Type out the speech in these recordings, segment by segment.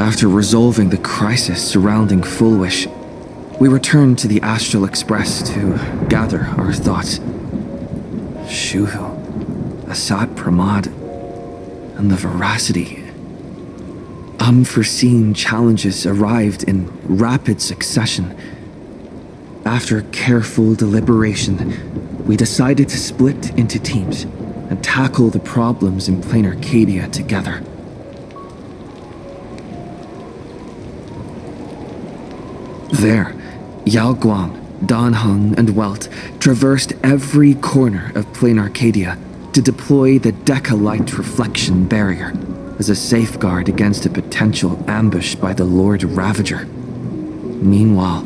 After resolving the crisis surrounding Fullwish, we returned to the Astral Express to gather our thoughts. Shuhu, Asat Pramad, and the Veracity. Unforeseen challenges arrived in rapid succession. After careful deliberation, we decided to split into teams and tackle the problems in Plain Arcadia together. There, Yao Guang, Dan Heng, and Welt traversed every corner of Plain Arcadia to deploy the Decalite Reflection Barrier as a safeguard against a potential ambush by the Lord Ravager. Meanwhile,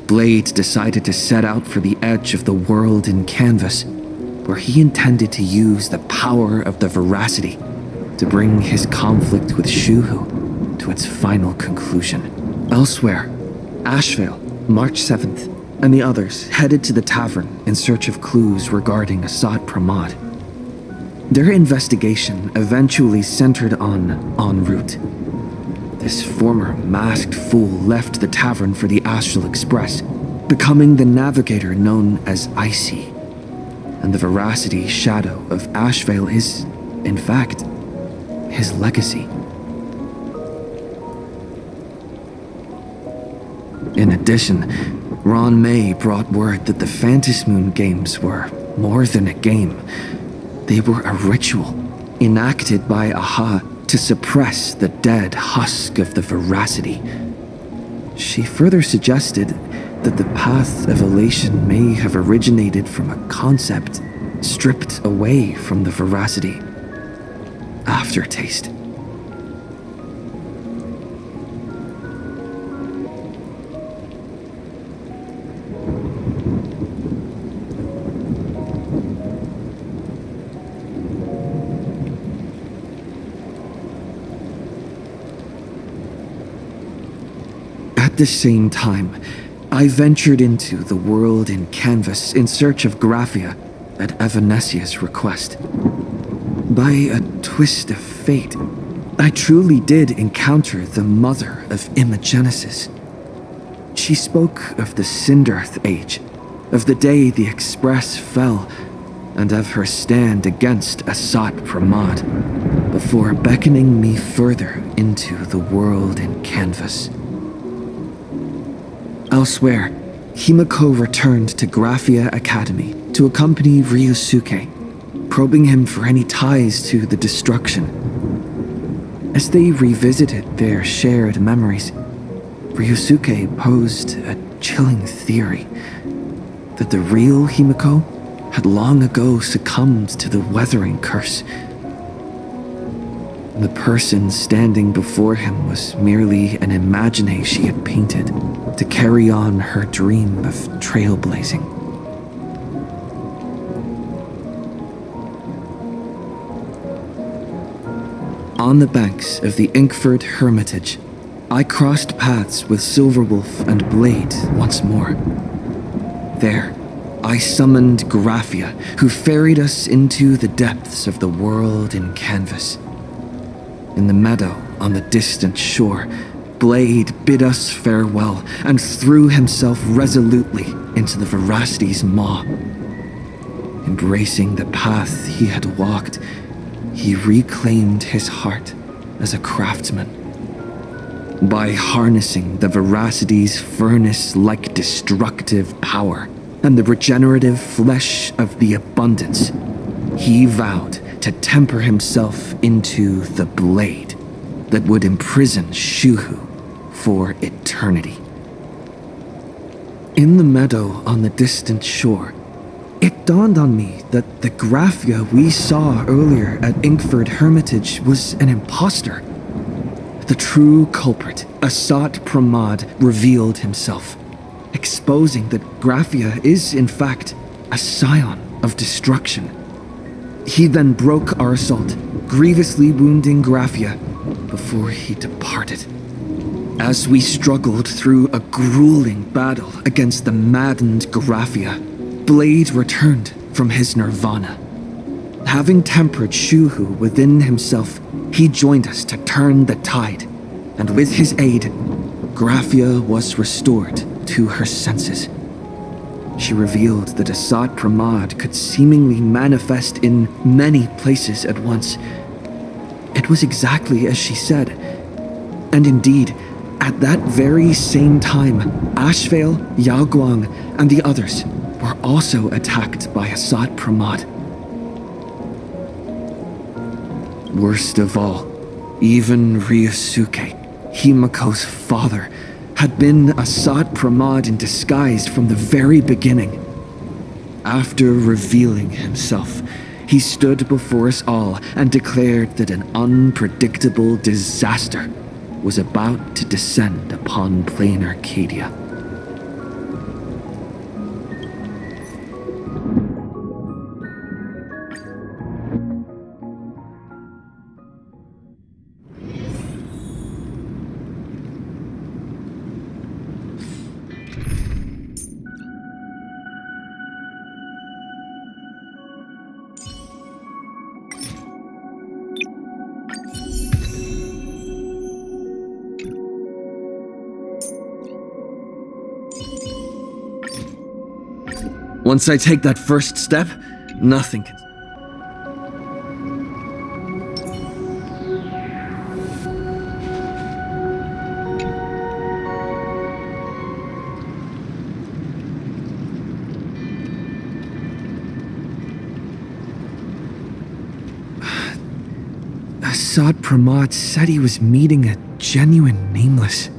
Blade decided to set out for the edge of the world in canvas, where he intended to use the power of the Veracity to bring his conflict with Shuhu to its final conclusion. Elsewhere, Ashvale, March 7th, and the others headed to the tavern in search of clues regarding Asat Pramad. Their investigation eventually centered on En route. This former masked fool left the tavern for the Astral Express, becoming the navigator known as Icy. And the Veracity shadow of Ashvale is, in fact, his legacy. In addition, Ron May brought word that the Phantasmoon games were more than a game. They were a ritual, enacted by Aha to suppress the dead husk of the Veracity. She further suggested that the path of elation may have originated from a concept stripped away from the Veracity. Aftertaste. At the same time, I ventured into the world in canvas in search of Graphia at Evanesia's request. By a twist of fate, I truly did encounter the mother of Imogenesis. She spoke of the Sindarth Age, of the day the Express fell, and of her stand against Asat Pramad, before beckoning me further into the world in canvas. Elsewhere, Himiko returned to Graphia Academy to accompany Ryusuke, probing him for any ties to the destruction. As they revisited their shared memories, Ryusuke posed a chilling theory that the real Himiko had long ago succumbed to the weathering curse. The person standing before him was merely an imagination she had painted to carry on her dream of trailblazing. On the banks of the Inkford Hermitage, I crossed paths with Silverwolf and Blade once more. There, I summoned Graphia, who ferried us into the depths of the world in canvas. In the meadow on the distant shore, Blade bid us farewell and threw himself resolutely into the Veracity's maw. Embracing the path he had walked, he reclaimed his heart as a craftsman. By harnessing the Veracity's furnace-like destructive power and the regenerative flesh of the abundance, he vowed to temper himself into the blade that would imprison Shuhu for eternity. In the meadow on the distant shore, it dawned on me that the Graphia we saw earlier at Inkford Hermitage was an imposter. The true culprit, Asat Pramad, revealed himself, exposing that Graphia is in fact a scion of destruction. He then broke our assault, grievously wounding Graphia before he departed. As we struggled through a grueling battle against the maddened Graphia, Blade returned from his nirvana. Having tempered Shuhu within himself, he joined us to turn the tide, and with his aid, Graphia was restored to her senses. She revealed that Assad Pramad could seemingly manifest in many places at once. It was exactly as she said. And indeed, at that very same time, Ashvale, Yaoguang, and the others were also attacked by Assad Pramad. Worst of all, even Ryosuke, Himako's father, had been Assad Pramad in disguise from the very beginning. After revealing himself, he stood before us all and declared that an unpredictable disaster was about to descend upon plain Arcadia. Once I take that first step, nothing can... Assad Pramad said he was meeting a genuine nameless.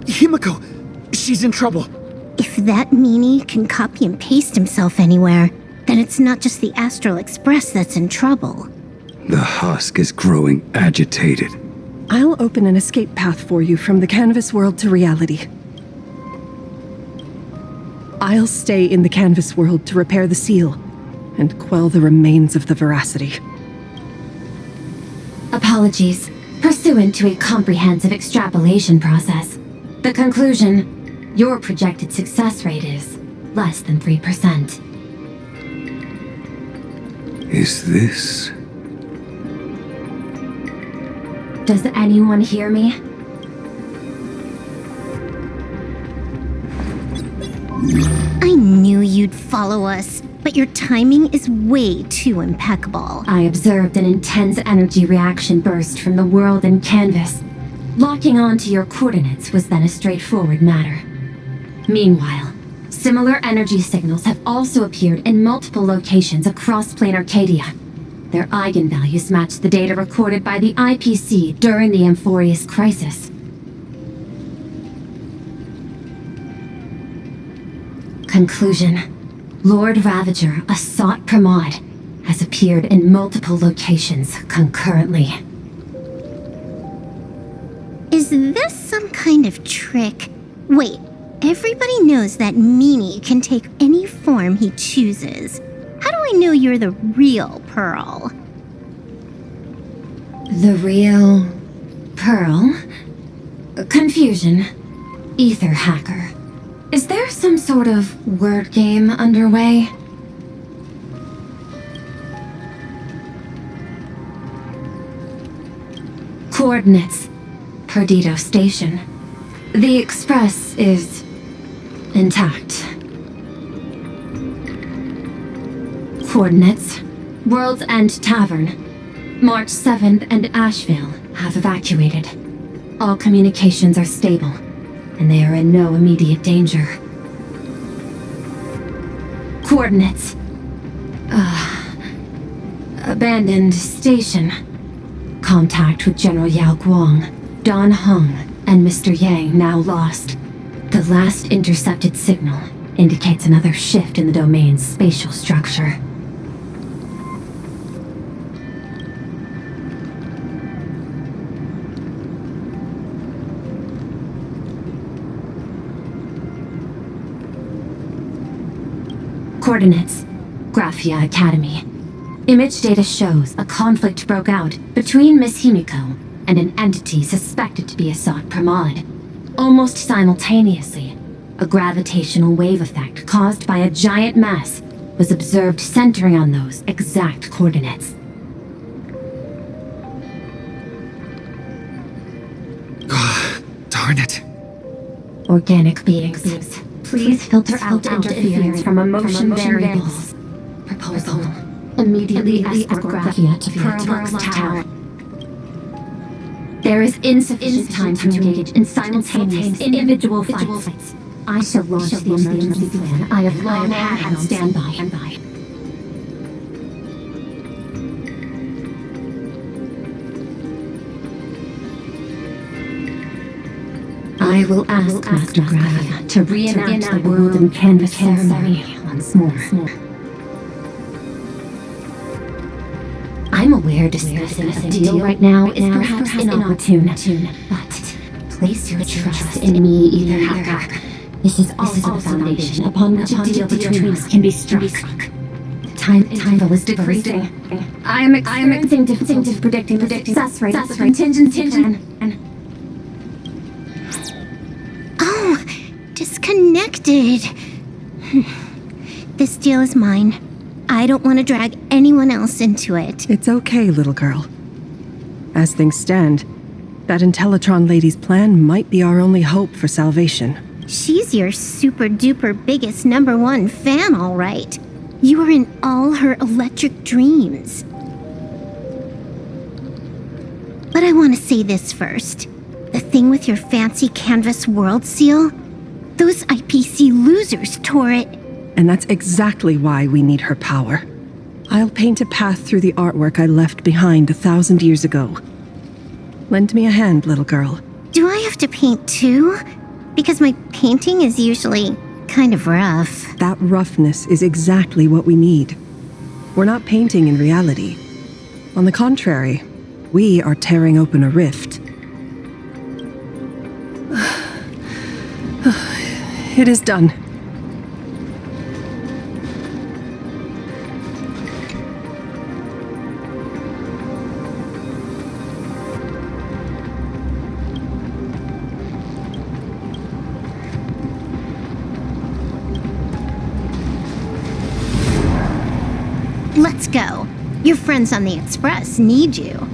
Himiko! She's in trouble! If that meanie can copy and paste himself anywhere, then it's not just the Astral Express that's in trouble. The husk is growing agitated. I'll open an escape path for you from the canvas world to reality. I'll stay in the canvas world to repair the seal and quell the remains of the veracity. Apologies. Pursuant to a comprehensive extrapolation process, the conclusion, your projected success rate is less than 3%. Is this... Does anyone hear me? I knew you'd follow us, but your timing is way too impeccable. I observed an intense energy reaction burst from the world in canvas. Locking onto your coordinates was then a straightforward matter. Meanwhile, similar energy signals have also appeared in multiple locations across plain Arcadia. Their eigenvalues match the data recorded by the IPC during the Amphorius crisis. Conclusion. Lord Ravager, Assad Pramad, has appeared in multiple locations concurrently. Is this some kind of trick? Wait, everybody knows that meanie can take any form he chooses. How do I know you're the real Pearl? The real... Pearl? Confusion. Ether hacker. Is there some sort of word game underway? Coordinates. Perdido Station. The Express is... intact. Coordinates. World's End Tavern. March 7th and Asheville have evacuated. All communications are stable, and they are in no immediate danger. Coordinates. Abandoned station. Contact with General Yao Guang, Don Hung, and Mr. Yang now lost. The last intercepted signal indicates another shift in the domain's spatial structure. Coordinates. Graphia Academy. Image data shows a conflict broke out between Miss Himiko and an entity suspected to be Assad Pramad. Almost simultaneously, a gravitational wave effect caused by a giant mass was observed centering on those exact coordinates. Organic beings, please filter out interference from emotion variables. Proposal. Immediately escort Graphia to Pearl's Tower. There is insufficient time to engage in simultaneous individual fights. I shall launch the emergency plan I have long had on standby. I will ask Master Graphia to reenact the world and canvas ceremony once more. I'm aware discussing a deal right now is perhaps inopportune, but place your trust in me, Ether Hacker. This is also the foundation upon which a deal between us can be struck. The time interval is decreasing. I am experiencing difficulty predicting the success rate of the contingency plan. Oh, disconnected. This deal is mine. I don't want to drag anyone else into it. It's okay, little girl. As things stand, that Intellitron lady's plan might be our only hope for salvation. She's your super-duper biggest #1 fan, all right. You are in all her electric dreams. But I want to say this first. The thing with your fancy canvas world seal? Those IPC losers tore it. And that's exactly why we need her power. I'll paint a path through the artwork I left behind 1,000 years ago. Lend me a hand, little girl. Do I have to paint too? Because my painting is usually kind of rough. That roughness is exactly what we need. We're not painting in reality. On the contrary, we are tearing open a rift. It is done. Let's go. Your friends on the Express need you.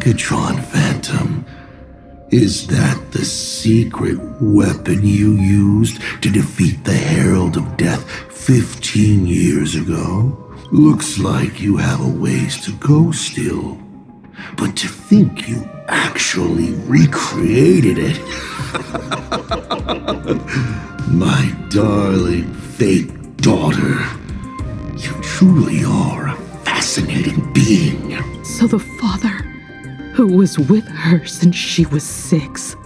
Megatron Phantom. Is that the secret weapon you used to defeat the Herald of Death 15 years ago? Looks like you have a ways to go still. But to think you actually recreated it. My darling fake daughter. You truly are a fascinating being. So the father, who was with her since she was 6,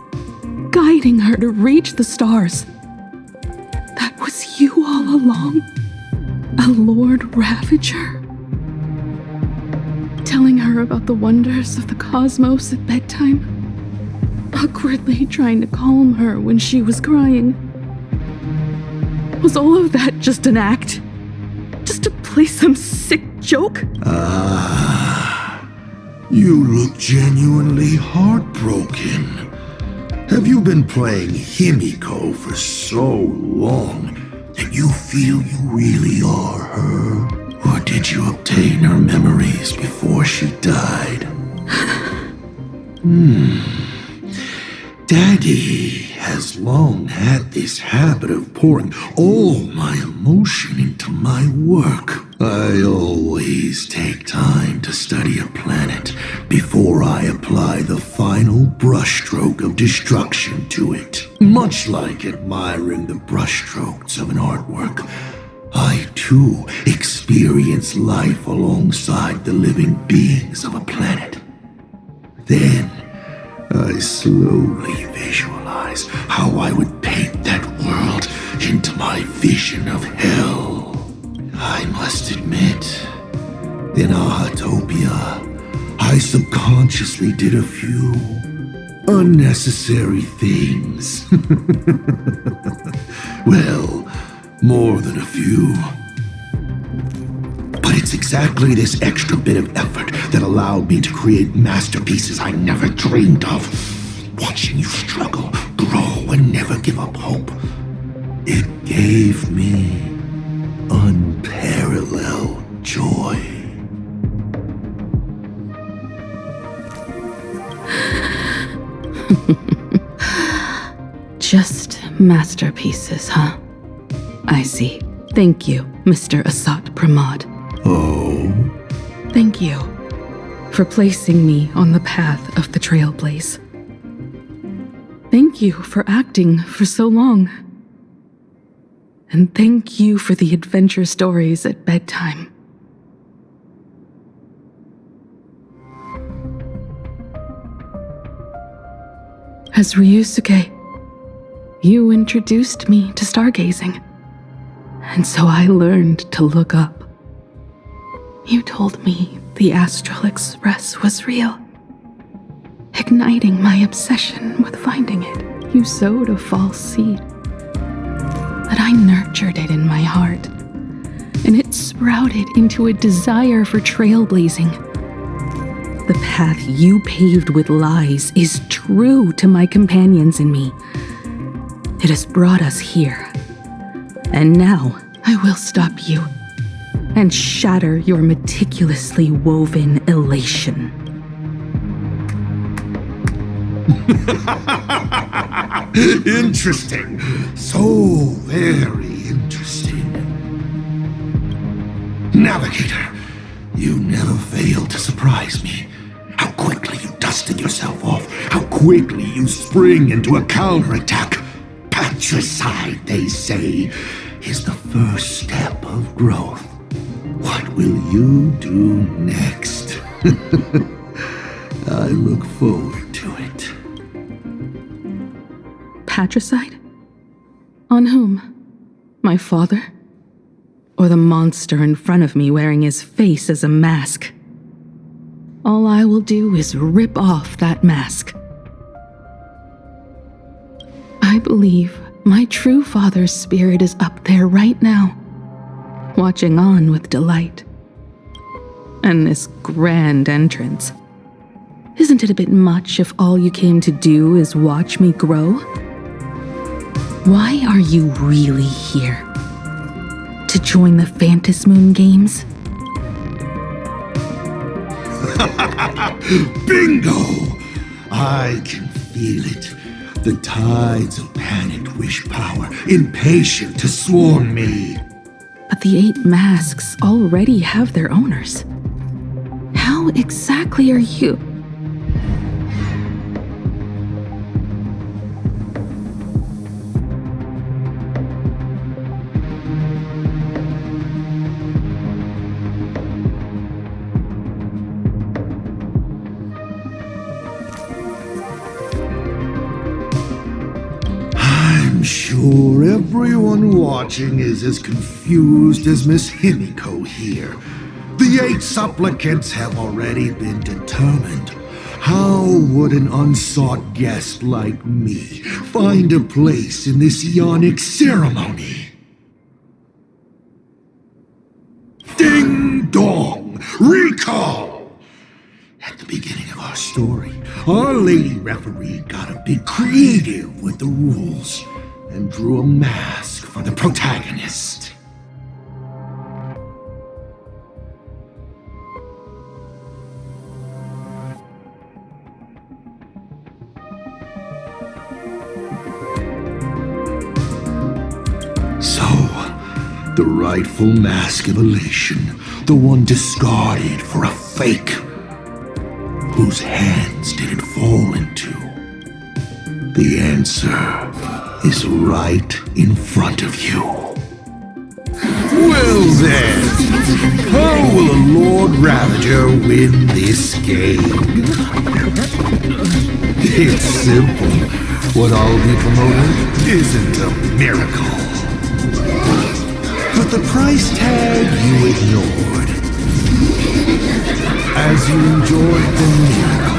guiding her to reach the stars, that was you all along? A Lord Ravager? Telling her about the wonders of the cosmos at bedtime? Awkwardly trying to calm her when she was crying? Was all of that just an act? Just to play some sick joke? You look genuinely heartbroken. Have you been playing Himiko for so long that you feel you really are her? Or did you obtain her memories before she died? Daddy has long had this habit of pouring all my emotion into my work. I always take time to study a planet before I apply the final brushstroke of destruction to it. Much like admiring the brushstrokes of an artwork, I too experience life alongside the living beings of a planet. Then, I slowly visualize how I would paint that world into my vision of hell. I must admit, in Ahatopia, I subconsciously did a few unnecessary things. Well, more than a few. But it's exactly this extra bit of effort that allowed me to create masterpieces I never dreamed of. Watching you struggle, grow, and never give up hope. It gave me unparalleled joy. Just masterpieces, huh? I see. Thank you, Mr. Asat Pramod. Oh? Thank you for placing me on the path of the Trailblaze. Thank you for acting for so long. And thank you for the adventure stories at bedtime. As Ryusuke, you introduced me to stargazing, and so I learned to look up. You told me the Astral Express was real, igniting my obsession with finding it. You sowed a false seed, but I nurtured it in my heart, and it sprouted into a desire for trailblazing. The path you paved with lies is true to my companions and me. It has brought us here. And now I will stop you and shatter your meticulously woven elation. Interesting. So very interesting. Navigator, you never fail to surprise me. How quickly you dusted yourself off. How quickly you spring into a counterattack. Patricide, they say, is the first step of growth. What will you do next? I look forward to it. Patricide? On whom? My father? Or the monster in front of me wearing his face as a mask? All I will do is rip off that mask. I believe my true father's spirit is up there right now, watching on with delight. And this grand entrance. Isn't it a bit much if all you came to do is watch me grow? Why are you really here? To join the Phantasmoon Games? Bingo! I can feel it. The tides of panicked wish power, impatient to swarm me. But the 8 masks already have their owners. How exactly are you? I'm sure everyone watching is as confused as Miss Himiko here. The 8 supplicants have already been determined. How would an unsought guest like me find a place in this yonic ceremony? Ding dong! Recall! At the beginning of our story, our lady referee got a bit creative with the rules and drew a mask for the protagonist. So, the rightful mask of elation, the one discarded for a fake, whose hands did it fall into? The answer is right in front of you. Well then, how will a Lord Ravager win this game? It's simple. What I'll be promoting isn't a miracle. But the price tag you ignored. As you enjoyed the miracle.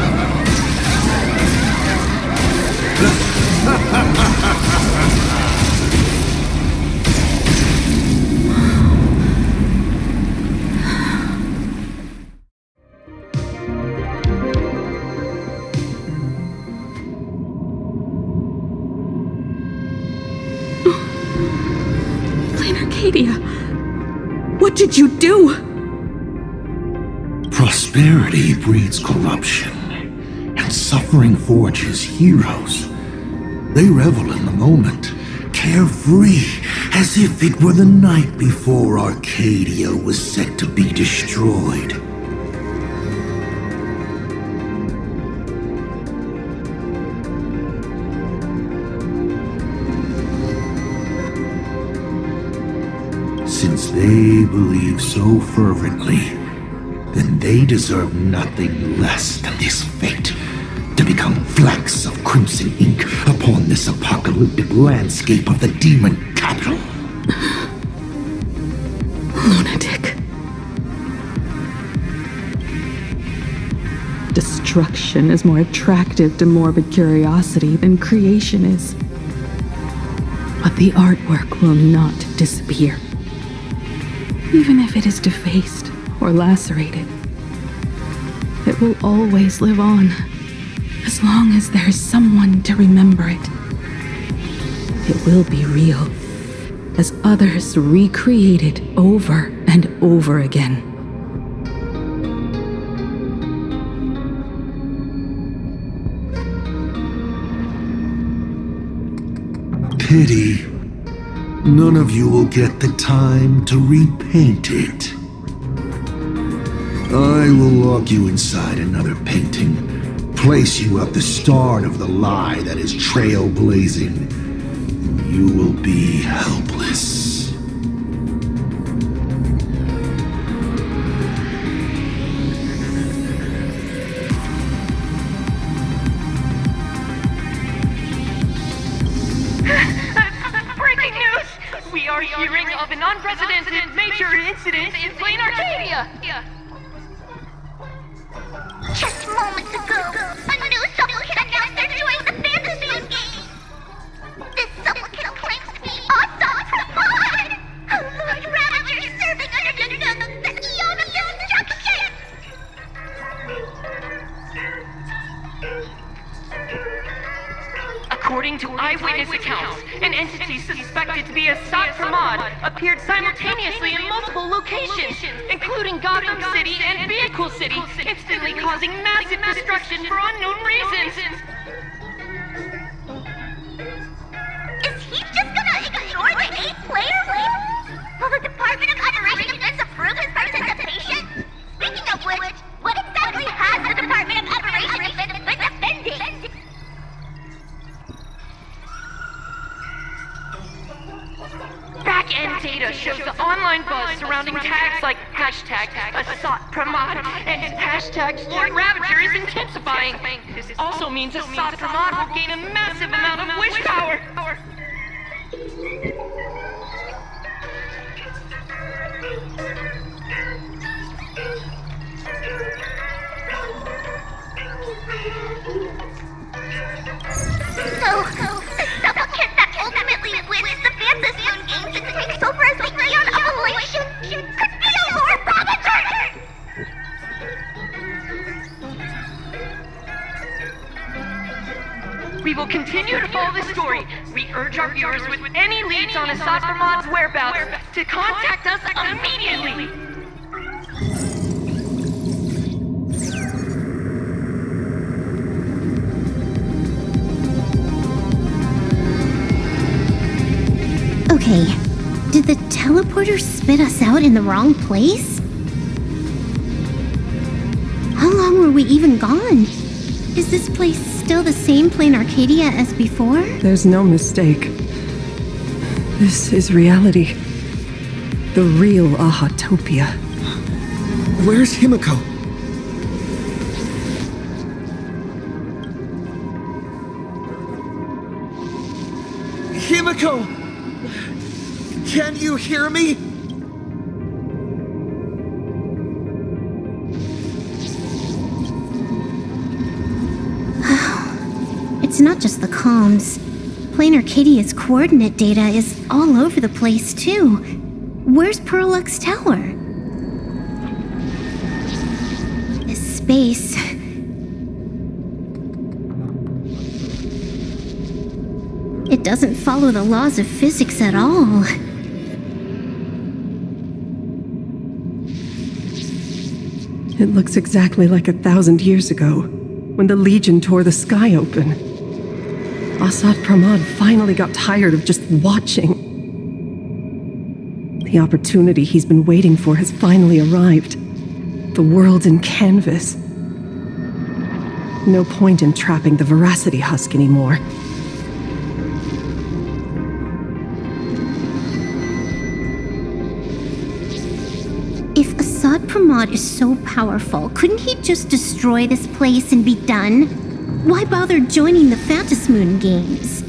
Arcadia, what did you do? Prosperity breeds corruption, and suffering forges heroes. They revel in the moment, carefree, as if it were the night before Arcadia was set to be destroyed. Since they believe so fervently, then they deserve nothing less than this fate, to become flecks of crimson ink upon this apocalyptic landscape of the demon capital. Lunatic. Destruction is more attractive to morbid curiosity than creation is. But the artwork will not disappear. Even if it is defaced or lacerated, it will always live on, as long as there is someone to remember it. It will be real, as others recreate it over and over again. Pity. None of you will get the time to repaint it. I will lock you inside another painting, place you at the start of the lie that is trailblazing, and you will be helpless. Breaking news! We are hearing of an unprecedented major incident in Plain Arcadia! Just moments ago, a new supplicant announced they're doing the fantasy game. This supplicant claims to be awesome from God. A Lord Ravager serving under the eon of destruction. According to eyewitness accounts, an entity suspected to be a Sat Pramod appeared simultaneously in multiple locations, including Gotham City and Vehicle City, instantly causing massive destruction for unknown reasons. Is he just gonna ignore the 8-player win? Will the Department of Operations approve his participation? Speaking of which, what exactly has the Department of Operations been defending? Back-end data shows the online buzz surrounding tags like hashtag Asat Pramod and hashtag Lord Ravager is intensifying. This also means Asat Pramod will gain a massive amount of wish power. So, the supplicant that ultimately wins the Fantasy Games and takes over as the Eon Appellation could be a Lord Ravager! We will continue to follow this story. We urge our viewers with any leads on Asat Pramod's whereabouts to contact us immediately. Okay, did the teleporter spit us out in the wrong place? How long were we even gone? Is this place still the same Plain Arcadia as before? There's no mistake. This is reality. The real Ahatopia. Where's Himiko? Himiko! Can you hear me? It's not just the comms. Plain Arcadia's coordinate data is all over the place, too. Where's Perlux Tower? This space. It doesn't follow the laws of physics at all. It looks exactly like 1,000 years ago, when the Legion tore the sky open. Asad Pramad finally got tired of just watching. The opportunity he's been waiting for has finally arrived. The world in canvas. No point in trapping the Veracity Husk anymore. If Asad Pramad is so powerful, couldn't he just destroy this place and be done? Why bother joining the Phantasmoon games?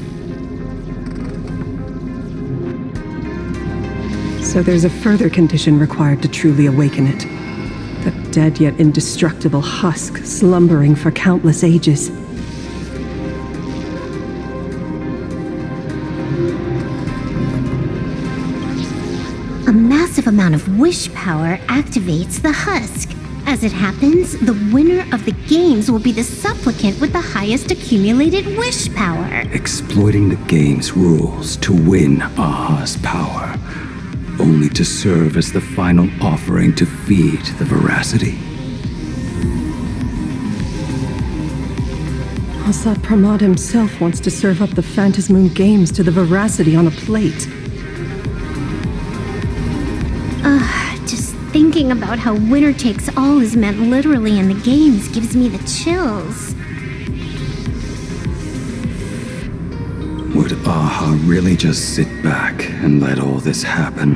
So there's a further condition required to truly awaken it. The dead yet indestructible husk slumbering for countless ages. A massive amount of wish power activates the husk. As it happens, the winner of the games will be the supplicant with the highest accumulated wish power. Exploiting the game's rules to win Aha's power, only to serve as the final offering to feed the Veracity. Asad Pramad himself wants to serve up the Phantasmoon games to the Veracity on a plate. Just thinking about how winner takes all is meant literally in the games gives me the chills. Would Aha really just sit back and let all this happen?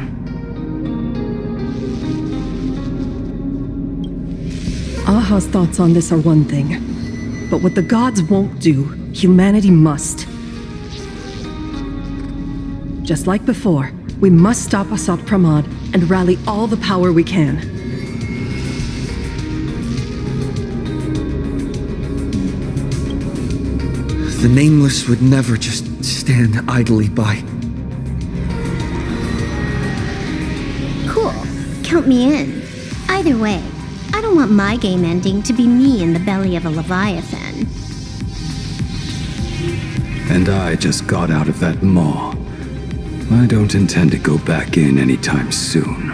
Aha's thoughts on this are one thing, but what the gods won't do, humanity must. Just like before, we must stop Asad Pramad and rally all the power we can. The Nameless would never just stand idly by. Cool. Count me in. Either way, I don't want my game ending to be me in the belly of a Leviathan. And I just got out of that maw. I don't intend to go back in anytime soon.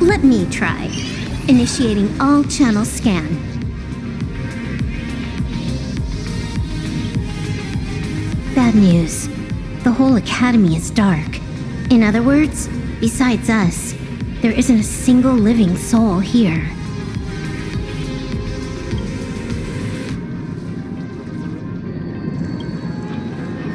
Let me try. Initiating all channel scan. Bad news. The whole academy is dark. In other words, besides us, there isn't a single living soul here.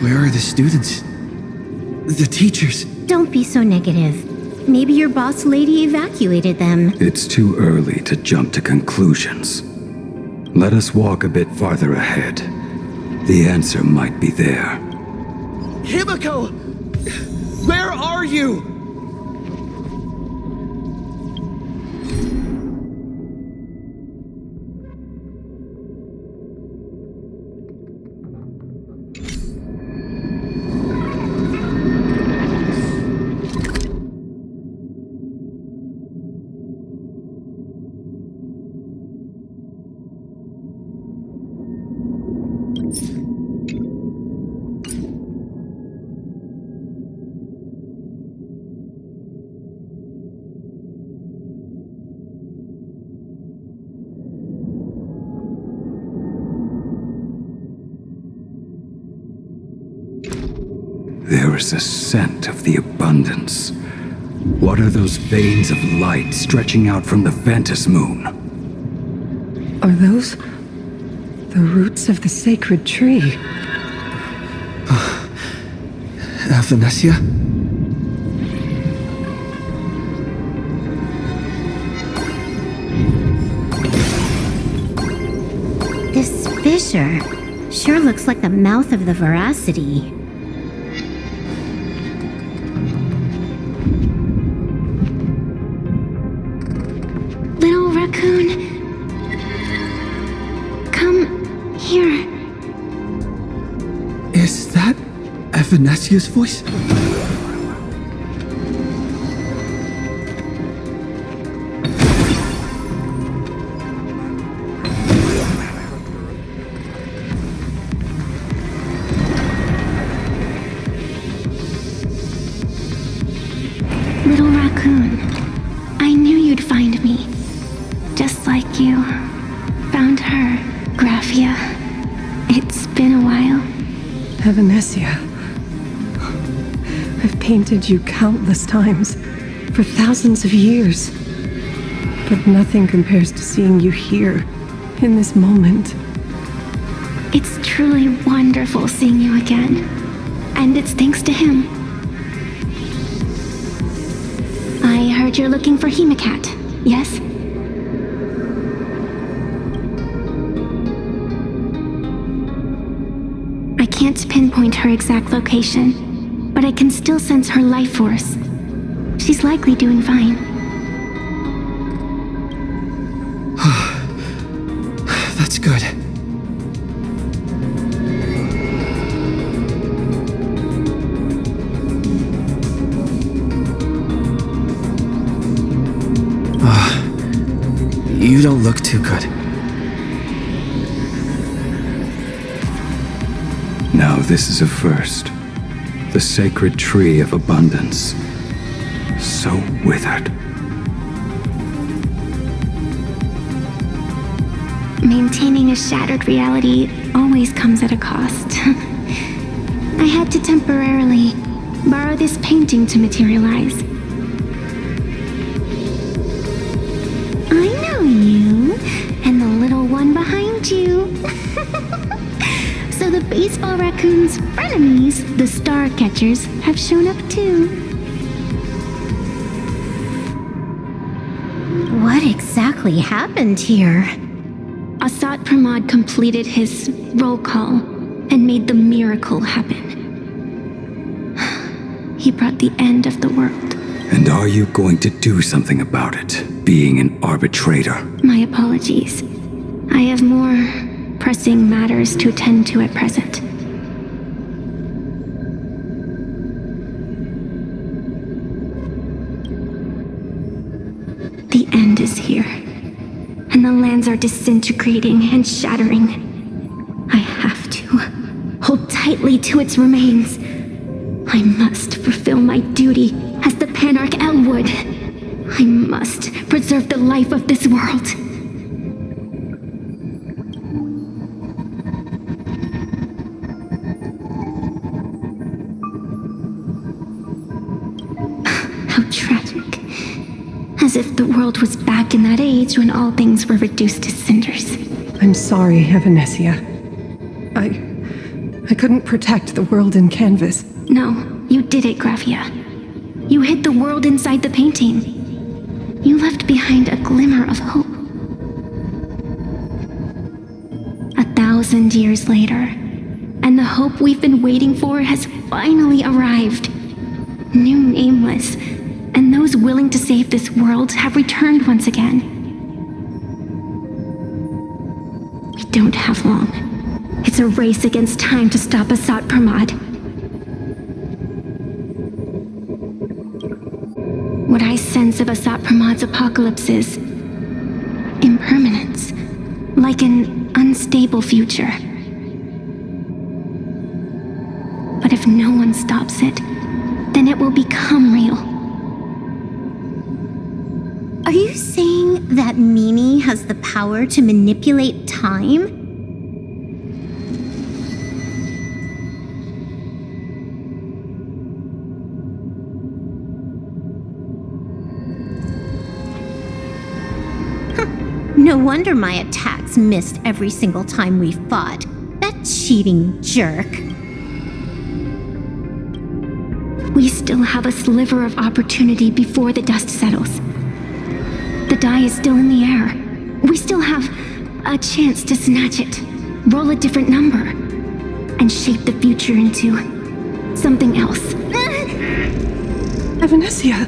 Where are the students? The teachers? Don't be so negative. Maybe your boss lady evacuated them. It's too early to jump to conclusions. Let us walk a bit farther ahead. The answer might be there. Himiko! Where are you? There is a scent of the abundance. What are those veins of light stretching out from the Phantasmoon? Are those the roots of the sacred tree? Venetia? This fissure sure looks like the mouth of the Veracity. Little raccoon, come here. Is that Venetia's voice? Little raccoon, I knew you'd find me. Just like you found her, Graphia. It's been a while. Venetia. I've painted you countless times, for thousands of years. But nothing compares to seeing you here, in this moment. It's truly wonderful seeing you again. And it's thanks to him. I heard you're looking for Hemacat, yes? I can't pinpoint her exact location, but I can still sense her life force. She's likely doing fine. That's good. You don't look too good. Now this is a first. The sacred tree of abundance. So withered. Maintaining a shattered reality always comes at a cost. I had to temporarily borrow this painting to materialize. I know you, and the little one behind you. So the baseball raccoon's frenemies, the star catchers, have shown up too. What exactly happened here? Asat Pramod completed his roll call and made the miracle happen. He brought the end of the world. And are you going to do something about it, being an arbitrator? My apologies. I have more pressing matters to attend to at present. The end is here, and the lands are disintegrating and shattering. I have to hold tightly to its remains. I must fulfill my duty as the Panarch Elwood. I must preserve the life of this world. How tragic. As if the world was back in that age when all things were reduced to cinders. I'm sorry, Venetia. I couldn't protect the world in canvas. No, you did it, Graphia. You hid the world inside the painting. You left behind a glimmer of hope. 1,000 years later, and the hope we've been waiting for has finally arrived. New Nameless, and those willing to save this world have returned once again. We don't have long. It's a race against time to stop Asat Pramod. What I sense of Asat Pramod's apocalypse is impermanence, like an unstable future. But if no one stops it, then it will become real. Are you saying that Mimi has the power to manipulate time? No wonder my attacks missed every single time we fought. That cheating jerk. We still have a sliver of opportunity before the dust settles. The die is still in the air. We still have a chance to snatch it, roll a different number, and shape the future into something else. Evanescia!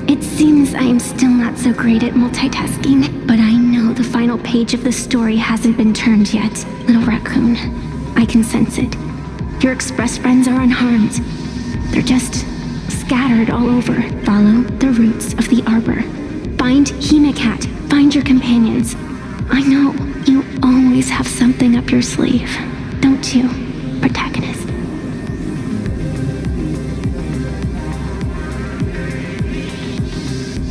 It seems I am still not so great at multitasking, but I know the final page of the story hasn't been turned yet, little raccoon. I can sense it. Your Express friends are unharmed. They're just scattered all over. Follow the roots of the arbor. Find Hemacat. Find your companions. I know you always have something up your sleeve, don't you, protagonist?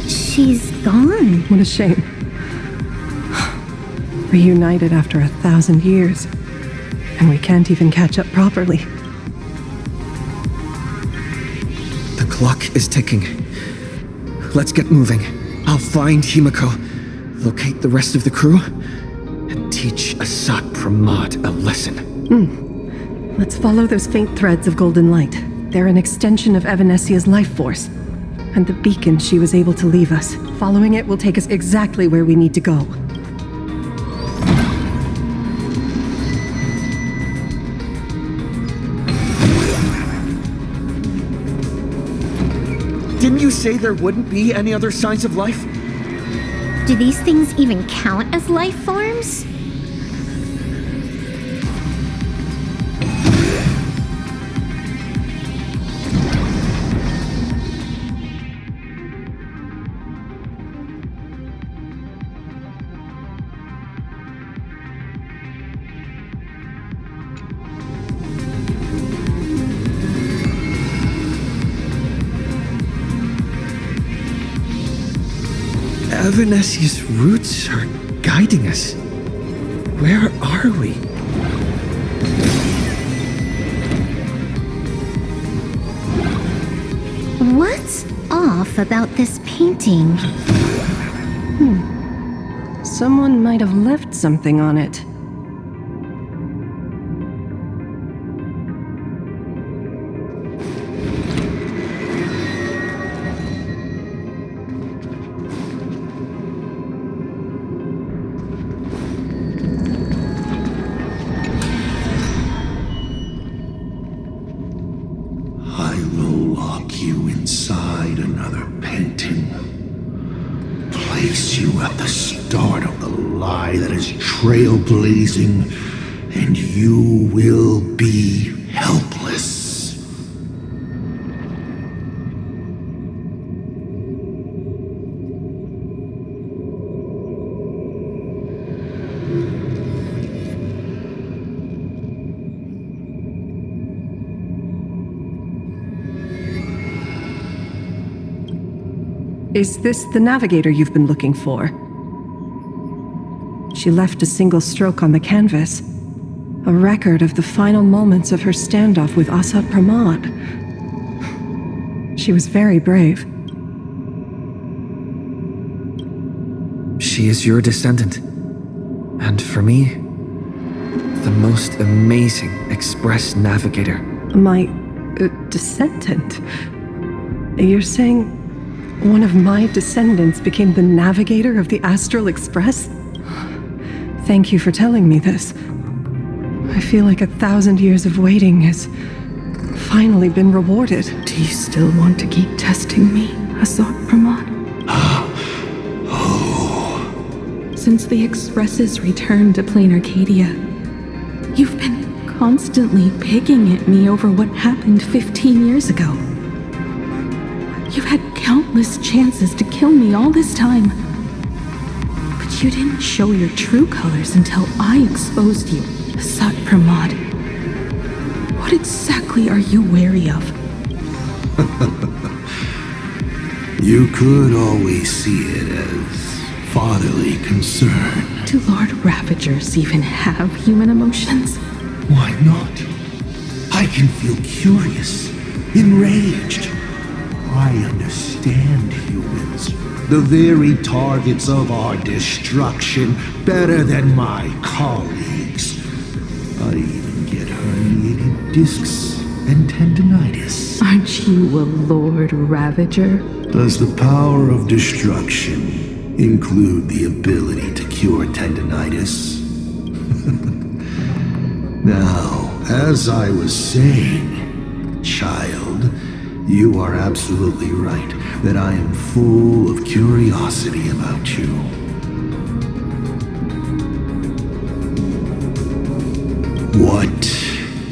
She's gone. What a shame. Reunited after 1,000 years, and we can't even catch up properly. The clock is ticking. Let's get moving. I'll find Himiko, locate the rest of the crew, and teach Asat Pramod a lesson. Let's follow those faint threads of golden light. They're an extension of Evanescia's life force, and the beacon she was able to leave us. Following it will take us exactly where we need to go. Didn't you say there wouldn't be any other signs of life? Do these things even count as life forms? Evanescia's roots are guiding us. Where are we? What's off about this painting? Someone might have left something on it. I will lock you inside another painting. Place you at the start of the lie that is trailblazing, and you will be helpless. Is this the navigator you've been looking for? She left a single stroke on the canvas, a record of the final moments of her standoff with Asat Pramod. She was very brave. She is your descendant. And for me, the most amazing Express navigator. My descendant? You're saying one of my descendants became the navigator of the Astral Express? Thank you for telling me this. I feel like 1,000 years of waiting has finally been rewarded. Do you still want to keep testing me, Asat Pramod? Since the Express's return to Plain Arcadia, you've been constantly picking at me over what happened 15 years ago. You've had countless chances to kill me all this time. But you didn't show your true colors until I exposed you, Asat Pramod. What exactly are you wary of? You could always see it as fatherly concern. Do Lord Ravagers even have human emotions? Why not? I can feel curious, enraged. I understand humans, the very targets of our destruction, better than my colleagues. I even get herniated discs and tendinitis. Aren't you a Lord Ravager? Does the power of destruction include the ability to cure tendinitis? Now, as I was saying, child, you are absolutely right that I am full of curiosity about you. What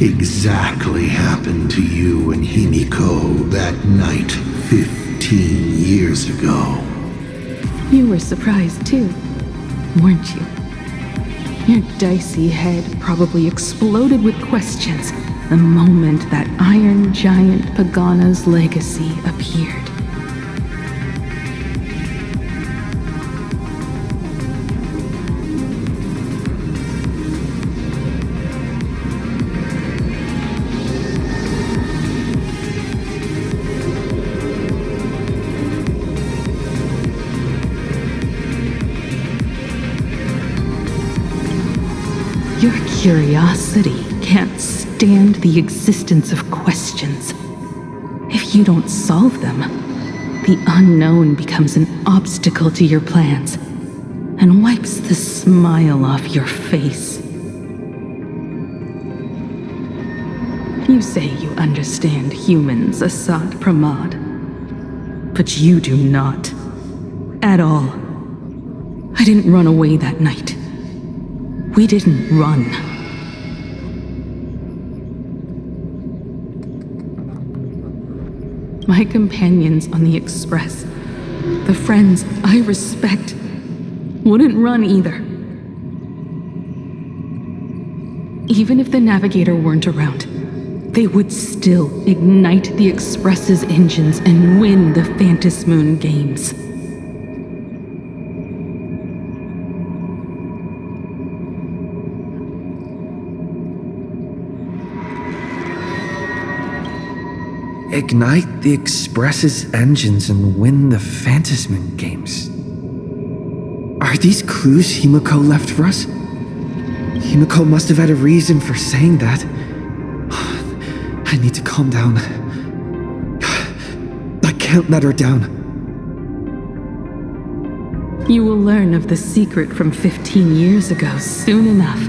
exactly happened to you and Himiko that night 15 years ago? You were surprised too, weren't you? Your dicey head probably exploded with questions the moment that Iron Giant Pagana's legacy appeared. Your curiosity can't stand the existence of questions. If you don't solve them, the unknown becomes an obstacle to your plans and wipes the smile off your face. You say you understand humans, Assad Pramod, but you do not. At all. I didn't run away that night. We didn't run. My companions on the Express, the friends I respect, wouldn't run either. Even if the Navigator weren't around, they would still ignite the Express's engines and win the Phantasmoon games. Ignite the Express's engines and win the Phantasmoon games. Are these clues Himiko left for us? Himiko must have had a reason for saying that. I need to calm down. I can't let her down. You will learn of the secret from 15 years ago soon enough.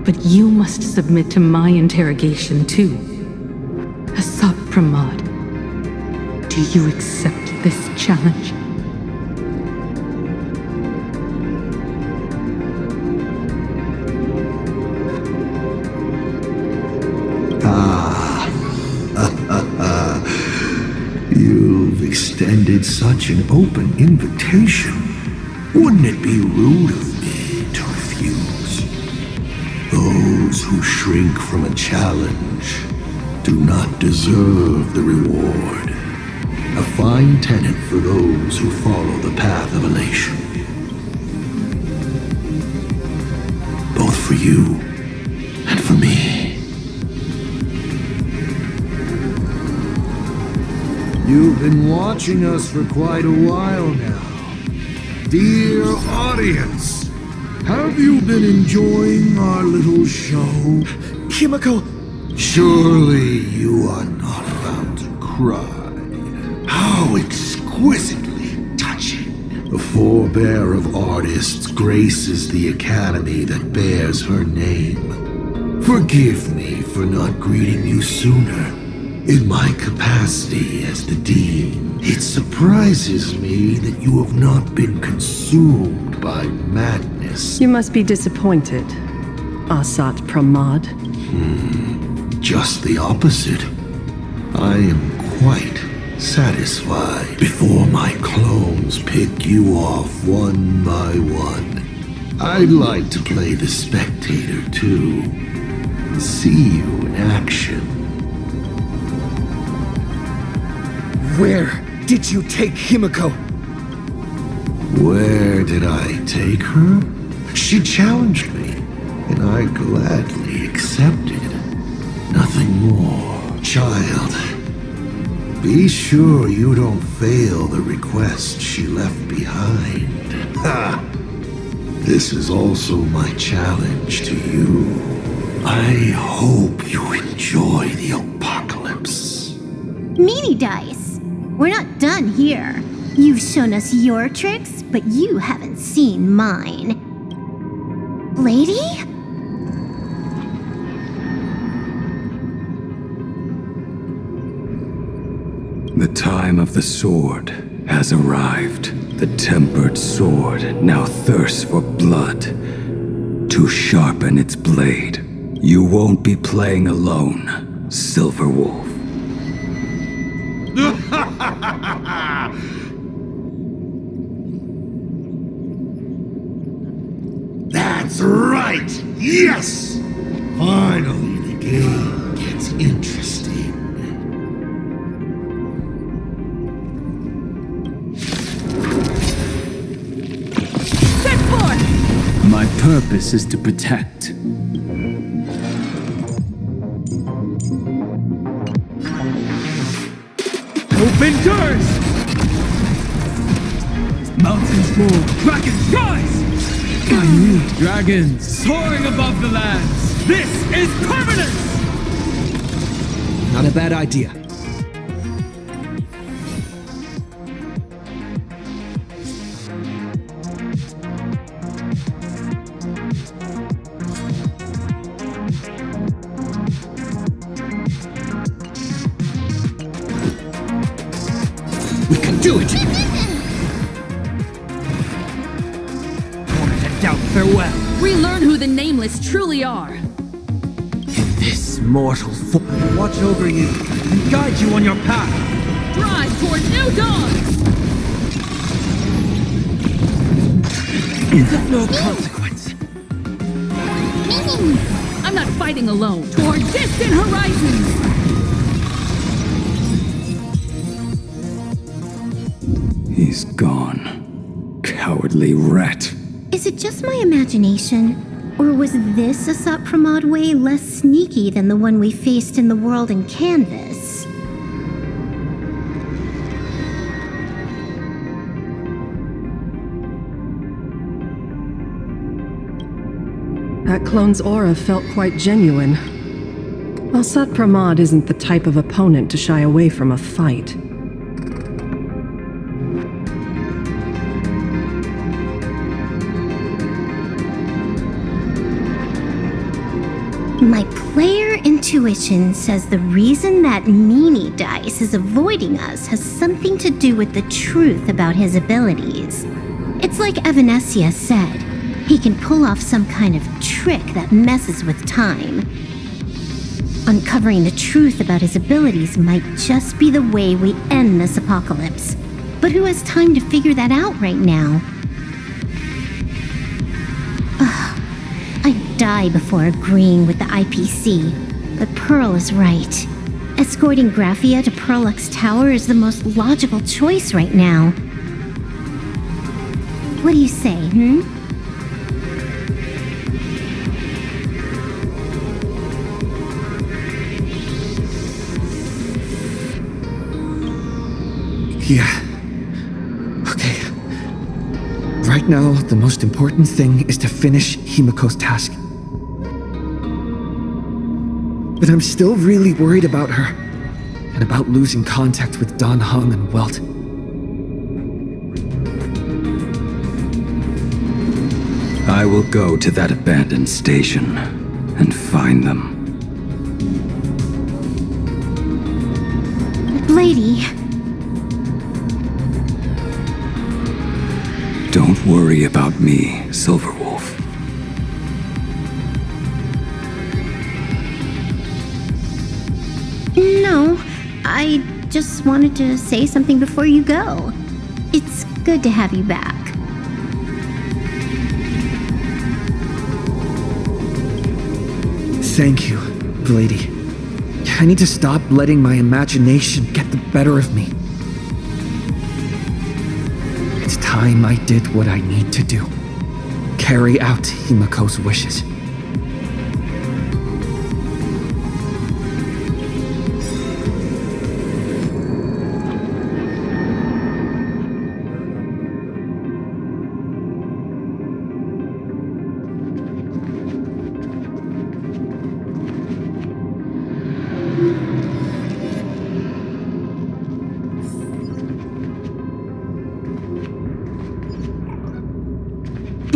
But you must submit to my interrogation too. Assad Pramod, do you accept this challenge? You've extended such an open invitation. Wouldn't it be rude of me to refuse? Those who shrink from a challenge do not deserve the reward. A fine tenet for those who follow the path of elation. Both for you and for me. You've been watching us for quite a while now. Dear audience, have you been enjoying our little show? Himiko! Surely you are not about to cry. How exquisitely touching. The forebear of artists graces the academy that bears her name. Forgive me for not greeting you sooner. In my capacity as the Dean, it surprises me that you have not been consumed by madness. You must be disappointed, Assad Pramod. Just the opposite. I am quite satisfied. Before my clones pick you off one by one, I'd like to play the spectator too. See you in action. Where did you take Himiko? Where did I take her? She challenged me, and I gladly accepted. Nothing more. Child, be sure you don't fail the request she left behind. Ha! This is also my challenge to you. I hope you enjoy the apocalypse. Meanie Dice! We're not done here. You've shown us your tricks, but you haven't seen mine. Lady? The time of the sword has arrived. The tempered sword now thirsts for blood. To sharpen its blade, you won't be playing alone, Silver Wolf. That's right! Yes! Finally, the game gets interesting. My purpose is to protect. Open doors! Mountains roar, dragons rise! I need dragons soaring above the lands! This is permanence! Not a bad idea. We can do it! Born to doubt farewell. Relearn who the Nameless truly are. In this mortal form, watch over you and guide you on your path. Drive toward new dawns! Is of no consequence. I'm not fighting alone. Toward distant horizons! He's gone. Cowardly rat. Is it just my imagination? Or was this a Sapramod way less sneaky than the one we faced in the world in Canvas? That clone's aura felt quite genuine. Well, Sapramod isn't the type of opponent to shy away from a fight. My player intuition says the reason that Meanie Dice is avoiding us has something to do with the truth about his abilities. It's like Evanescia said, he can pull off some kind of trick that messes with time. Uncovering the truth about his abilities might just be the way we end this apocalypse. But who has time to figure that out right now? I'd die before agreeing with the IPC, but Pearl is right. Escorting Graphia to Pearlux Tower is the most logical choice right now. What do you say, Yeah. Okay. Right now, the most important thing is to finish Himiko's task. But I'm still really worried about her, and about losing contact with Dan Heng and Welt. I will go to that abandoned station and find them. Lady? Don't worry about me, Silverwolf. No, I just wanted to say something before you go. It's good to have you back. Thank you, lady. I need to stop letting my imagination get the better of me. It's time I did what I need to do. Carry out Himiko's wishes.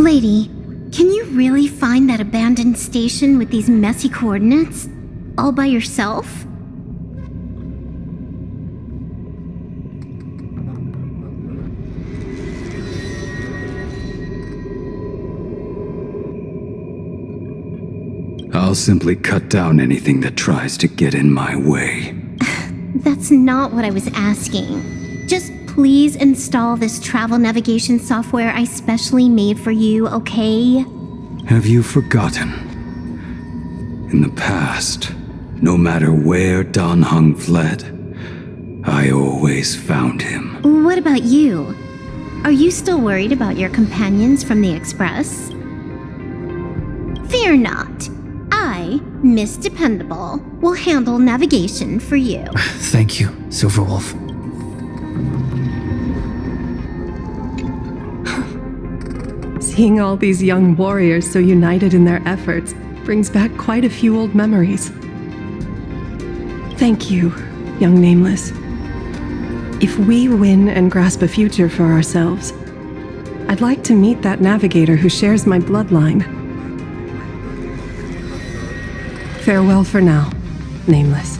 Lady, can you really find that abandoned station with these messy coordinates? All by yourself? I'll simply cut down anything that tries to get in my way. That's not what I was asking. Just please install this travel navigation software I specially made for you, okay? Have you forgotten? In the past, no matter where Dan Heng fled, I always found him. What about you? Are you still worried about your companions from the Express? Fear not. I, Miss Dependable, will handle navigation for you. Thank you, Silverwolf. Seeing all these young warriors so united in their efforts brings back quite a few old memories. Thank you, young Nameless. If we win and grasp a future for ourselves, I'd like to meet that navigator who shares my bloodline. Farewell for now, Nameless.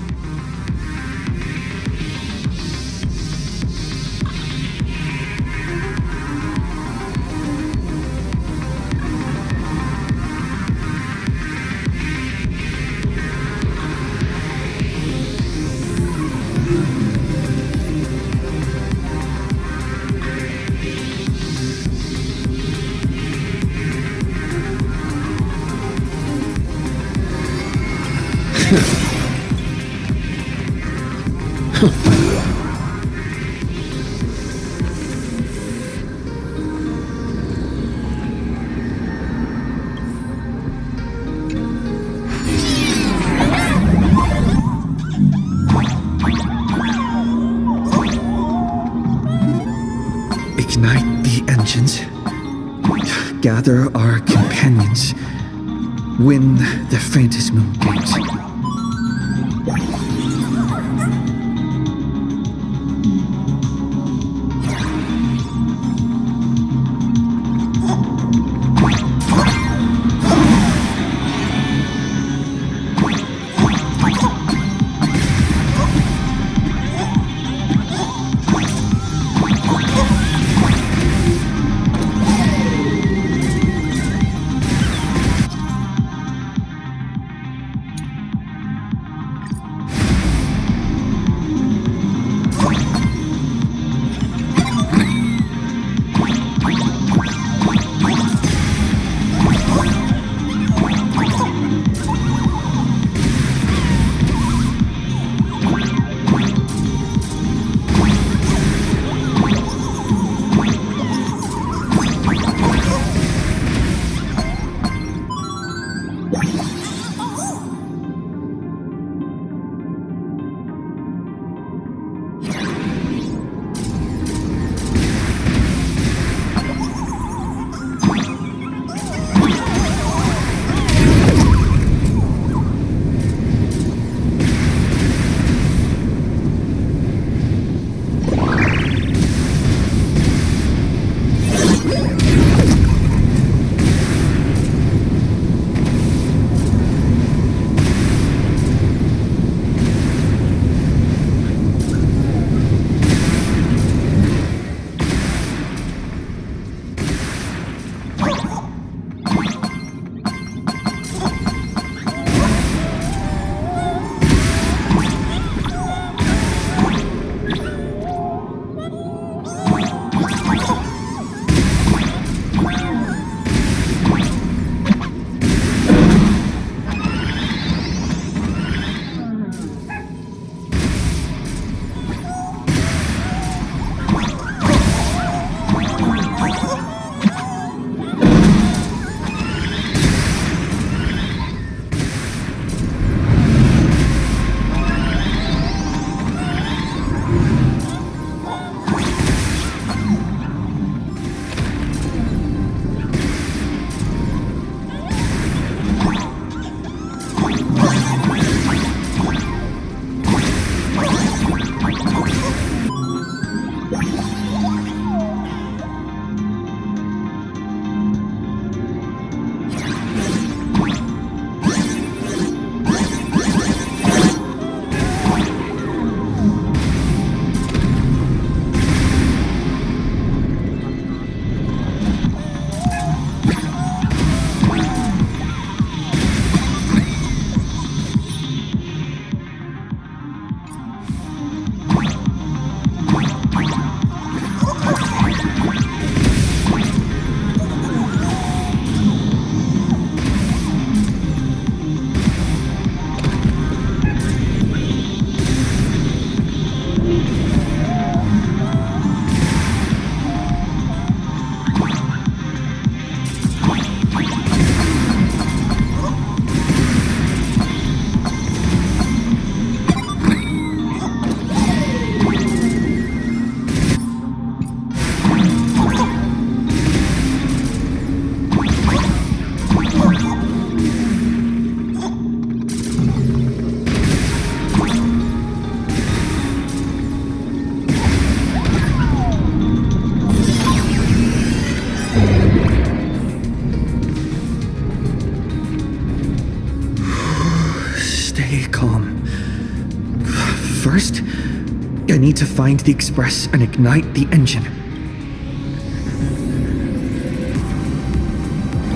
Ignite the engines. Gather our companions. Win the Phantasmoon Games. I need to find the express and ignite the engine.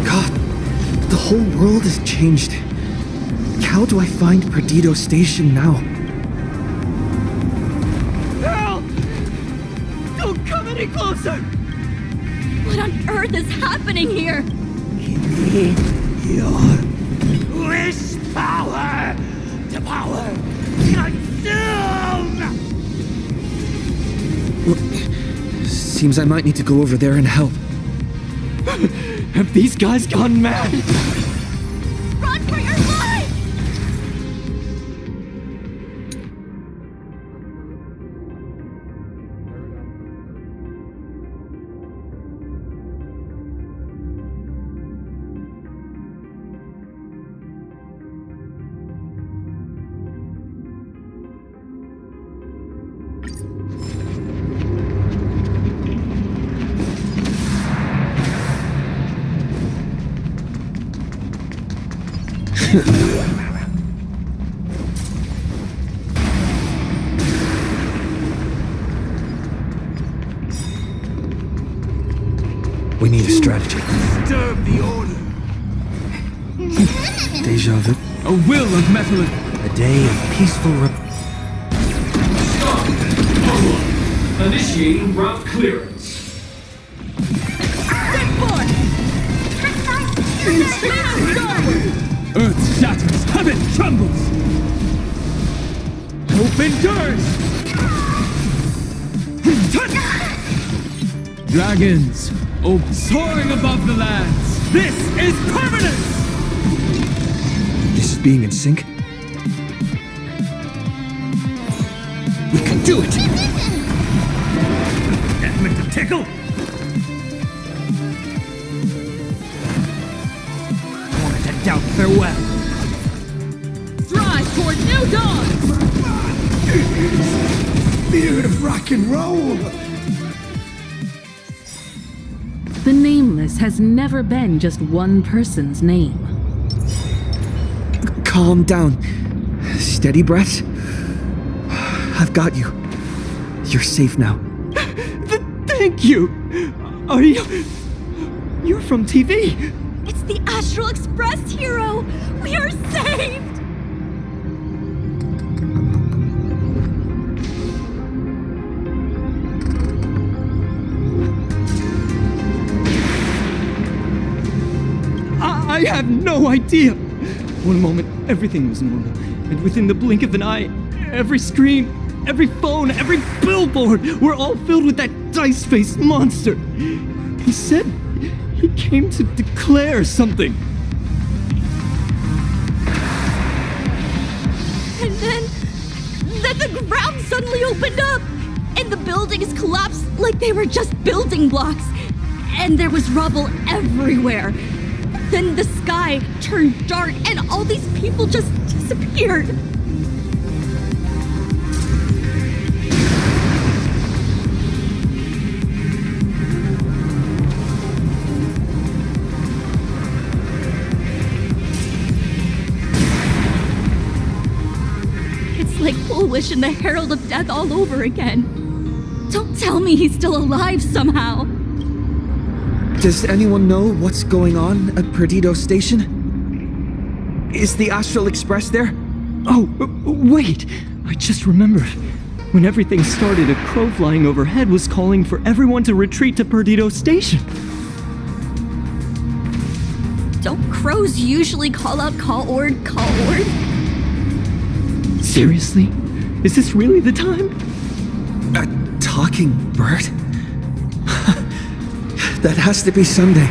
God, the whole world has changed. How do I find Perdido Station now? Girl! Don't come any closer! What on earth is happening here? Wish power! To power! Consume! Seems I might need to go over there and help. Have these guys gone mad? Run for your life! We need a strategy. Disturb the order. Deja vu. A will of metal. A day of peaceful Initiating route clearance. Earth shatters, heaven trembles. Open doors. Dragons, soaring above the lands. This is permanence. This is being in sync. We can do it! That meant to tickle. Wanted to doubt farewell. Drive toward new dawn! Spirit of rock and roll! The Nameless has never been just one person's name. Calm down. Steady breaths. I've got you. You're safe now. Thank you. Are you? You're from TV. It's the Astral Express, hero! We are saved! I have no idea. One moment, everything was normal, and within the blink of an eye, every screen, every phone, every billboard were all filled with that dice-faced monster. He said he came to declare something. And then the ground suddenly opened up, and the buildings collapsed like they were just building blocks. And there was rubble everywhere. Then the sky turned dark, and all these people just disappeared. It's like Bullwish and the Herald of Death all over again. Don't tell me he's still alive somehow. Does anyone know what's going on at Perdido Station? Is the Astral Express there? Oh, wait! I just remembered. When everything started, a crow flying overhead was calling for everyone to retreat to Perdido Station. Don't crows usually call out call ord, call ord? Seriously? Is this really the time? A talking bird? That has to be Sunday.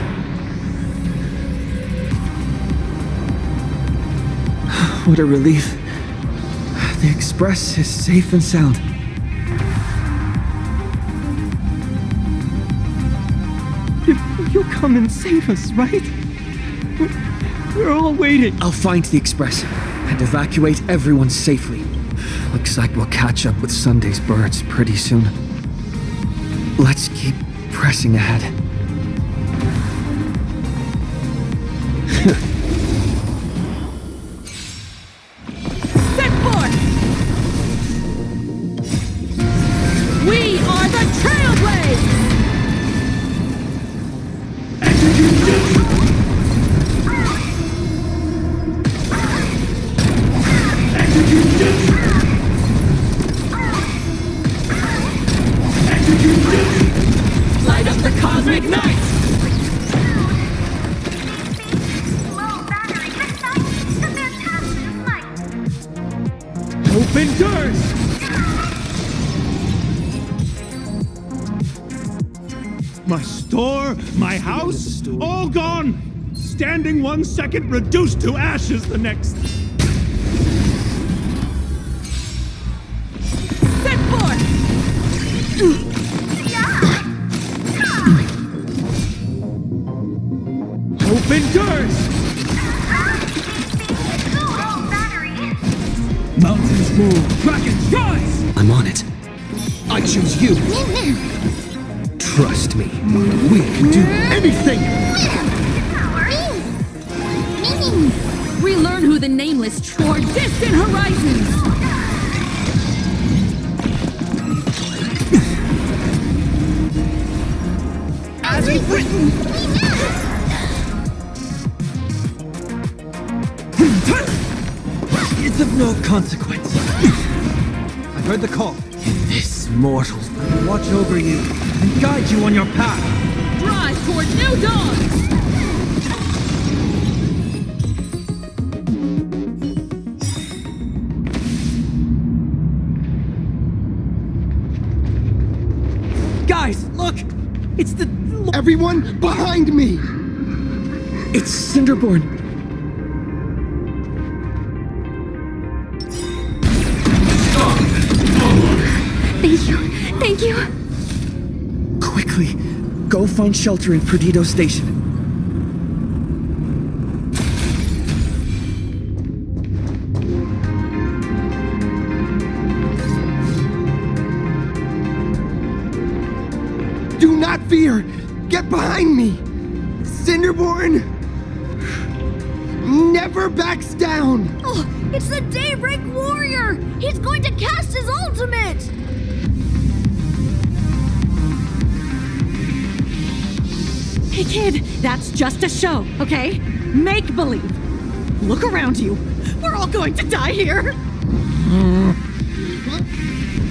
What a relief. The Express is safe and sound. You'll come and save us, right? We're all waiting. I'll find the Express and evacuate everyone safely. Looks like we'll catch up with Sunday's birds pretty soon. Let's keep pressing ahead. Set forth! My store, my house, all gone! Standing 1 second, reduced to ashes the next. Set forth! Hope endures! Mountains move, dragons rise! I'm on it. I choose you. Trust me. We can do anything. We learn who the nameless toward distant horizons! As we've written. It's of no consequence. I heard the call. This mortal. Watch over you and guide you on your path. Drive toward new dawn! Guys, look! It's the... Everyone behind me. It's Cinderborn. Thank you. Thank you. Quickly, go find shelter in Perdido Station. Do not fear. Get behind me. Cinderborn never backs down. Oh, it's the Daybreak Warrior! He's going to cast his ultimate! Hey kid, that's just a show, okay? Make believe. Look around you. We're all going to die here.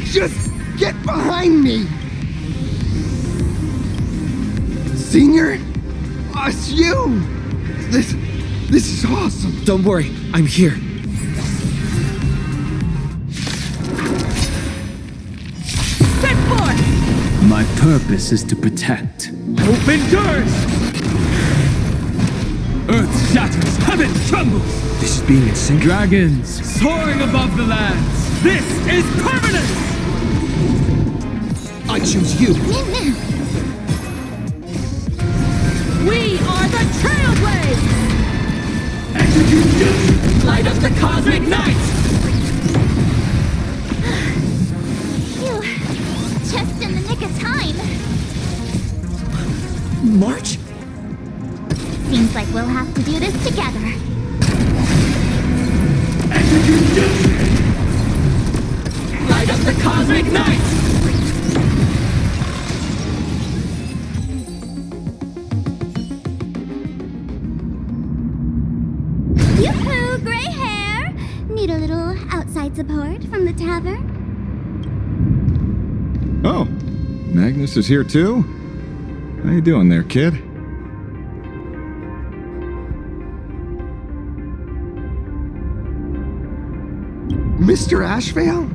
Just get behind me. Senior? It's you! This is awesome. Don't worry, I'm here. Set forth! My purpose is to protect. Hope endures! Earth shatters, heaven trembles! This is being sync. Dragons soaring above the lands! This is permanent! I choose you. We are the Trailblazers! Execute justice! Light up the cosmic night! Phew. Just in the nick of time. March? Seems like we'll have to do this together. Execute justice! Light up the cosmic night! Yoo-hoo, gray hair! Need a little outside support from the tavern? Oh, Magnus is here too? How you doing there, kid? Mr. Ashvale?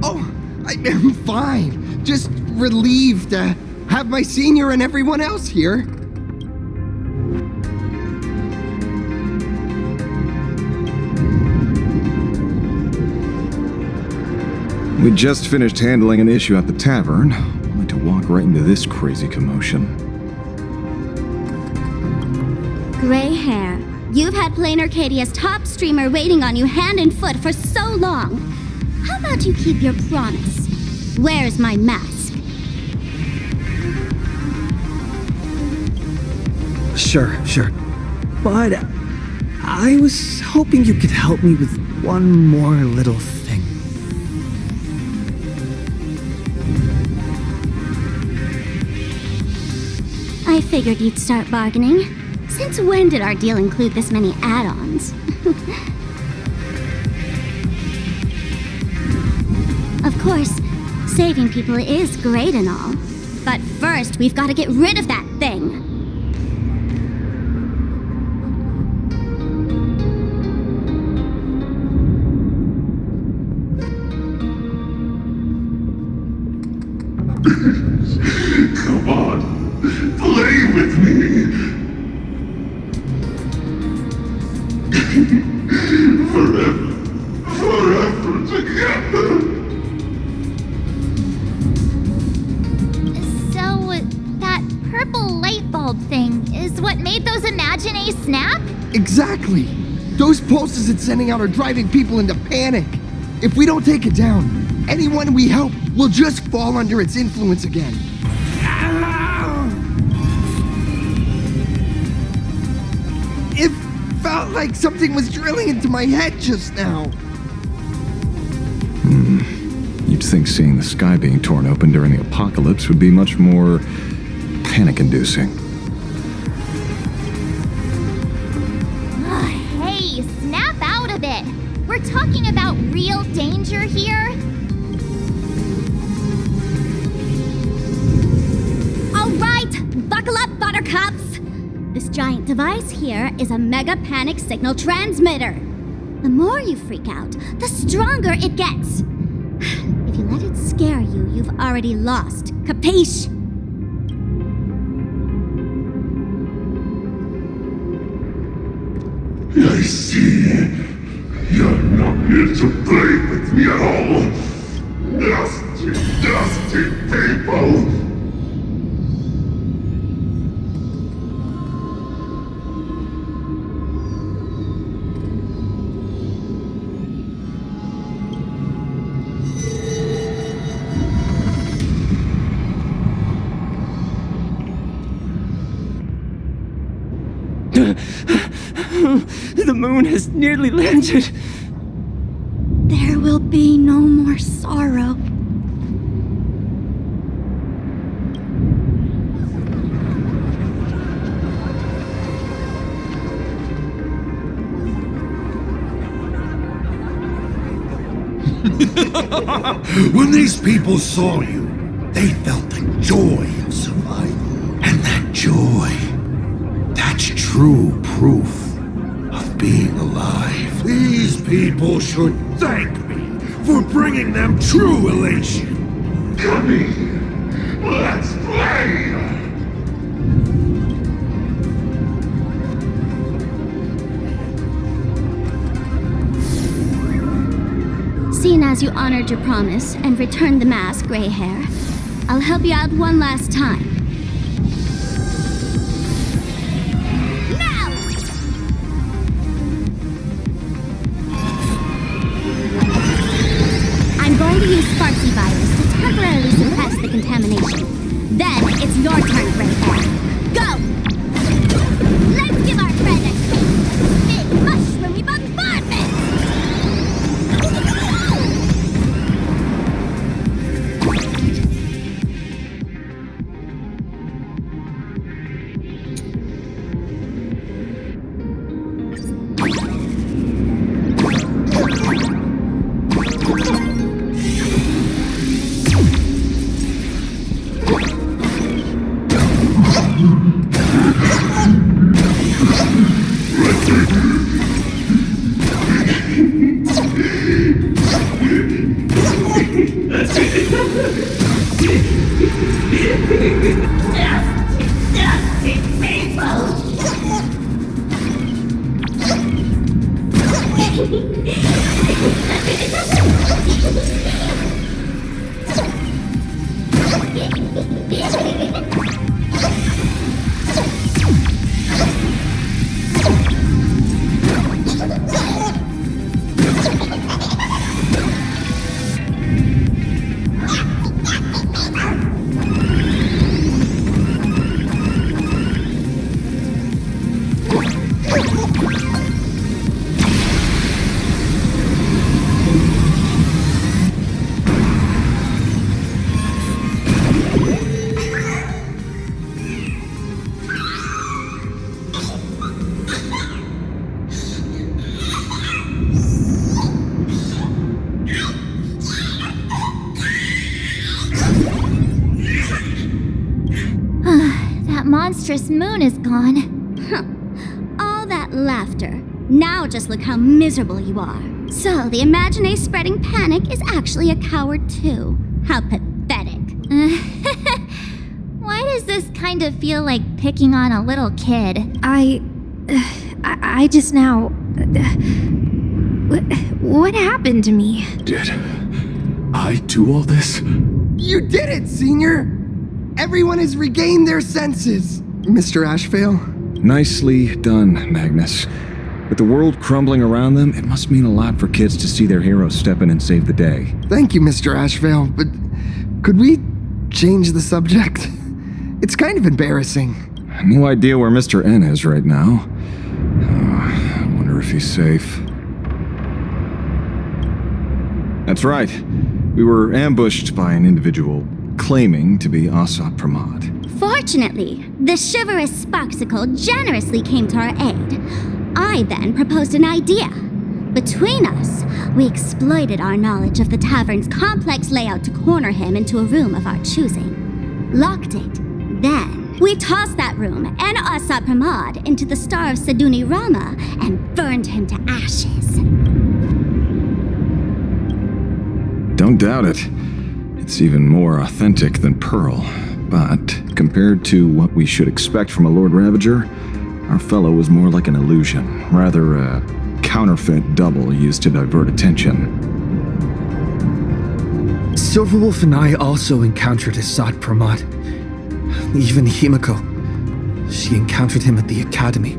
Oh, I'm fine. Just relieved to have my senior and everyone else here. We just finished handling an issue at the tavern, only to walk right into this crazy commotion. Gray hair. You've had Plain Arcadia's top streamer waiting on you hand and foot for so long. How about you keep your promise? Where's my mask? Sure. But I was hoping you could help me with one more little thing. I figured you'd start bargaining. Since when did our deal include this many add-ons? Of course, saving people is great and all. But first, we've got to get rid of that thing. Come on. those Imagine snap? Exactly. Those pulses it's sending out are driving people into panic. If we don't take it down, anyone we help will just fall under its influence again. It felt like something was drilling into my head just now. You'd think seeing the sky being torn open during the apocalypse would be much more panic-inducing. Hey, snap out of it! We're talking about real danger here. All right, buckle up, buttercups! This giant device here is a mega panic signal transmitter. The more you freak out, the stronger it gets. If you let it scare you, you've already lost. Capiche? I see. You're not here to play with me at all. Nasty, nasty people. The moon has nearly landed. There will be no more sorrow. When these people saw you, they felt the joy of survival. And that joy, that's true proof of being alive. These people should thank me for bringing them true elation. Come here, let's play! Seeing as you honored your promise and returned the mask, Gray Hair, I'll help you out one last time. Now! I'm going to use Sparksy Virus to temporarily suppress the contamination. Then it's your turn, Gray Hair. Go! Let's give our friend a taste of big mushroomy bombardment! Monstrous moon is gone. All that laughter. Now just look how miserable you are. So the Imagine spreading panic is actually a coward too. How pathetic. Why does this kind of feel like picking on a little kid? I just now... What happened to me? Did I do all this? You did it, Senior! Everyone has regained their senses. Mr. Ashvale, Nicely done, Magnus. With the world crumbling around them, it must mean a lot for kids to see their heroes step in and save the day. Thank you, Mr. Ashvale, but could we change the subject? It's kind of embarrassing. No idea where Mr. N is right now. I wonder if he's safe. That's right. We were ambushed by an individual claiming to be Asat Pramod. Fortunately, the chivalrous Sparksicle generously came to our aid. I then proposed an idea. Between us, we exploited our knowledge of the tavern's complex layout to corner him into a room of our choosing. Locked it. Then, we tossed that room and Asat Pramod into the Star of Seduni Rama and burned him to ashes. Don't doubt it. It's even more authentic than Pearl. But compared to what we should expect from a Lord Ravager, our fellow was more like an illusion, rather a counterfeit double used to divert attention. Silverwolf and I also encountered Asat Pramod. Even Himiko. She encountered him at the academy.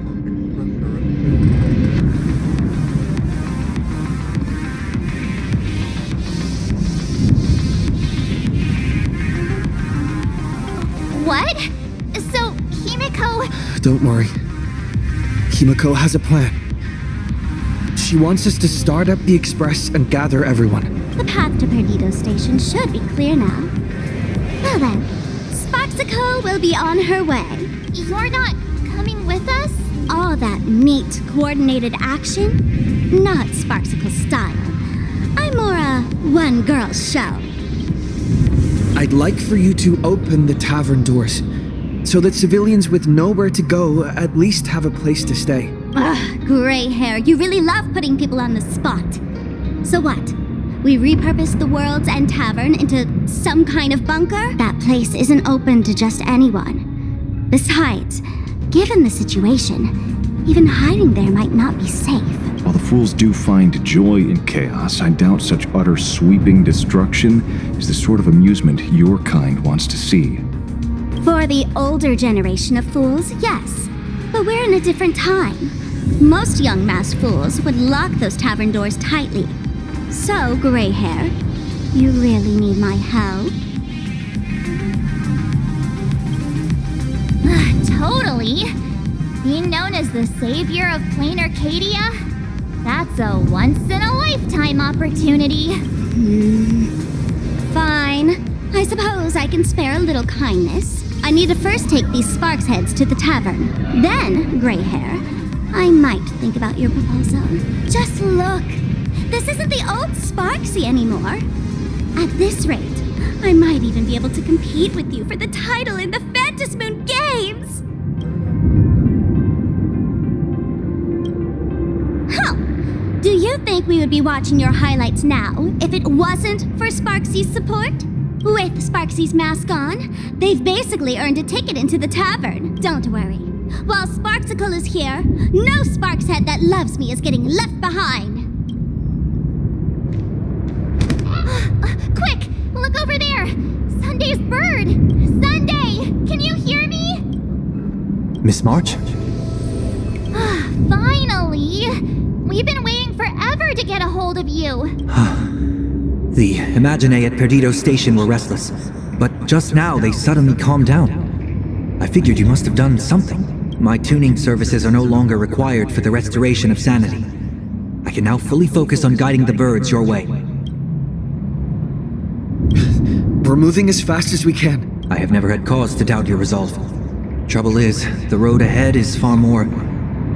What? So, Himiko... Don't worry. Himiko has a plan. She wants us to start up the Express and gather everyone. The path to Perdido Station should be clear now. Well then, Sparksicle will be on her way. You're not coming with us? All that neat, coordinated action? Not Sparksicle style. I'm more a one-girl show. I'd like for you to open the tavern doors, so that civilians with nowhere to go at least have a place to stay. Ugh, gray hair, you really love putting people on the spot. So what? We repurposed the World's End Tavern into some kind of bunker? That place isn't open to just anyone. Besides, given the situation, even hiding there might not be safe. While the fools do find joy in chaos, I doubt such utter sweeping destruction is the sort of amusement your kind wants to see. For the older generation of fools, yes. But we're in a different time. Most young masked fools would lock those tavern doors tightly. So, gray hair, you really need my help? Totally. Being known as the savior of plain Arcadia? That's a once-in-a-lifetime opportunity. Fine. I suppose I can spare a little kindness. I need to first take these Sparks heads to the tavern. Then, gray hair, I might think about your proposal. Just look. This isn't the old Sparksy anymore. At this rate, I might even be able to compete with you for the title in the Phantasmoon Games! Huh. Do you think we would be watching your highlights now if it wasn't for Sparksy's support? With Sparksy's mask on, they've basically earned a ticket into the tavern. Don't worry. While Sparksicle is here, no Sparkshead that loves me is getting left behind. Quick! Look over there! Sunday's bird! Sunday! Can you hear me? Miss March? Finally! We've been waiting forever to get a hold of you. The Imaginae at Perdido Station were restless, but just now they suddenly calmed down. I figured you must have done something. My tuning services are no longer required for the restoration of sanity. I can now fully focus on guiding the birds your way. We're moving as fast as we can. I have never had cause to doubt your resolve. Trouble is, the road ahead is far more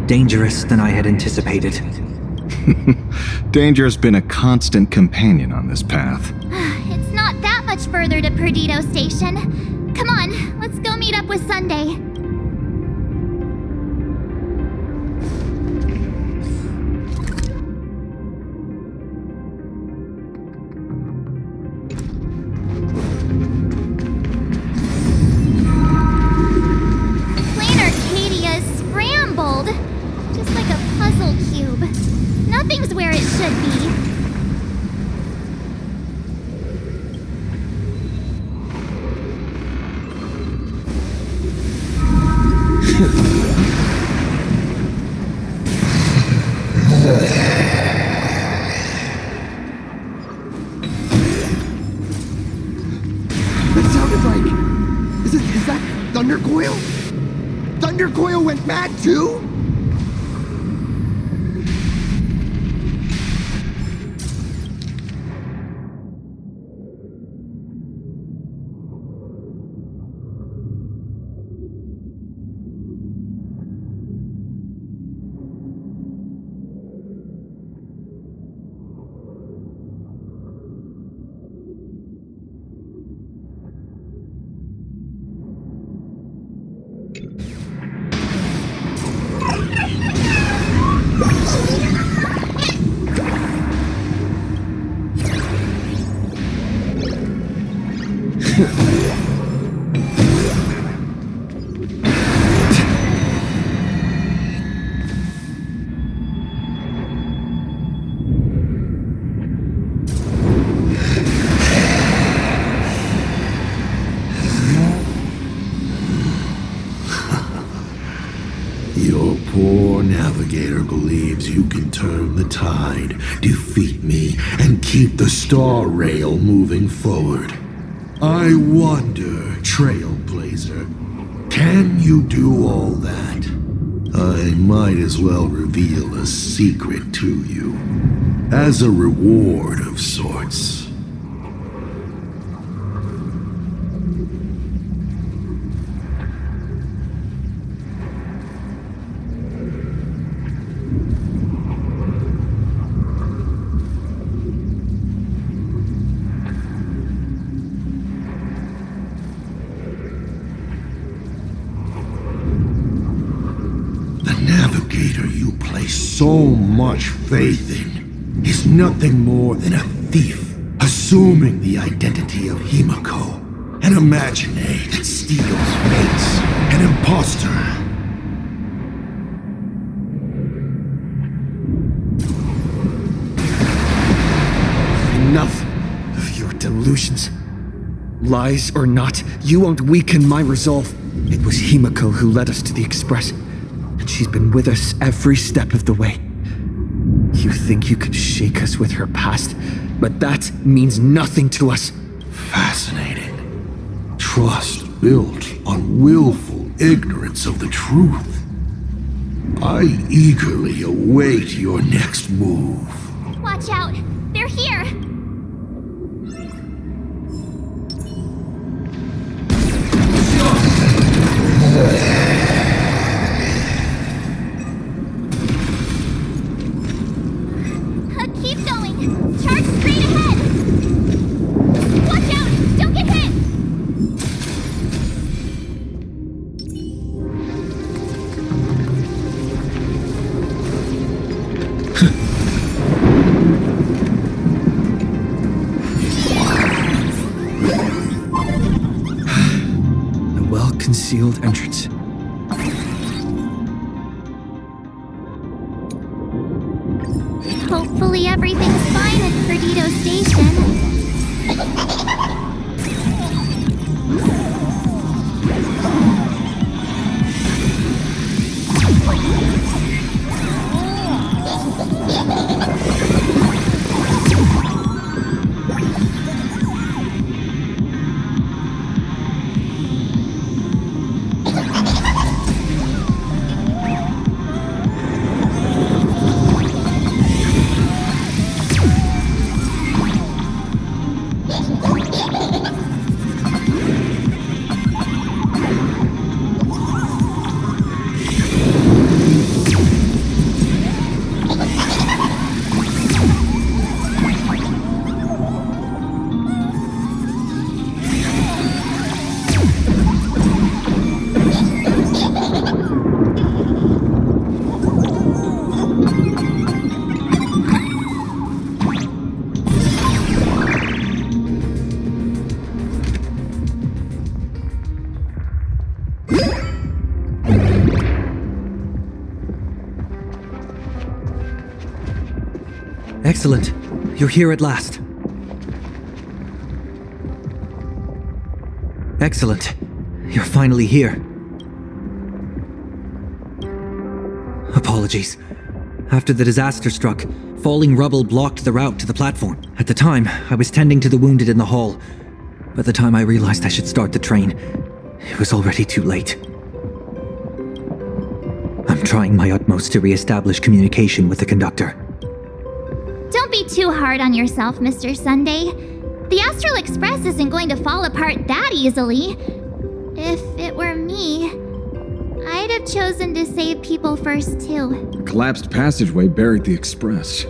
dangerous than I had anticipated. Danger's been a constant companion on this path. It's not that much further to Perdido Station. Come on, let's go meet up with Sunday. Plain Arcadia is scrambled, just like a puzzle cube. Nothing's where it should be. Thundercoil? Thundercoil went mad too? Your poor navigator believes you can turn the tide, defeat me, and keep the star rail moving forward. I wonder, Trailblazer, can you do all that? I might as well reveal a secret to you, as a reward of sorts. So much faith in is nothing more than a thief assuming the identity of Himiko, an imaginary that steals mates, an imposter. Enough of your delusions. Lies or not, you won't weaken my resolve. It was Himiko who led us to the Express, and she's been with us every step of the way. You think you can shake us with her past, but that means nothing to us. Fascinating. Trust built on willful ignorance of the truth. I eagerly await your next move. Watch out! They're here! Keep going! Charge straight ahead! Watch out! Don't get hit! A well-concealed entrance. Hopefully everything's fine at Perdido Station. Excellent. You're here at last. Excellent. You're finally here. Apologies. After the disaster struck, falling rubble blocked the route to the platform. At the time, I was tending to the wounded in the hall. By the time I realized I should start the train, It was already too late. I'm trying my utmost to re-establish communication with the conductor. Don't be too hard on yourself, Mr. Sunday. The Astral Express isn't going to fall apart that easily. If it were me, I'd have chosen to save people first, too. A collapsed passageway buried the express.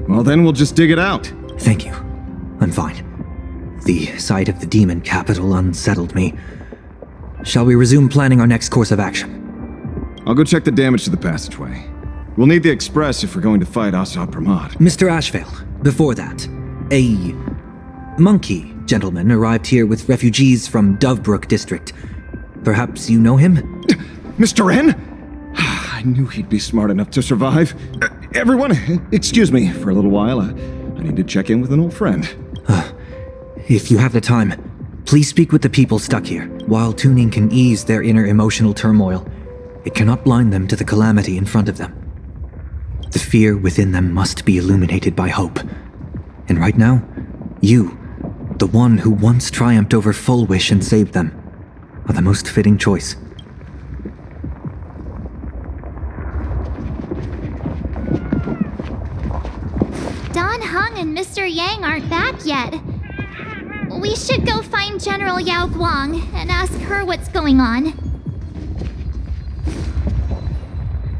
Well, then we'll just dig it out. Thank you. I'm fine. The sight of the demon capital unsettled me. Shall we resume planning our next course of action? I'll go check the damage to the passageway. We'll need the express if we're going to fight Asa Pramod. Mr. Ashvale, before that, a monkey gentleman arrived here with refugees from Dovebrook District. Perhaps you know him? Mr. N? I knew he'd be smart enough to survive. Everyone, excuse me for a little while. I need to check in with an old friend. If you have the time, please speak with the people stuck here. While tuning can ease their inner emotional turmoil, it cannot blind them to the calamity in front of them. The fear within them must be illuminated by hope. And right now, you, the one who once triumphed over Full Wish and saved them, are the most fitting choice. Don Hung and Mr. Yang aren't back yet. We should go find General Yao Guang and ask her what's going on.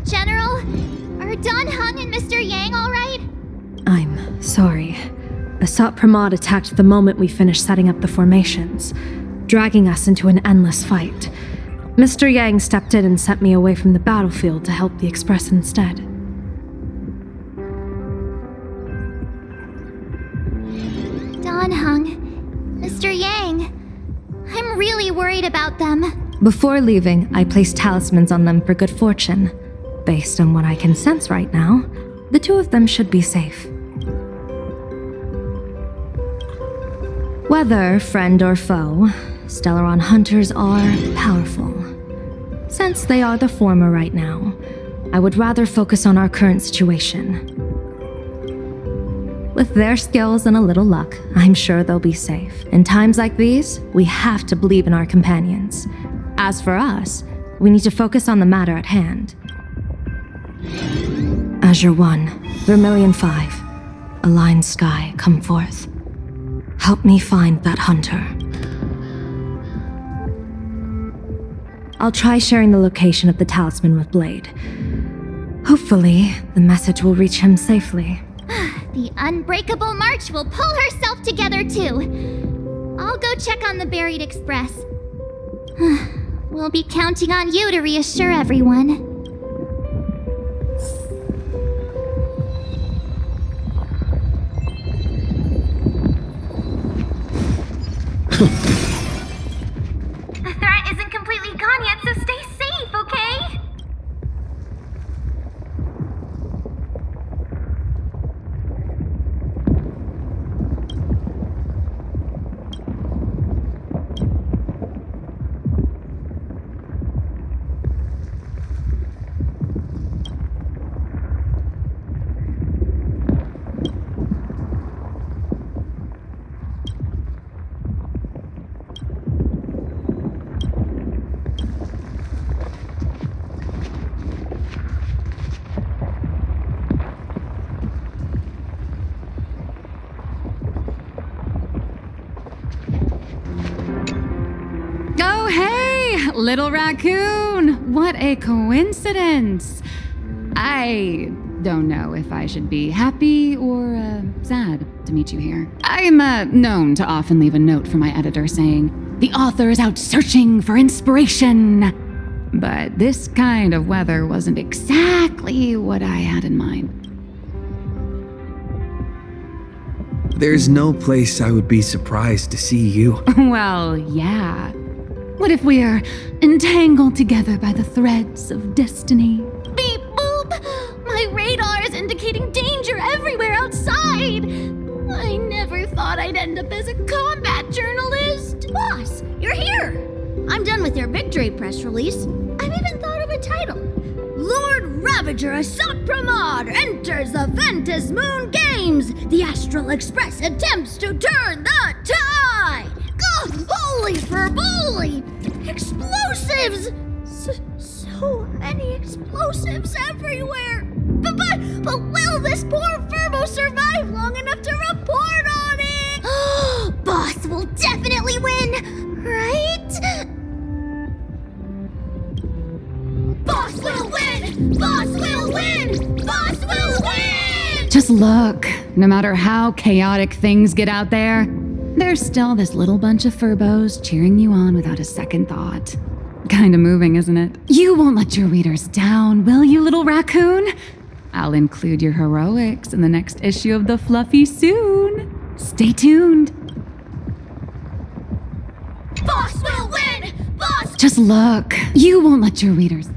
General, are Don Hung and Mr. Yang all right? I'm sorry. Asat Pramod attacked the moment we finished setting up the formations, dragging us into an endless fight. Mr. Yang stepped in and sent me away from the battlefield to help the Express instead. Don Hung, Mr. Yang, I'm really worried about them. Before leaving, I placed talismans on them for good fortune. Based on what I can sense right now, the two of them should be safe. Whether friend or foe, Stellaron hunters are powerful. Since they are the former right now, I would rather focus on our current situation. With their skills and a little luck, I'm sure they'll be safe. In times like these, we have to believe in our companions. As for us, we need to focus on the matter at hand. Azure 1, Vermilion 5, Aligned Sky, come forth. Help me find that hunter. I'll try sharing the location of the talisman with Blade. Hopefully, the message will reach him safely. The Unbreakable March will pull herself together too. I'll go check on the buried express. We'll be counting on you to reassure everyone. The threat isn't completely gone yet, so stay safe, okay? Oh, hey! Little raccoon! What a coincidence! I don't know if I should be happy or sad to meet you here. I'm known to often leave a note for my editor saying, "The author is out searching for inspiration." But this kind of weather wasn't exactly what I had in mind. There's no place I would be surprised to see you. Well, yeah. What if we're entangled together by the threads of destiny? Beep boop! My radar is indicating danger everywhere outside! I never thought I'd end up as a combat journalist! Boss, you're here! I'm done with your victory press release. I've even thought of a title. Lord Ravager Asat Pramod enters the Ventus Moon Games! The Astral Express attempts to turn the tide! Ugh, holy for bully! explosives! So many explosives everywhere! But will this poor Furbo survive long enough to report on it? Boss will definitely win, right? Boss will win! Boss will win! Boss will win! Just look. No matter how chaotic things get out there, there's still this little bunch of Furbos cheering you on without a second thought. Kinda moving, isn't it? You won't let your readers down, will you, little raccoon? I'll include your heroics in the next issue of The Fluffy soon. Stay tuned. Boss will win! Boss! Just look. You won't let your readers...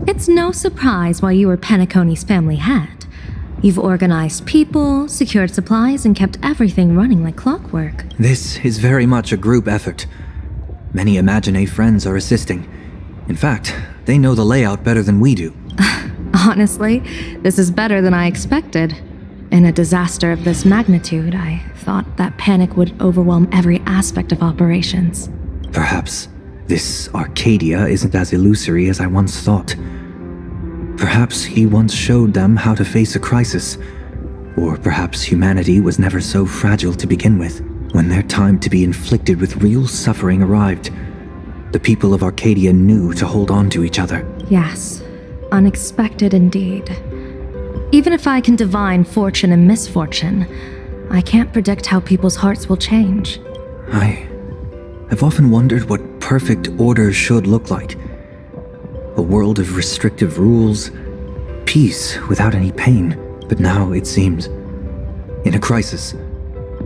It's no surprise why you were Penacony's family head. You've organized people, secured supplies, and kept everything running like clockwork. This is very much a group effort. Many Imagine friends are assisting. In fact, they know the layout better than we do. Honestly, this is better than I expected. In a disaster of this magnitude, I thought that panic would overwhelm every aspect of operations. Perhaps this Arcadia isn't as illusory as I once thought. Perhaps he once showed them how to face a crisis. Or perhaps humanity was never so fragile to begin with. When their time to be inflicted with real suffering arrived, the people of Arcadia knew to hold on to each other. Yes, unexpected indeed. Even if I can divine fortune and misfortune, I can't predict how people's hearts will change. I've often wondered what perfect order should look like. A world of restrictive rules, peace without any pain. But now it seems, in a crisis,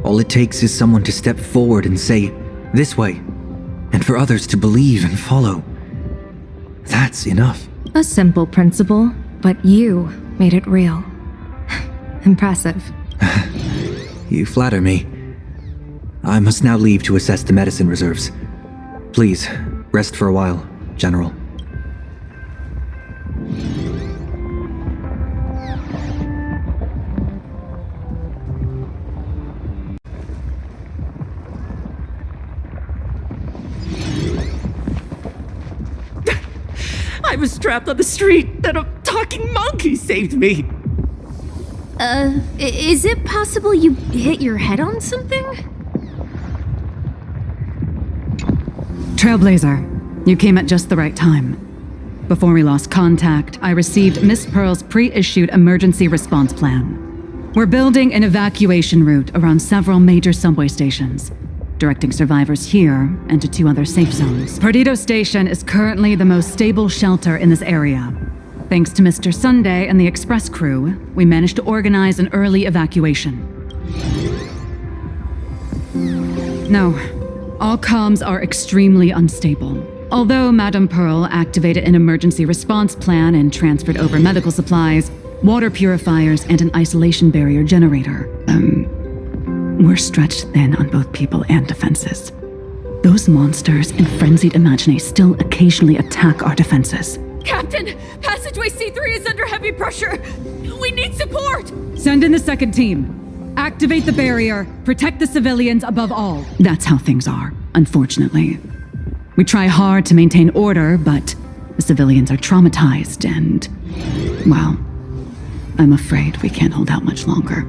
all it takes is someone to step forward and say, "This way," and for others to believe and follow. That's enough. A simple principle, but you made it real. Impressive. You flatter me. I must now leave to assess the medicine reserves. Please, rest for a while, General. I was trapped on the street, then a talking monkey saved me. Is it possible you hit your head on something? Trailblazer, you came at just the right time. Before we lost contact, I received Miss Pearl's pre-issued emergency response plan. We're building an evacuation route around several major subway stations, directing survivors here and to 2 other safe zones. Perdido Station is currently the most stable shelter in this area. Thanks to Mr. Sunday and the express crew, we managed to organize an early evacuation. No, all comms are extremely unstable. Although Madame Pearl activated an emergency response plan and transferred over medical supplies, water purifiers, and an isolation barrier generator, we're stretched thin on both people and defenses. Those monsters in frenzied Imagine still occasionally attack our defenses. Captain, passageway C3 is under heavy pressure. We need support. Send in the second team. Activate the barrier. Protect the civilians above all. That's how things are, unfortunately. We try hard to maintain order, but the civilians are traumatized and, well, I'm afraid we can't hold out much longer.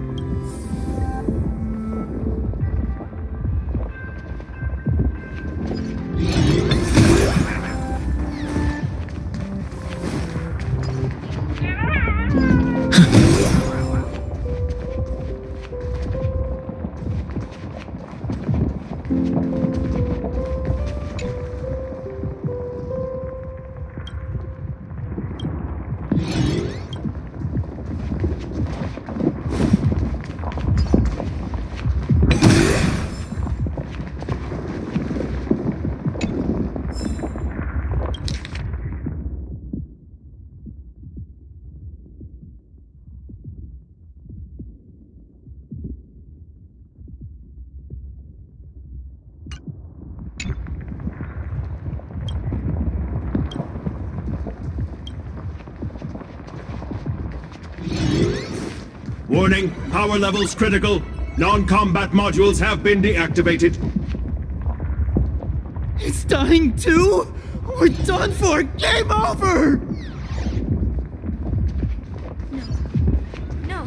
Warning, power levels critical. Non-combat modules have been deactivated. It's dying too? We're done for! Game over! No.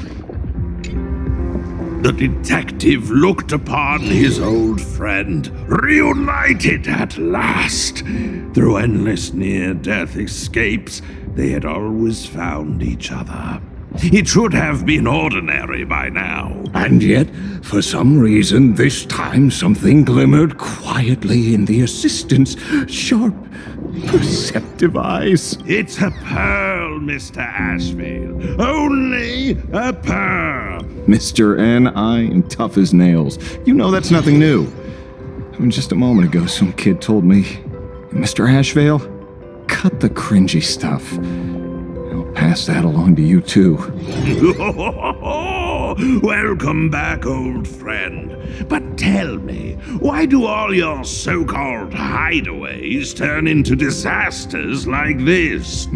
The detective looked upon his old friend, reunited at last. Through endless near-death escapes, they had always found each other. It should have been ordinary by now. And yet, for some reason, this time something glimmered quietly in the assistant's sharp, perceptive eyes. It's a pearl, Mr. Ashvale. Only a pearl. Mr. N, I am tough as nails. You know that's nothing new. I mean, just a moment ago, some kid told me, Mr. Ashvale, cut the cringy stuff. I'll pass that along to you, too. Welcome back, old friend. But tell me, why do all your so-called hideaways turn into disasters like this?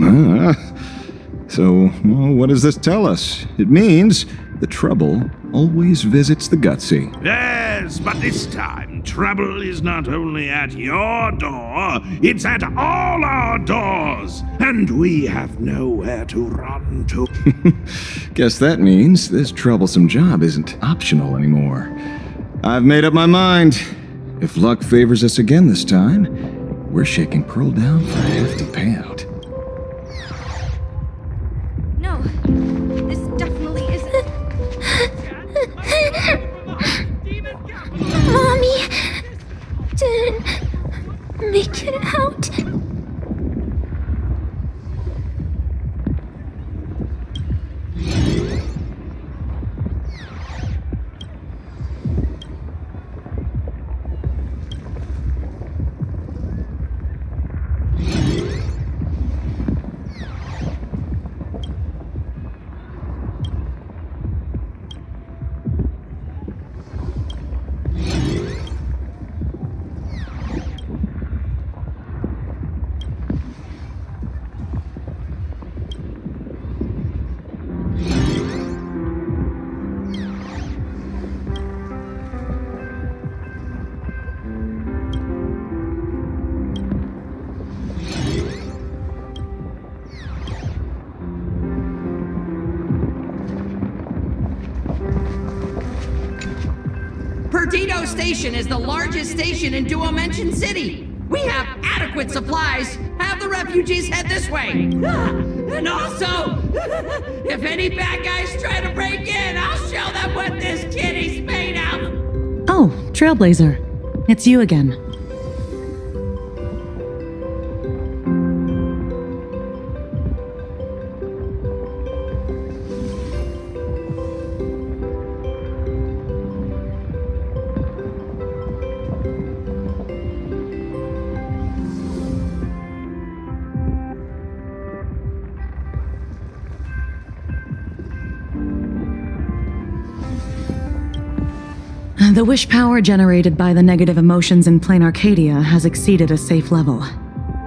So, what does this tell us? It means the trouble always visits the gutsy. Yes, but this time, trouble is not only at your door, it's at all our doors, and we have nowhere to run to. Guess that means this troublesome job isn't optional anymore. I've made up my mind. If luck favors us again this time, we're shaking Pearl down for a hefty payout. No. This definitely isn't. Mommy didn't make it out. Perdido Station is the largest station in Duomension City. We have adequate supplies. Have the refugees head this way. And also, if any bad guys try to break in, I'll show them what this kitty's made of. Oh, Trailblazer. It's you again. The wish power generated by the negative emotions in Plain Arcadia has exceeded a safe level,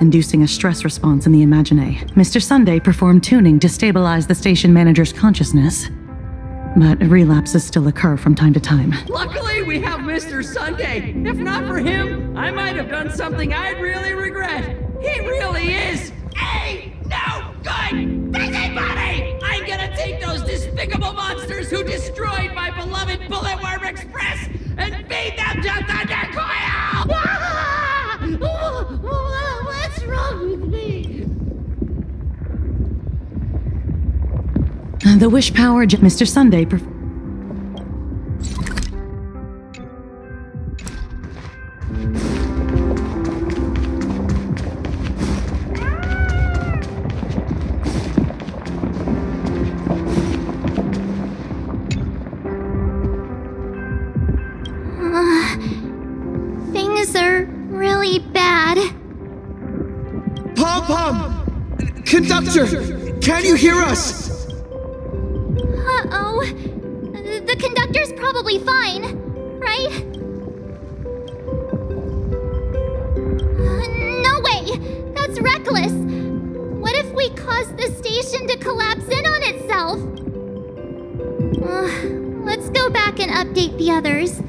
inducing a stress response in the Imagine. Mr. Sunday performed tuning to stabilize the station manager's consciousness, but relapses still occur from time to time. Luckily, we have Mr. Sunday. If not for him, I might have done something I'd really regret. He really is a no good busybody! I'm gonna take those despicable monsters who destroyed my beloved Bulletworm Express and feed them to Thundercoil! What's wrong with me? The wish power, Mr. Sunday. Things are really bad. Pom-Pom! Conductor! Can you hear us? Uh-oh. The conductor's probably fine, right? No way! That's reckless! What if we cause the station to collapse in on itself? Let's go back and update the others.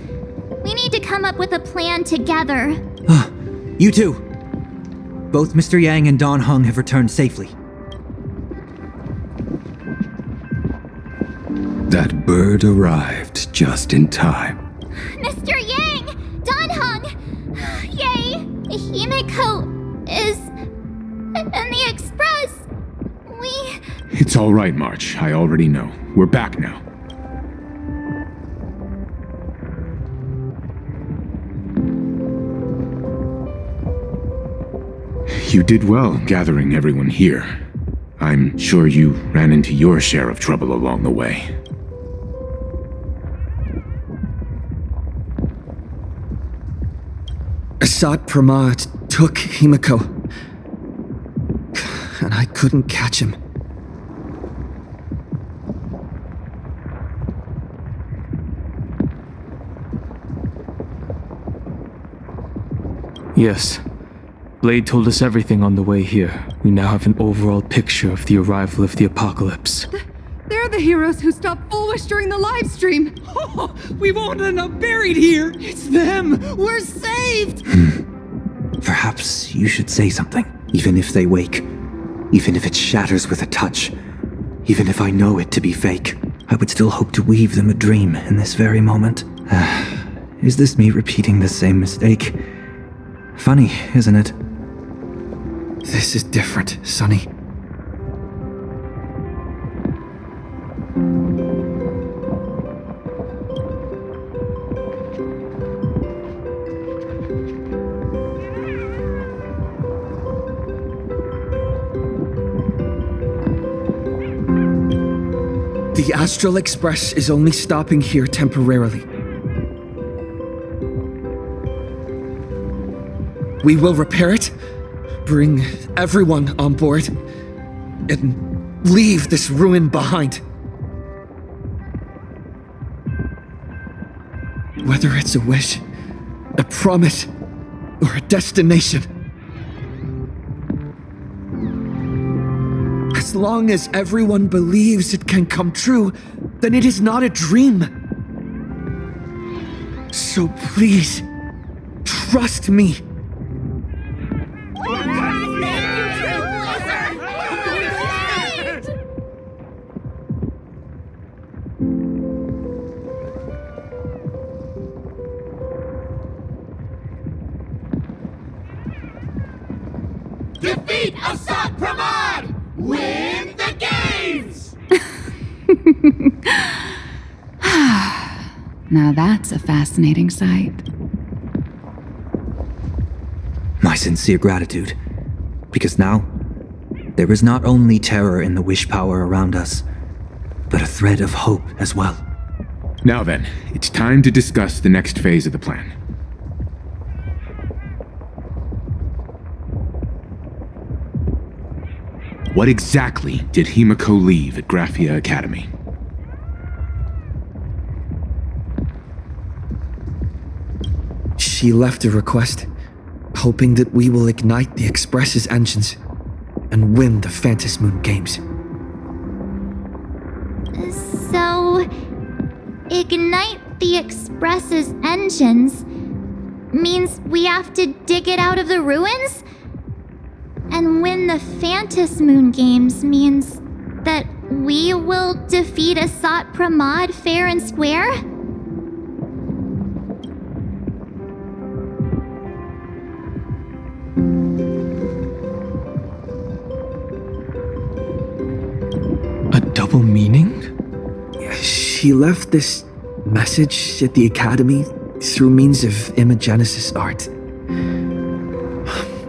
We need to come up with a plan together. You too. Both Mr. Yang and Dan Heng have returned safely. That bird arrived just in time. Mr. Yang! Dan Heng! Yay! Himeko is in the express! It's all right, March. I already know. We're back now. You did well gathering everyone here. I'm sure you ran into your share of trouble along the way. Asat Pramad took Himeko, and I couldn't catch him. Yes. Blade told us everything on the way here. We now have an overall picture of the arrival of the apocalypse. They're the heroes who stopped Foolish during the live stream. Oh, we won't end up buried here. It's them. We're saved. Perhaps you should say something, even if they wake. Even if it shatters with a touch. Even if I know it to be fake. I would still hope to weave them a dream in this very moment. Is this me repeating the same mistake? Funny, isn't it? This is different, Sonny. The Astral Express is only stopping here temporarily. We will repair it, bring everyone on board, and leave this ruin behind. Whether it's a wish, a promise, or a destination. As long as everyone believes it can come true, then it is not a dream. So please, trust me. Defeat Asat Pramad! Win the games! Now that's a fascinating sight. My sincere gratitude. Because now, there is not only terror in the wish power around us, but a thread of hope as well. Now then, it's time to discuss the next phase of the plan. What exactly did Himeko leave at Graphia Academy? She left a request, hoping that we will ignite the Express's engines and win the Phantasmoon Games. So, ignite the Express's engines means we have to dig it out of the ruins? And win the Phantasmoon Games means that we will defeat Asat Pramad fair and square? A double meaning? She left this message at the Academy through means of imagenesis art.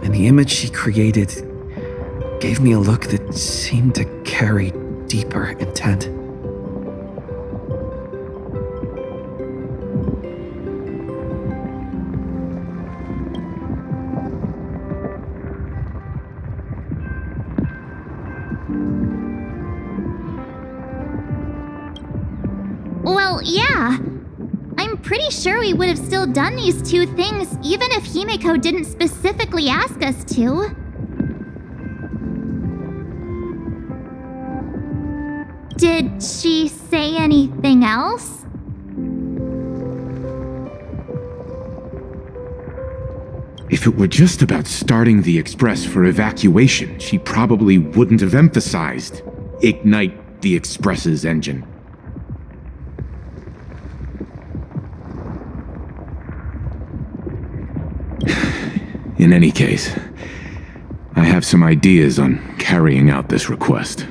And the image she created gave me a look that seemed to carry deeper intent. Well, yeah. I'm pretty sure we would have still done these two things even if Himeko didn't specifically ask us to. Did she say anything else? If it were just about starting the express for evacuation, she probably wouldn't have emphasized ignite the express's engine. In any case, I have some ideas on carrying out this request.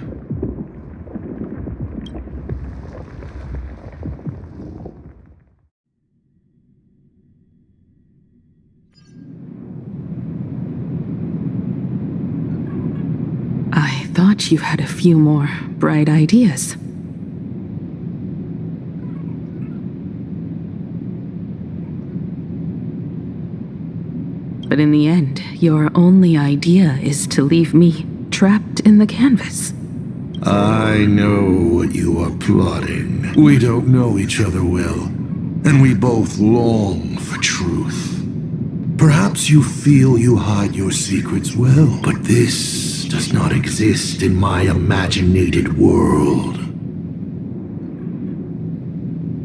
I thought you had a few more bright ideas. But in the end, your only idea is to leave me trapped in the canvas. I know what you are plotting. We don't know each other well, and we both long for truth. Perhaps you feel you hide your secrets well, but this does not exist in my imaginated world.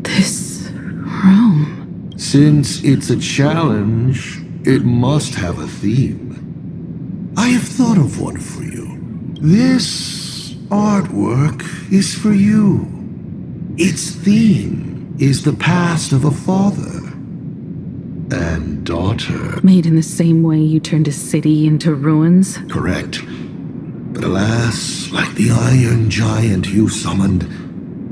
This room. Since it's a challenge, it must have a theme. I have thought of one for you. This artwork is for you. Its theme is the past of a father and daughter. Made in the same way you turned a city into ruins? Correct. But alas, like the iron giant you summoned,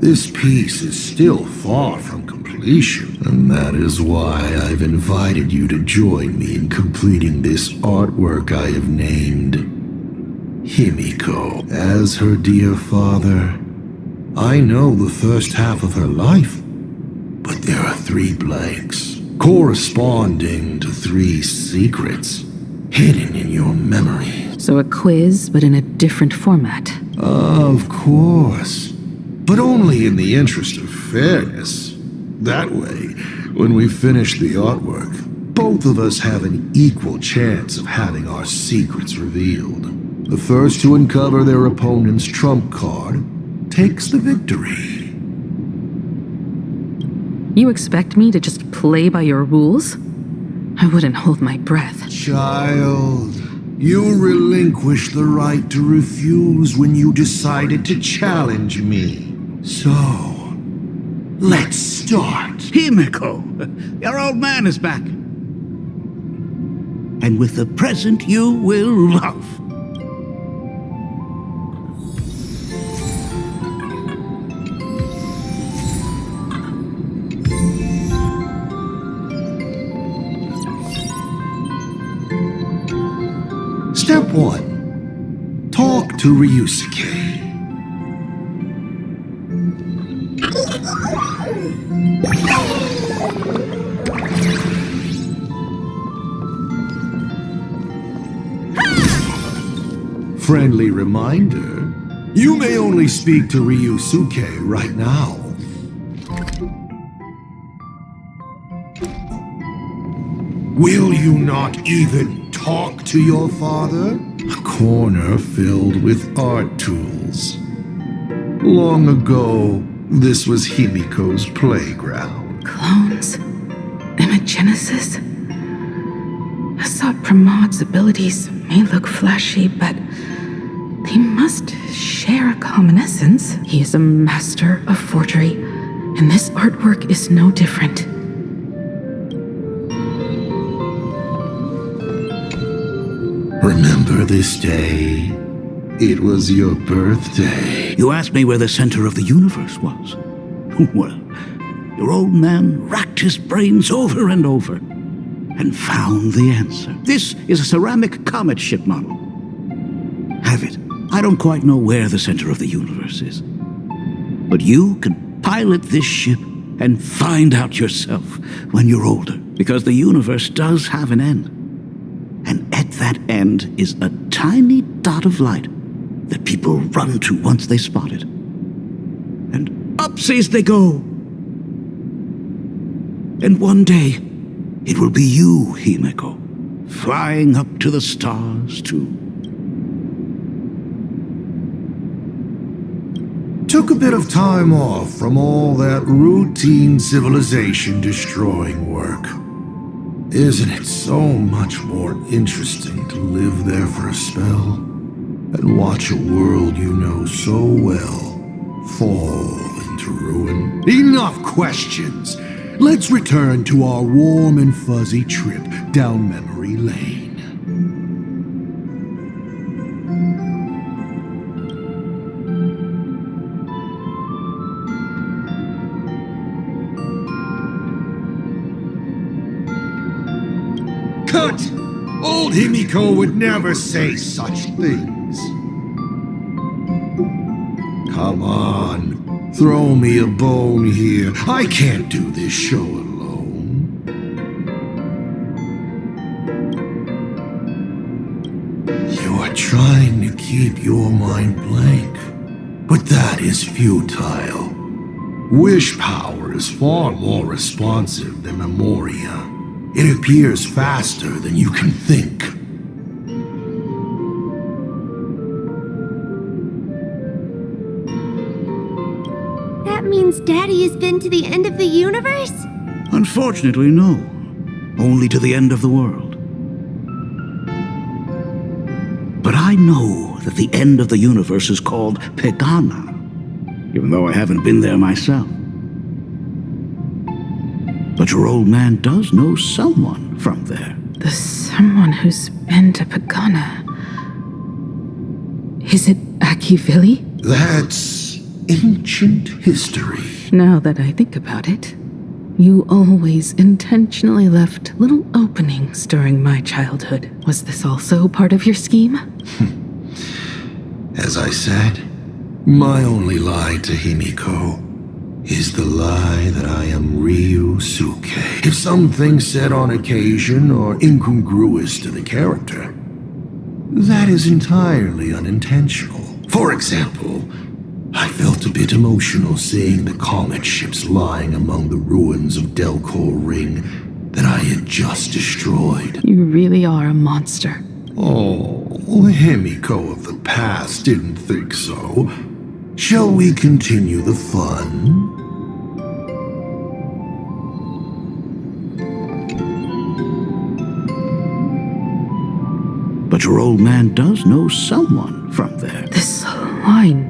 this piece is still far from completion. And that is why I've invited you to join me in completing this artwork I have named Himiko. As her dear father, I know the first half of her life, but there are 3 blanks, corresponding to 3 secrets hidden in your memory. So a quiz, but in a different format. Of course. But only in the interest of fairness. That way, when we finish the artwork, both of us have an equal chance of having our secrets revealed. The first to uncover their opponent's trump card takes the victory. You expect me to just play by your rules? I wouldn't hold my breath. Child, you relinquished the right to refuse when you decided to challenge me. So, let's start. Himiko, your old man is back. And with the present you will love. Step 1. Talk to Ryusuke. Friendly reminder, you may only speak to Ryusuke right now. Will you not even talk to your father? A corner filled with art tools. Long ago, this was Himiko's playground. Clones? Imagenesis? Asat Pramad's abilities may look flashy, but they must share a common essence. He is a master of forgery, and this artwork is no different. Remember this day? It was your birthday. You asked me where the center of the universe was. Well, your old man racked his brains over and over and found the answer. This is a ceramic comet ship model. Have it. I don't quite know where the center of the universe is. But you can pilot this ship and find out yourself when you're older, because the universe does have an end. And at that end is a tiny dot of light that people run to once they spot it. And upsies they go. And one day, it will be you, Himiko, flying up to the stars to Took a bit of time off from all that routine civilization-destroying work. Isn't it so much more interesting to live there for a spell and watch a world you know so well fall into ruin? Enough questions! Let's return to our warm and fuzzy trip down memory lane. Cut! Old Himiko would never say such things. Come on, throw me a bone here. I can't do this show alone. You're trying to keep your mind blank, but that is futile. Wish power is far more responsive than Memoria. It appears faster than you can think. That means Daddy has been to the end of the universe? Unfortunately, no. Only to the end of the world. But I know that the end of the universe is called Pegana, even though I haven't been there myself. But your old man does know someone from there. The someone who's been to Pagana. Is it Akivili? That's ancient history. Now that I think about it, you always intentionally left little openings during my childhood. Was this also part of your scheme? As I said, my only lie to Himiko is the lie that I am Ryusuke. If something said on occasion or incongruous to the character, that is entirely unintentional. For example, I felt a bit emotional seeing the comet ships lying among the ruins of Delcor Ring that I had just destroyed. You really are a monster. Oh, Himiko of the past didn't think so. Shall we continue the fun? But your old man does know someone from there. This line.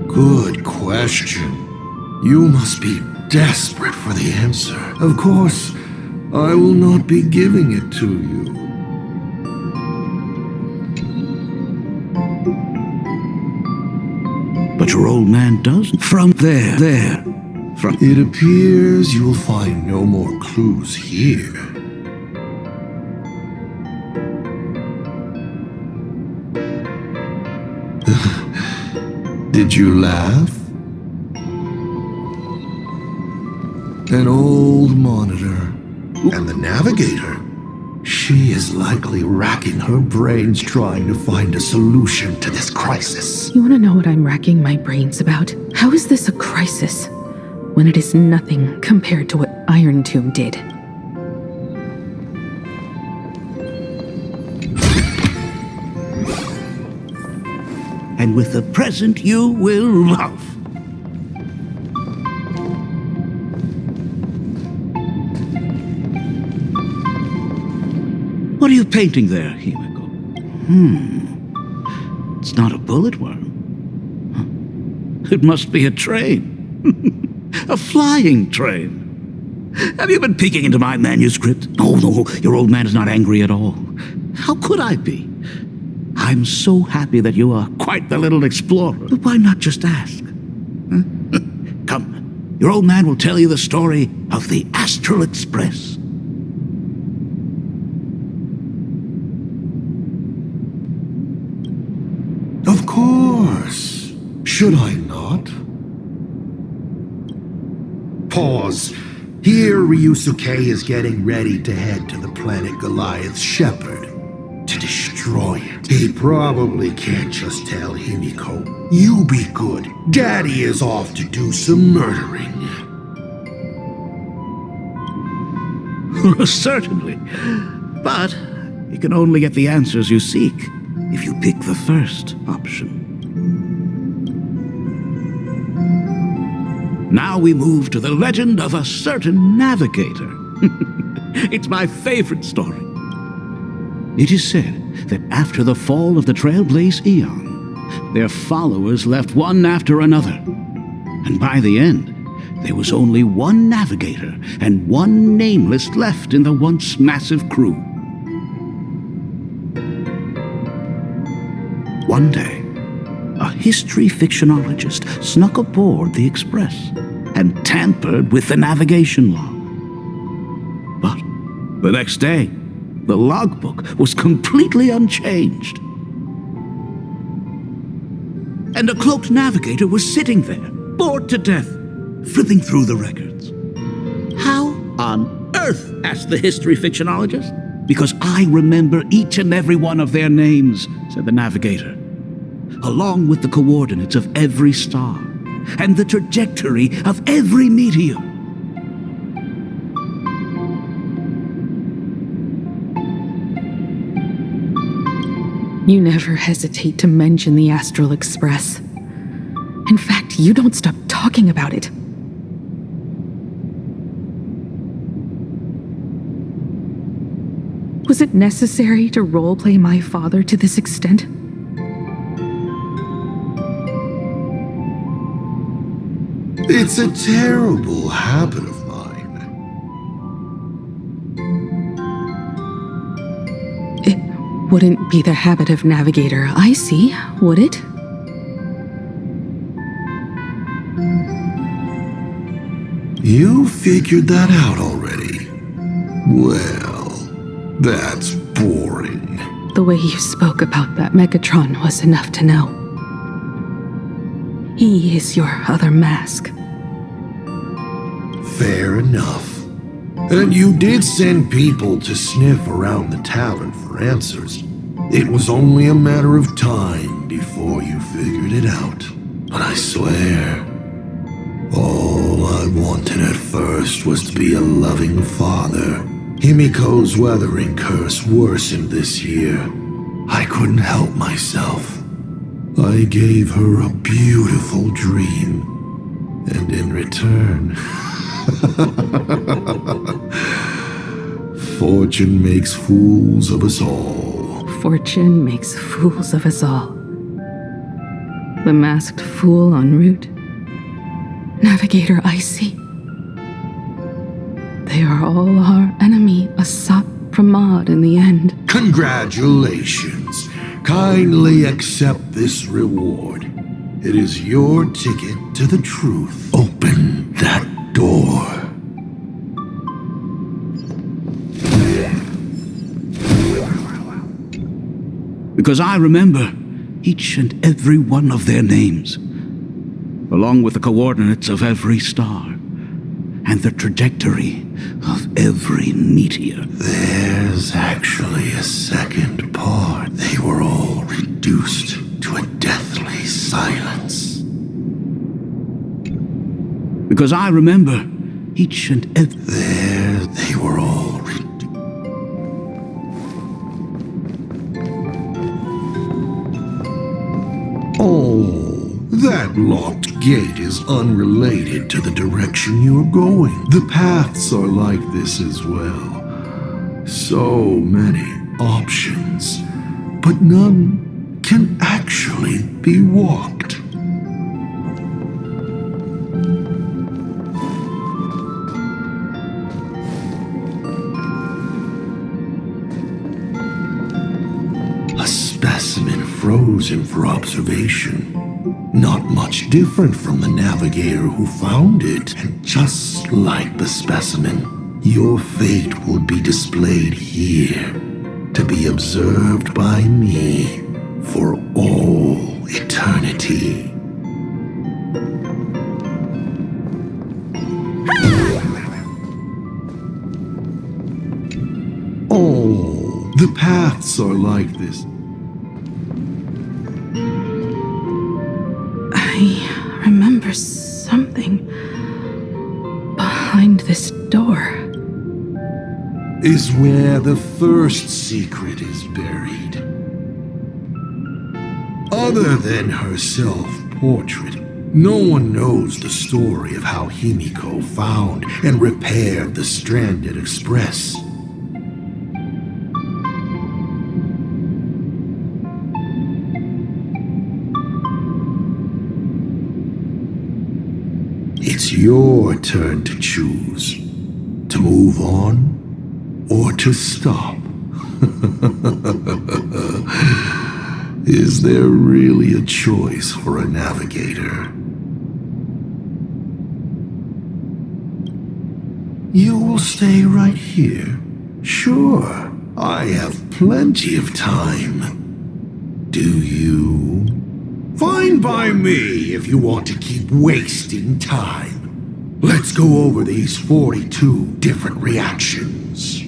Good question. You must be desperate for the answer. Of course, I will not be giving it to you. But your old man does from there. From it appears you'll find no more clues here. Did you laugh? An old monitor. And the navigator. She is likely racking her brains trying to find a solution to this crisis. You want to know what I'm racking my brains about? How is this a crisis when it is nothing compared to what Iron Tomb did? And with the present you will love. What are you painting there, Himiko? It's not a bullet worm. It must be a train. A flying train. Have you been peeking into my manuscript? No, your old man is not angry at all. How could I be? I'm so happy that you are quite the little explorer. But why not just ask? Come, your old man will tell you the story of the Astral Express. Of course. Should I not? Pause. Here Ryusuke is getting ready to head to the planet Goliath's Shepherd to destroy it. He probably can't just tell Himiko, "You be good. Daddy is off to do some murdering." Certainly. But you can only get the answers you seek if you pick the first option. Now we move to the legend of a certain navigator. It's my favorite story. It is said that after the fall of the Trailblaze Eon, their followers left one after another. And by the end, there was only one navigator and one nameless left in the once massive crew. One day, a history fictionologist snuck aboard the Express and tampered with the navigation log. But the next day, the logbook was completely unchanged. And a cloaked navigator was sitting there, bored to death, flipping through the records. How on earth? Asked the history fictionologist. Because I remember each and every one of their names, said the navigator, along with the coordinates of every star and the trajectory of every meteor. You never hesitate to mention the Astral Express. In fact, you don't stop talking about it. Was it necessary to roleplay my father to this extent? It's a terrible habit of mine. It wouldn't be the habit of Navigator Icy, would it? You figured that out already? Well, that's boring. The way you spoke about that Megatron was enough to know. He is your other mask. Fair enough. And you did send people to sniff around the tavern for answers. It was only a matter of time before you figured it out. But I swear, all I wanted at first was to be a loving father. Himiko's weathering curse worsened this year. I couldn't help myself. I gave her a beautiful dream. And in return, fortune makes fools of us all. Fortune makes fools of us all. The masked fool en route. Navigator Icy. They are all our enemy, Asat Pramod in the end. Congratulations. Kindly accept this reward. It is your ticket to the truth. Open that door. Because I remember each and every one of their names, along with the coordinates of every star and the trajectory of every meteor. There's actually a second part. They were all reduced to a deathly silence. Because I remember each and every... There they were all Oh, that locked gate is unrelated to the direction you're going. The paths are like this as well. So many options, but none can actually be walked. A specimen frozen for observation. Not much different from the navigator who found it. And just like the specimen, your fate will be displayed here to be observed by me for all eternity. Oh, the paths are like this. I remember something behind this door. is where the first secret is buried. Other than her self-portrait, no one knows the story of how Himiko found and repaired the stranded Express. It's your turn to choose. To move on or to stop. Is there really a choice for a navigator? You will stay right here? Sure, I have plenty of time. Do you? Fine by me if you want to keep wasting time. Let's go over these 42 different reactions.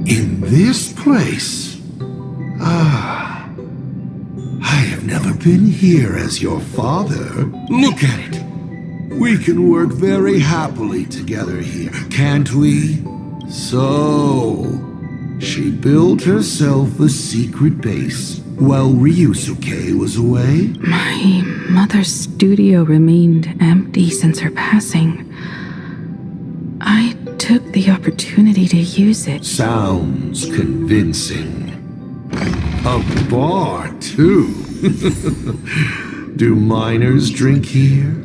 In this place? I have never been here as your father. Look at it. We can work very happily together here, can't we? So, she built herself a secret base while Ryusuke was away? My mother's studio remained empty since her passing. I took the opportunity to use it. Sounds convincing. A bar, too. Do minors drink here?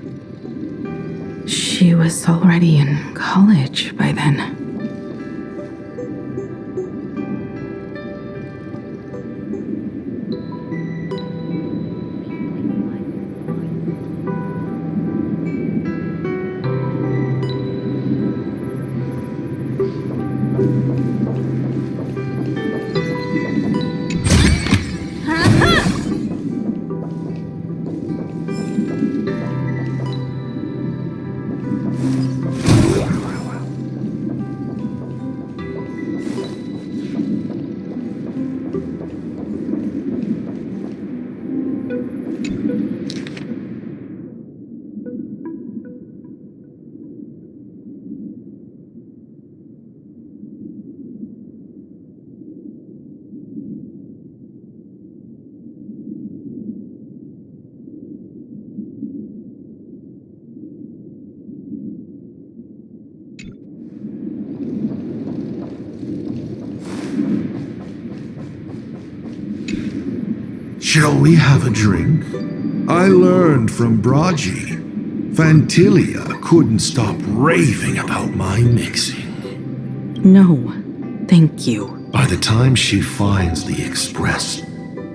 She was already in college by then. Shall we have a drink? I learned from Braji. Fantilia couldn't stop raving about my mixing. No, thank you. By the time she finds the Express,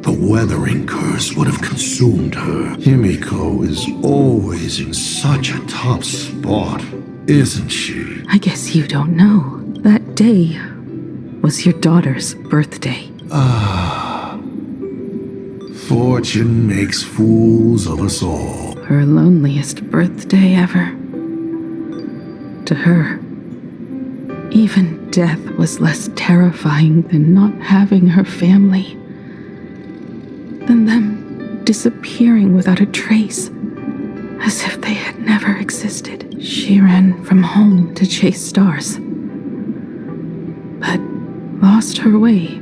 the weathering curse would have consumed her. Himiko is always in such a top spot, isn't she? I guess you don't know. That day was your daughter's birthday. Fortune makes fools of us all. Her loneliest birthday ever. To her, even death was less terrifying than not having her family. Than them disappearing without a trace, as if they had never existed. She ran from home to chase stars, but lost her way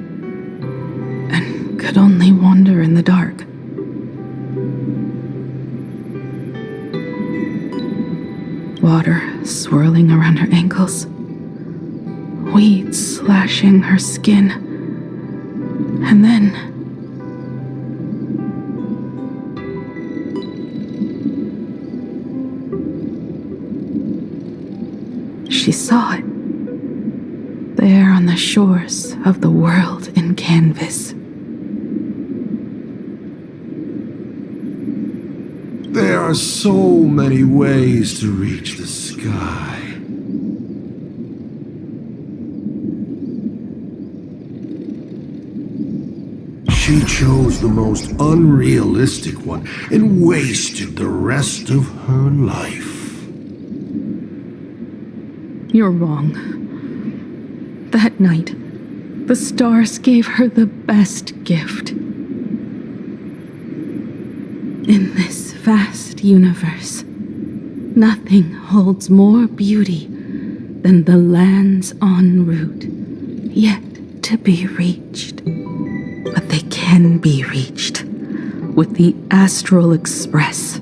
and could only wander in the dark. Water swirling around her ankles, weeds slashing her skin, and then she saw it, there on the shores of the world in canvas. There are so many ways to reach the sky. She chose the most unrealistic one and wasted the rest of her life. You're wrong. That night, the stars gave her the best gift. In this vast universe, nothing holds more beauty than the lands en route, yet to be reached. But they can be reached with the Astral Express.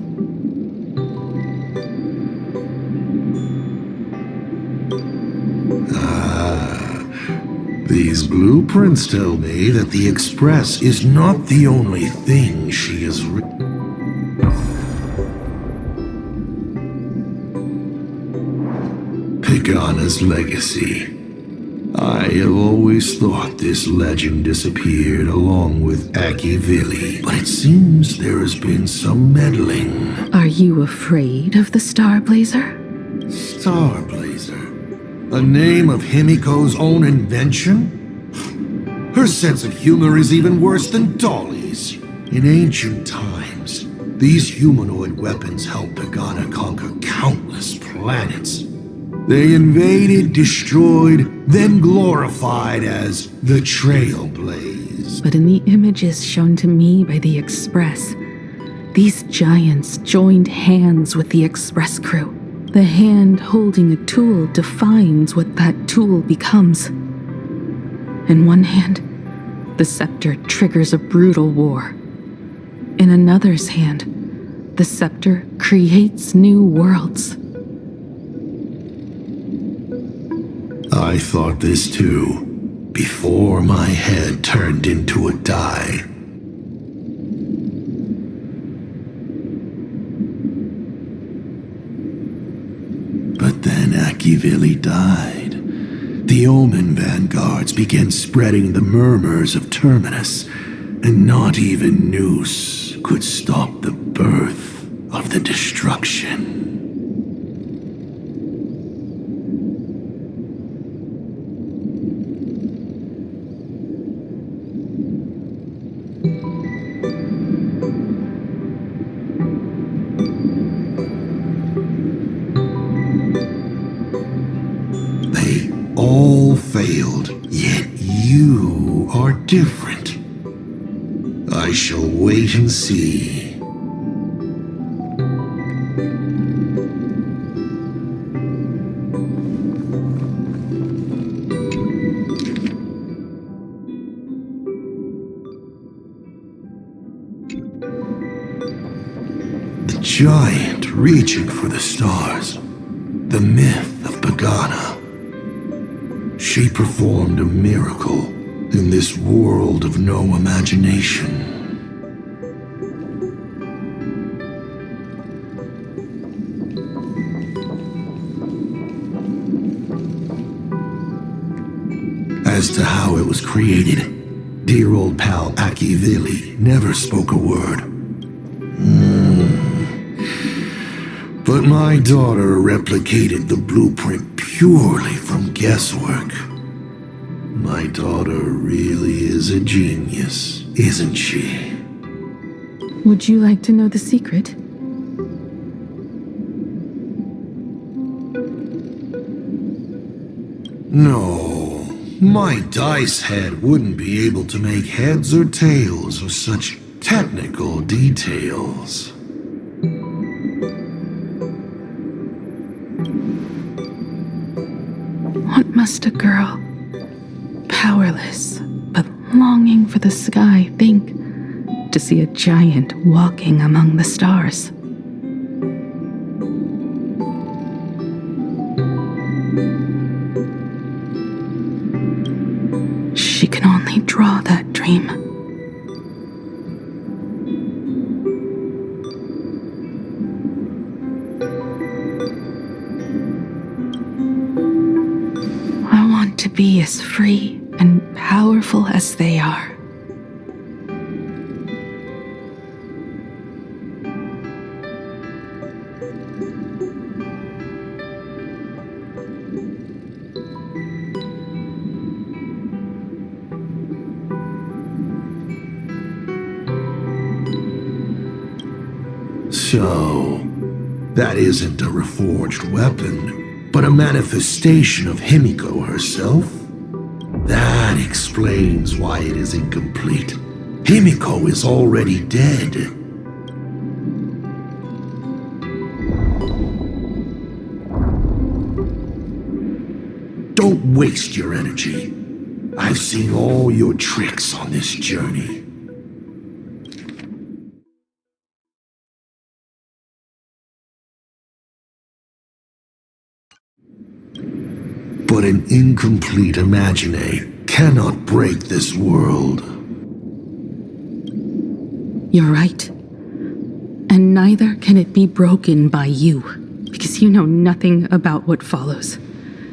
These blueprints tell me that the Express is not the only thing she has Pagana's legacy. I have always thought this legend disappeared along with Akivili, but it seems there has been some meddling. Are you afraid of the Starblazer? Starblazer? A name of Himiko's own invention? Her sense of humor is even worse than Dolly's. In ancient times, these humanoid weapons helped Pagana conquer countless planets. They invaded, destroyed, then glorified as the Trailblaze. But in the images shown to me by the Express, these giants joined hands with the Express crew. The hand holding a tool defines what that tool becomes. In one hand, the scepter triggers a brutal war. In another's hand, the scepter creates new worlds. I thought this too, before my head turned into a die. But then Akivili died. The Omen vanguards began spreading the murmurs of Terminus, and not even Noose could stop the birth of the destruction. All failed, yet you are different. I shall wait and see. The giant reaching for the stars. The myth of Pagana. She performed a miracle in this world of no imagination. As to how it was created, dear old pal Akivili never spoke a word. But my daughter replicated the blueprint purely from guesswork. My daughter really is a genius, isn't she? Would you like to know the secret? No, my dice head wouldn't be able to make heads or tails of such technical details. What must a girl, powerless but longing for the sky, think to see a giant walking among the stars? She can only draw that dream. To be as free and powerful as they are. So, that isn't a reforged weapon, but a manifestation of Himiko herself? That explains why it is incomplete. Himiko is already dead. Don't waste your energy. I've seen all your tricks on this journey. But an incomplete Imagine cannot break this world. You're right. And neither can it be broken by you, because you know nothing about what follows,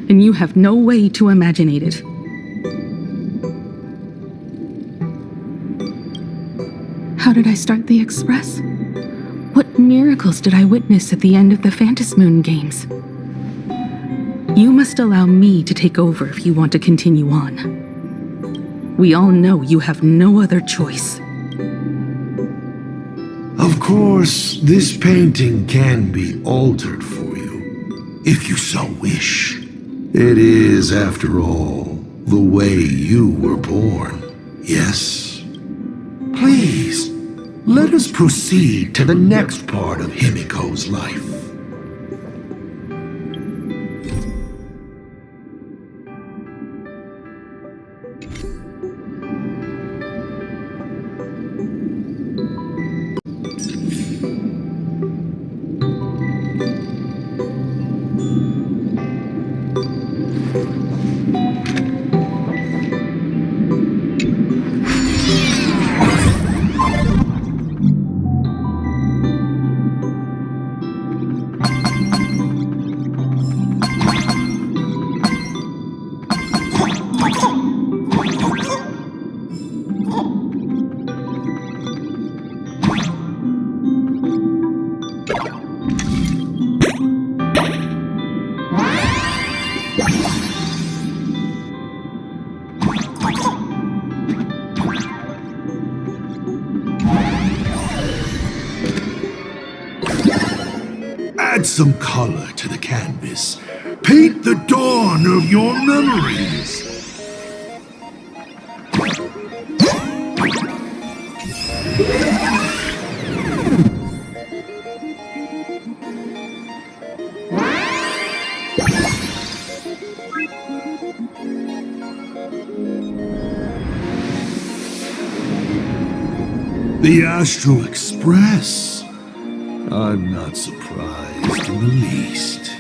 and you have no way to imaginate it. How did I start the Express? What miracles did I witness at the end of the Phantasmoon games? You must allow me to take over if you want to continue on. We all know you have no other choice. Of course, this painting can be altered for you, if you so wish. It is, after all, the way you were born, yes? Please, let us proceed to the next part of Himiko's life. Add some color to the canvas. Paint the dawn of your memories. The Astral Express. I'm not surprised in the least.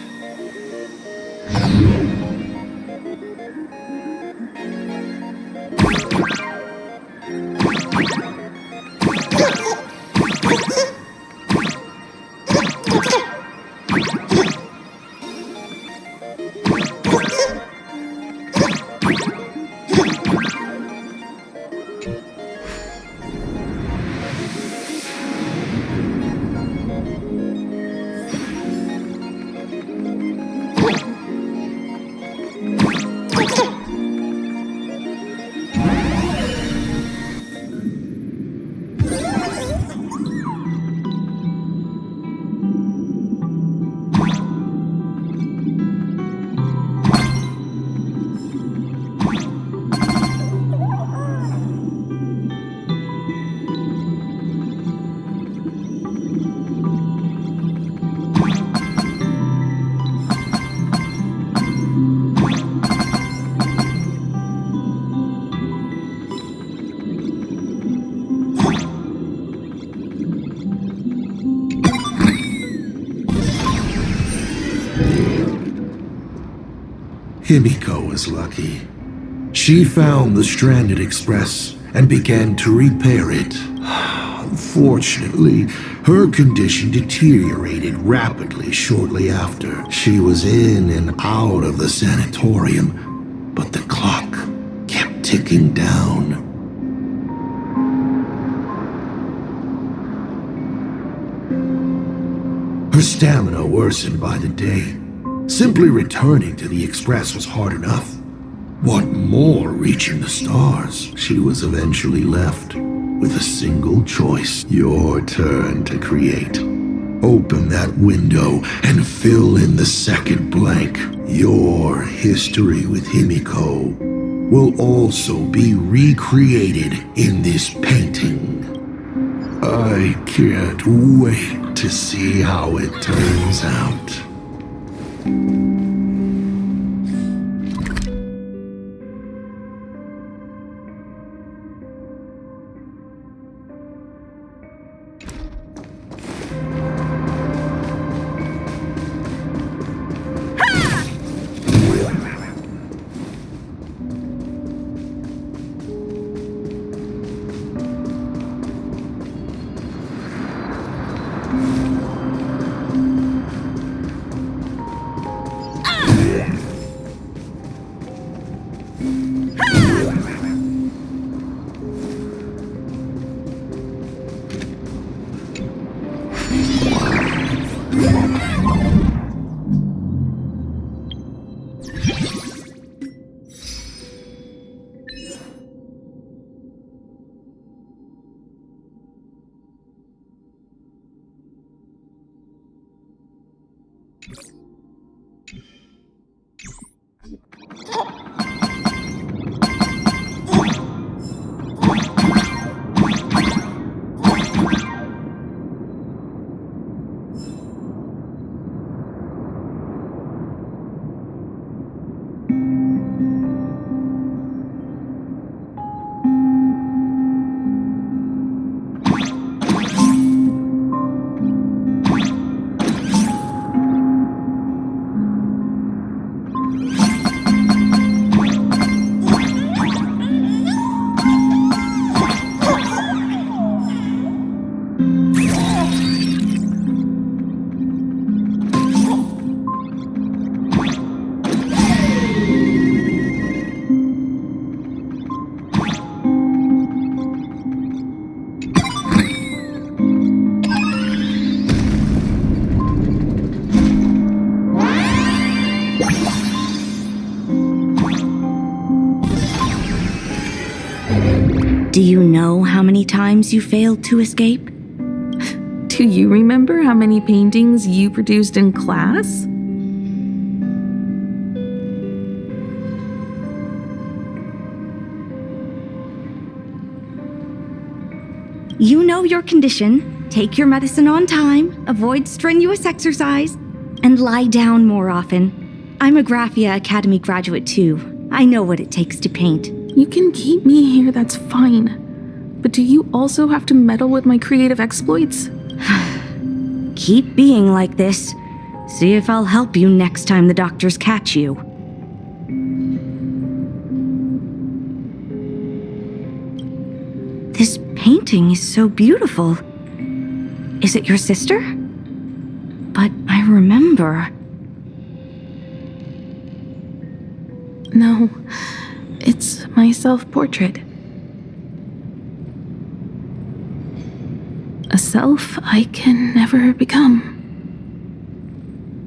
Himiko was lucky. She found the stranded express and began to repair it. Unfortunately, her condition deteriorated rapidly shortly after. She was in and out of the sanatorium, but the clock kept ticking down. Her stamina worsened by the day. Simply returning to the Express was hard enough. What more reaching the stars? She was eventually left with a single choice. Your turn to create. Open that window and fill in the second blank. Your history with Himiko will also be recreated in this painting. I can't wait to see how it turns out. Do you know how many times you failed to escape? Do you remember how many paintings you produced in class? You know your condition. Take your medicine on time, avoid strenuous exercise, and lie down more often. I'm a Graphia Academy graduate too. I know what it takes to paint. You can keep me here, that's fine. But do you also have to meddle with my creative exploits? Keep being like this. See if I'll help you next time the doctors catch you. This painting is so beautiful. Is it your sister? But I remember. No, it's my self-portrait. A self I can never become.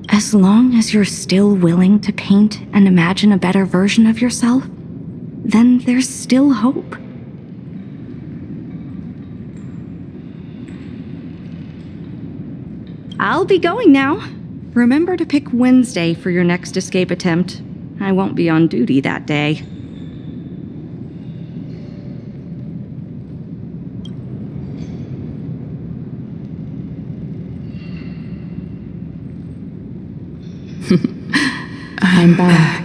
As long as you're still willing to paint and imagine a better version of yourself, then there's still hope. I'll be going now. Remember to pick Wednesday for your next escape attempt. I won't be on duty that day. I'm back.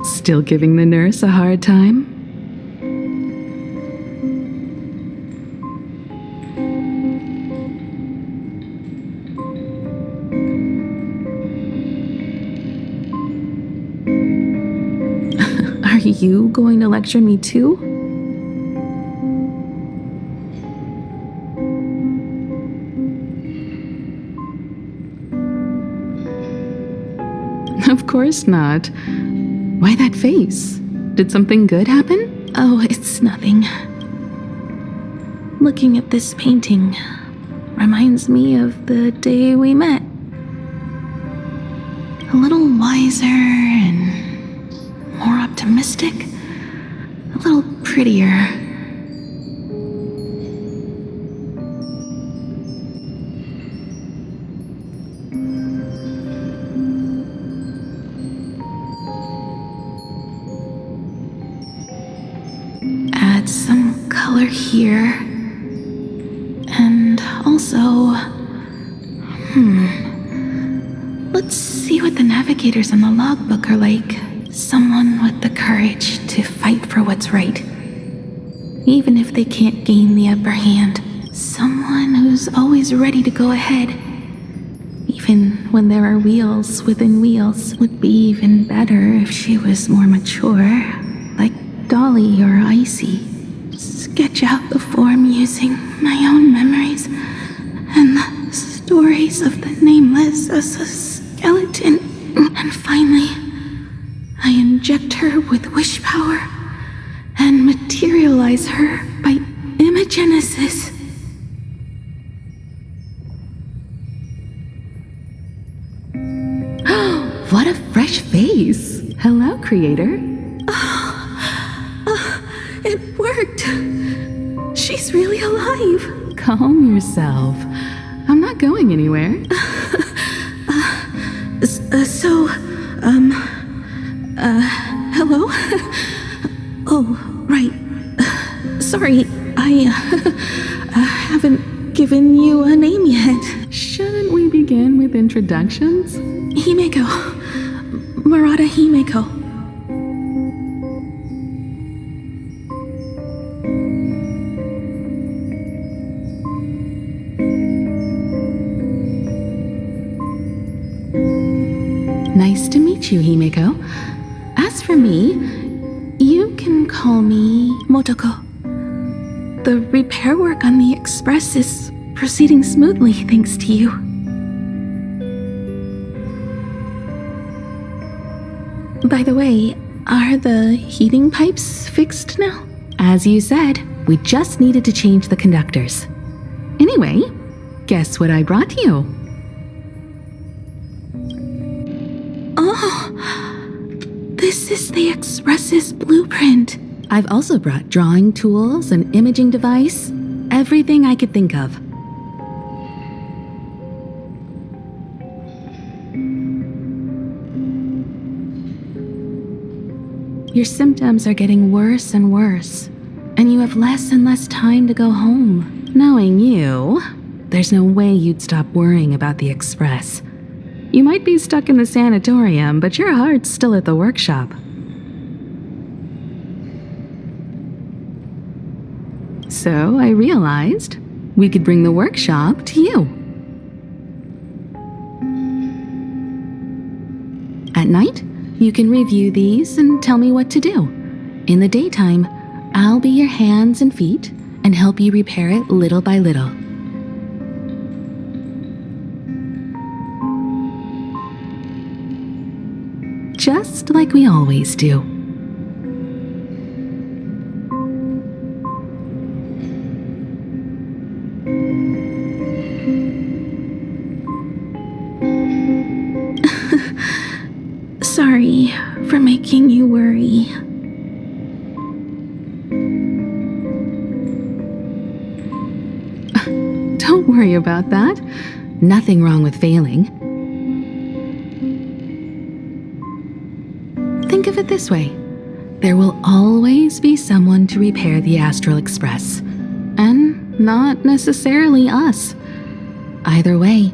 Still giving the nurse a hard time? Are you going to lecture me too? Of course not. Why that face? Did something good happen? Oh, it's nothing. Looking at this painting reminds me of the day we met. A little wiser and more optimistic. A little prettier. Add some color here. And also... Let's see what the navigators in the logbook are like. Someone with the courage to fight for what's right. Even if they can't gain the upper hand. Someone who's always ready to go ahead. Even when there are wheels within wheels. Would be even better if she was more mature. Like Dolly or Icy. Sketch out the form using my own memories. And the stories of the nameless as a skeleton. And finally, I inject her with wish power and materialize her by imagenesis. What a fresh face! Hello, creator. It worked! She's really alive! Calm yourself. I'm not going anywhere. Hello? Oh, right. Sorry, I haven't given you a name yet. Shouldn't we begin with introductions? Himeko. Murata Himeko. Nice to meet you, Himeko. As for me, you can call me Motoko. The repair work on the Express is proceeding smoothly thanks to you. By the way, are the heating pipes fixed now? As you said, we just needed to change the conductors. Anyway, guess what I brought you? Oh, this is the Express's blueprint. I've also brought drawing tools, an imaging device, everything I could think of. Your symptoms are getting worse and worse, and you have less and less time to go home. Knowing you, there's no way you'd stop worrying about the Express. You might be stuck in the sanatorium, but your heart's still at the workshop. So I realized we could bring the workshop to you. At night, you can review these and tell me what to do. In the daytime, I'll be your hands and feet and help you repair it little by little. Just like we always do. Sorry for making you worry. Don't worry about that. Nothing wrong with failing. Think of it this way. There will always be someone to repair the Astral Express. And not necessarily us. Either way,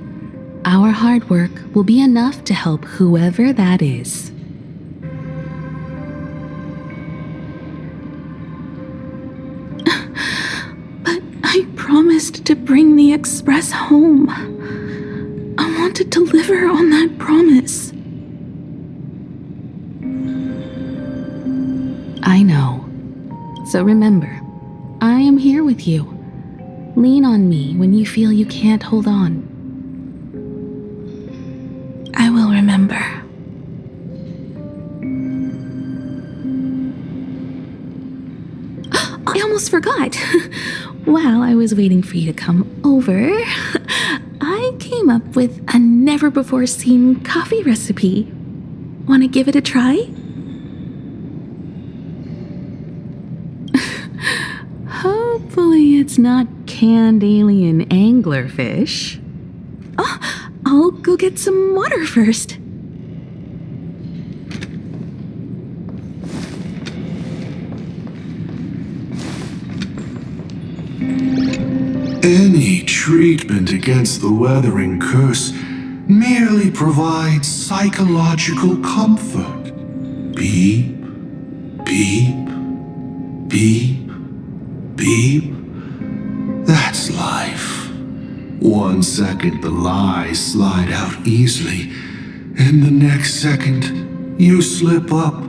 our hard work will be enough to help whoever that is. But I promised to bring the Express home. I want to deliver on that promise. I know. So remember, I am here with you. Lean on me when you feel you can't hold on. I will remember. I almost forgot. While I was waiting for you to come over, I came up with a never-before-seen coffee recipe. Want to give it a try? Hopefully it's not canned alien anglerfish. Oh, I'll go get some water first. Any treatment against the weathering curse merely provides psychological comfort. Beep, beep, beep, beep. That's life. 1 second the lies slide out easily, and the next second you slip up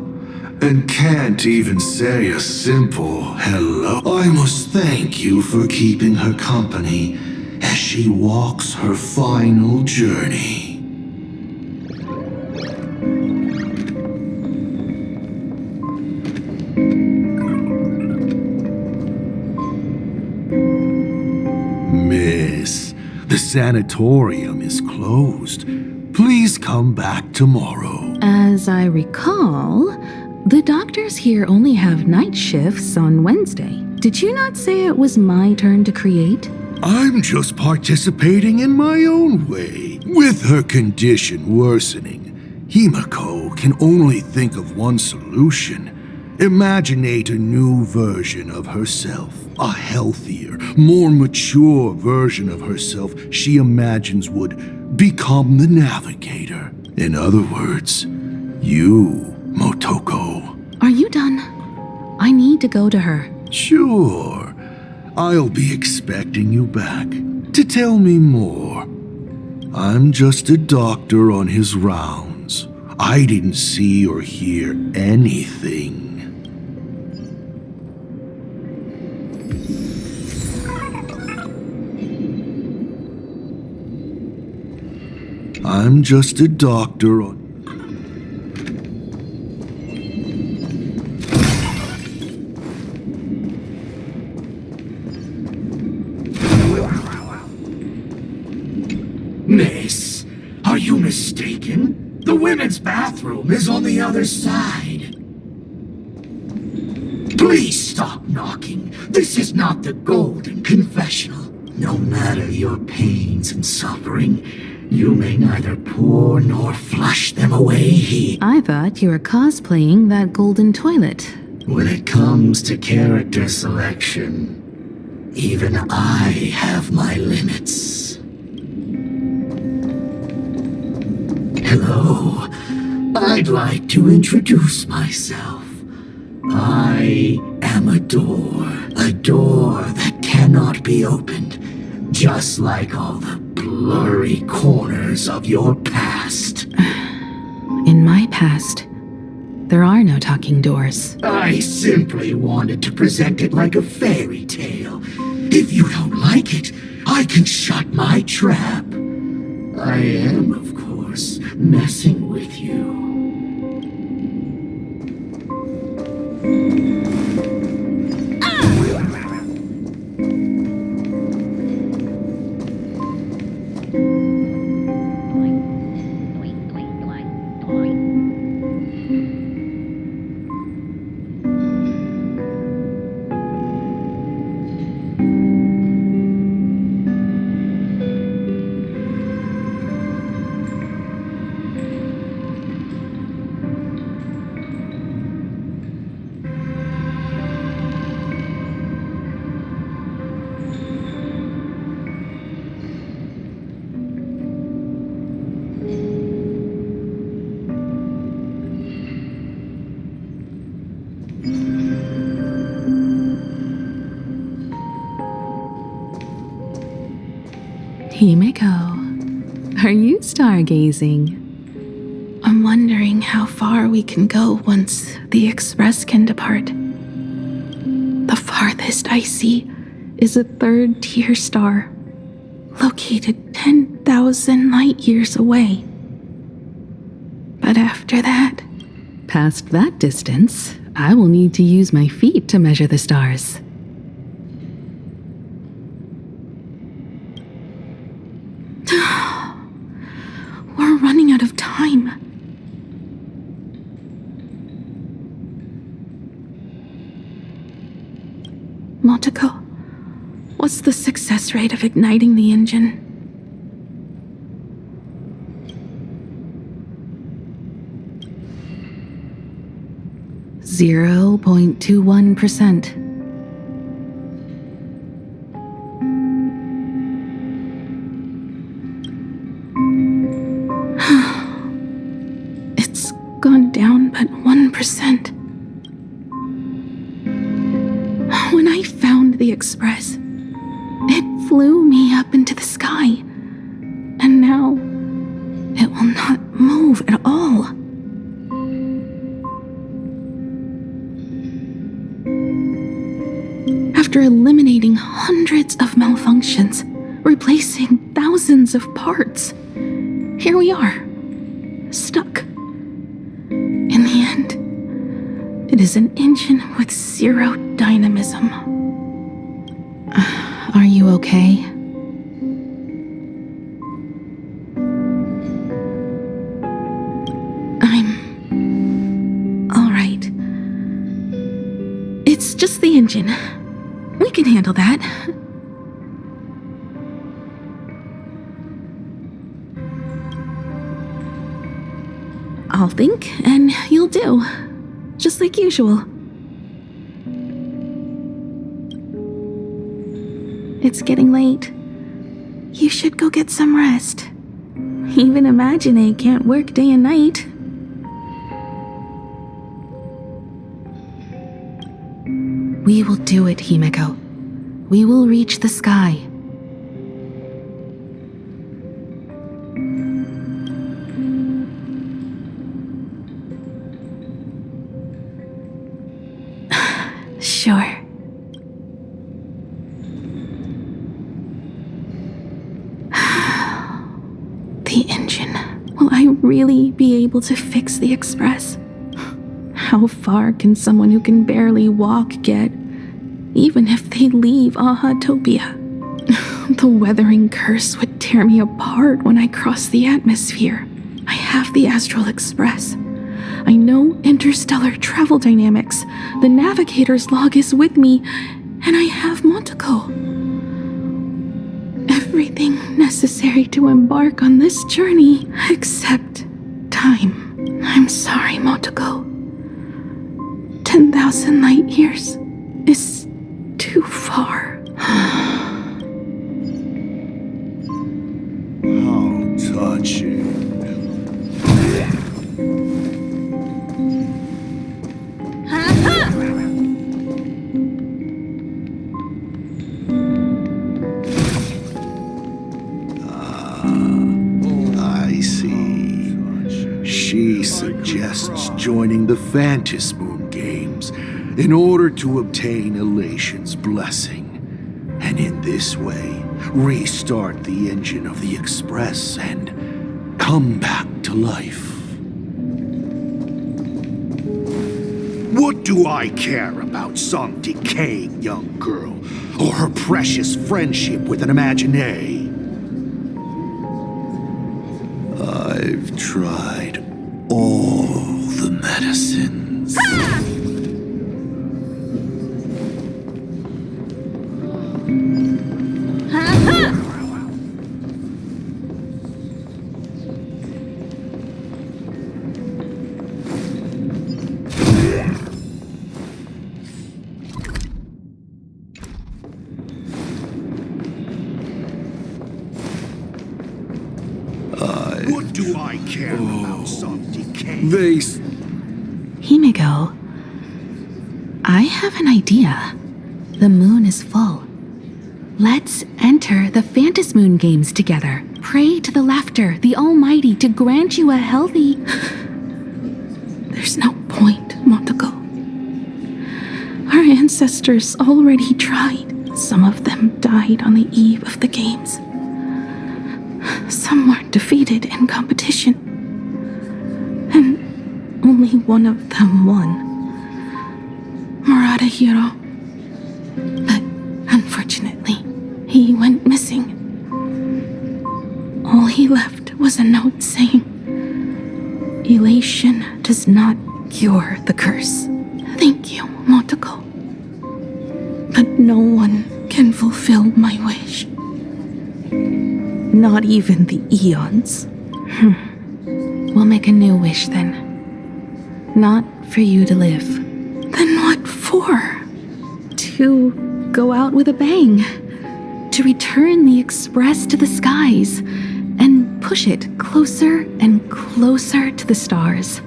and can't even say a simple hello. I must thank you for keeping her company as she walks her final journey. Miss, the sanatorium is closed. Please come back tomorrow. As I recall, the doctors here only have night shifts on Wednesday. Did you not say it was my turn to create? I'm just participating in my own way. With her condition worsening, Himiko can only think of one solution. Imaginate a new version of herself. A healthier, more mature version of herself she imagines would become the navigator. In other words, you, Motoko. Are you done? I need to go to her. Sure. I'll be expecting you back to tell me more. I'm just a doctor on his rounds. I didn't see or hear anything. I'm just a doctor on... Miss, are you mistaken? The women's bathroom is on the other side. Please stop knocking. This is not the Golden Confessional. No matter your pains and suffering, you may neither pour nor flush them away here. I thought you were cosplaying that golden toilet. When it comes to character selection, even I have my limits. Hello, I'd like to introduce myself. I am a door that cannot be opened, just like all the blurry corners of your past. In my past, there are no talking doors. I simply wanted to present it like a fairy tale. If you don't like it, I can shut my trap. I am, of course, messing with you. Himiko, are you stargazing? I'm wondering how far we can go once the Express can depart. The farthest I see is a third-tier star, located 10,000 light-years away. But after that, past that distance, I will need to use my feet to measure the stars. We're running out of time. Motoko, what's the success rate of igniting the engine? .21%. It's gone down but 1%. When I found the Express, it flew me up into the sky. And now, it will not move at all. After eliminating hundreds of malfunctions, replacing thousands of parts, here we are, stuck. In the end, it is an engine with zero dynamism. Are you okay? I'm all right. It's just the engine. We can handle that. I'll think, and you'll do. Just like usual. It's getting late. You should go get some rest. Even Imagine can't work day and night. We will do it, Himeko. We will reach the sky. Sure. The engine. Will I really be able to fix the Express? How far can someone who can barely walk get, even if they leave Aha-topia? The weathering curse would tear me apart when I cross the atmosphere. I have the Astral Express. I know interstellar travel dynamics. The navigator's log is with me, and I have Motoko. Everything necessary to embark on this journey, except time. I'm sorry, Motoko. 10,000 light years is too far. How touching. I see. She suggests joining the Phantasmoon Games in order to obtain Elation's blessing, and in this way, restart the engine of the Express and come back to life. What do I care about some decaying young girl or her precious friendship with an Imaginee? I've tried all the medicines. What do I care about some decay? Himeko, I have an idea. The moon is full. Let's enter the Phantasmoon Games together. Pray to the Laughter, the Almighty, to grant you a healthy... There's no point, Motoko. Our ancestors already tried. Some of them died on the eve of the games. Some were defeated in competition. And only one of them won. Murata hero. But unfortunately, he went missing. All he left was a note saying, "Elation does not cure the curse." Thank you, Motoko. But no one can fulfill my wish. Not even the eons. We'll make a new wish then. Not for you to live. Then what for? To go out with a bang. To return the Express to the skies and push it closer and closer to the stars.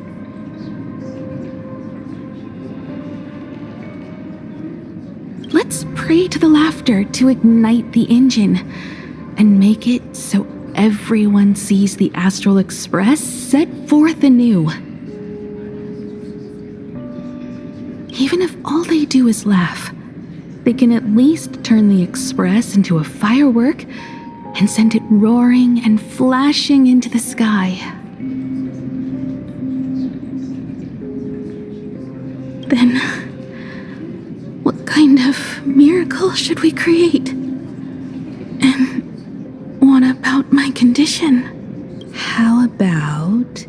Let's pray to the laughter to ignite the engine and make it so everyone sees the Astral Express set forth anew. Even if all they do is laugh, they can at least turn the Express into a firework and send it roaring and flashing into the sky. Then, what kind of miracle should we create? And what about my condition? How about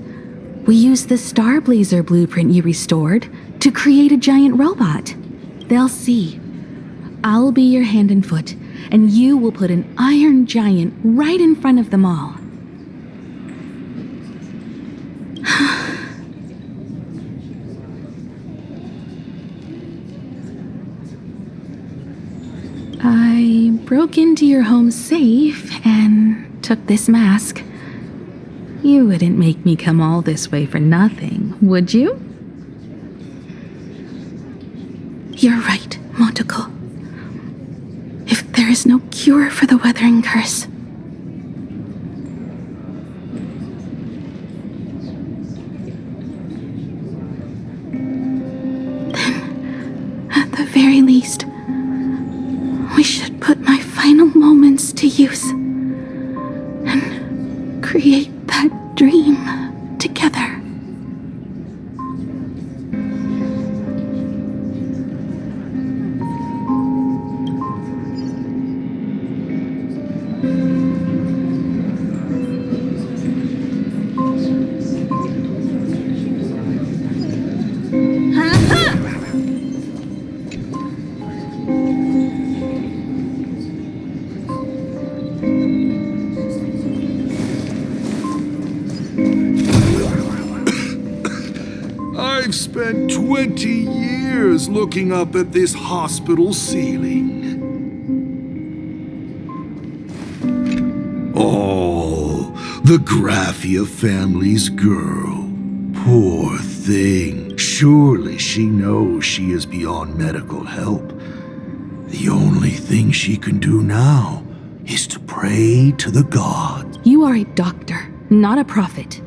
we use the Starblazer blueprint you restored to create a giant robot? They'll see. I'll be your hand and foot, and you will put an iron giant right in front of them all. I broke into your home safe and took this mask. You wouldn't make me come all this way for nothing, would you? You're right, Motoko. If there is no cure for the weathering curse, then, at the very least, we should put my final moments to use and create that dream together. I've spent 20 years looking up at this hospital ceiling. Oh, the Graphia family's girl. Poor thing. Surely she knows she is beyond medical help. The only thing she can do now is to pray to the gods. You are a doctor, not a prophet.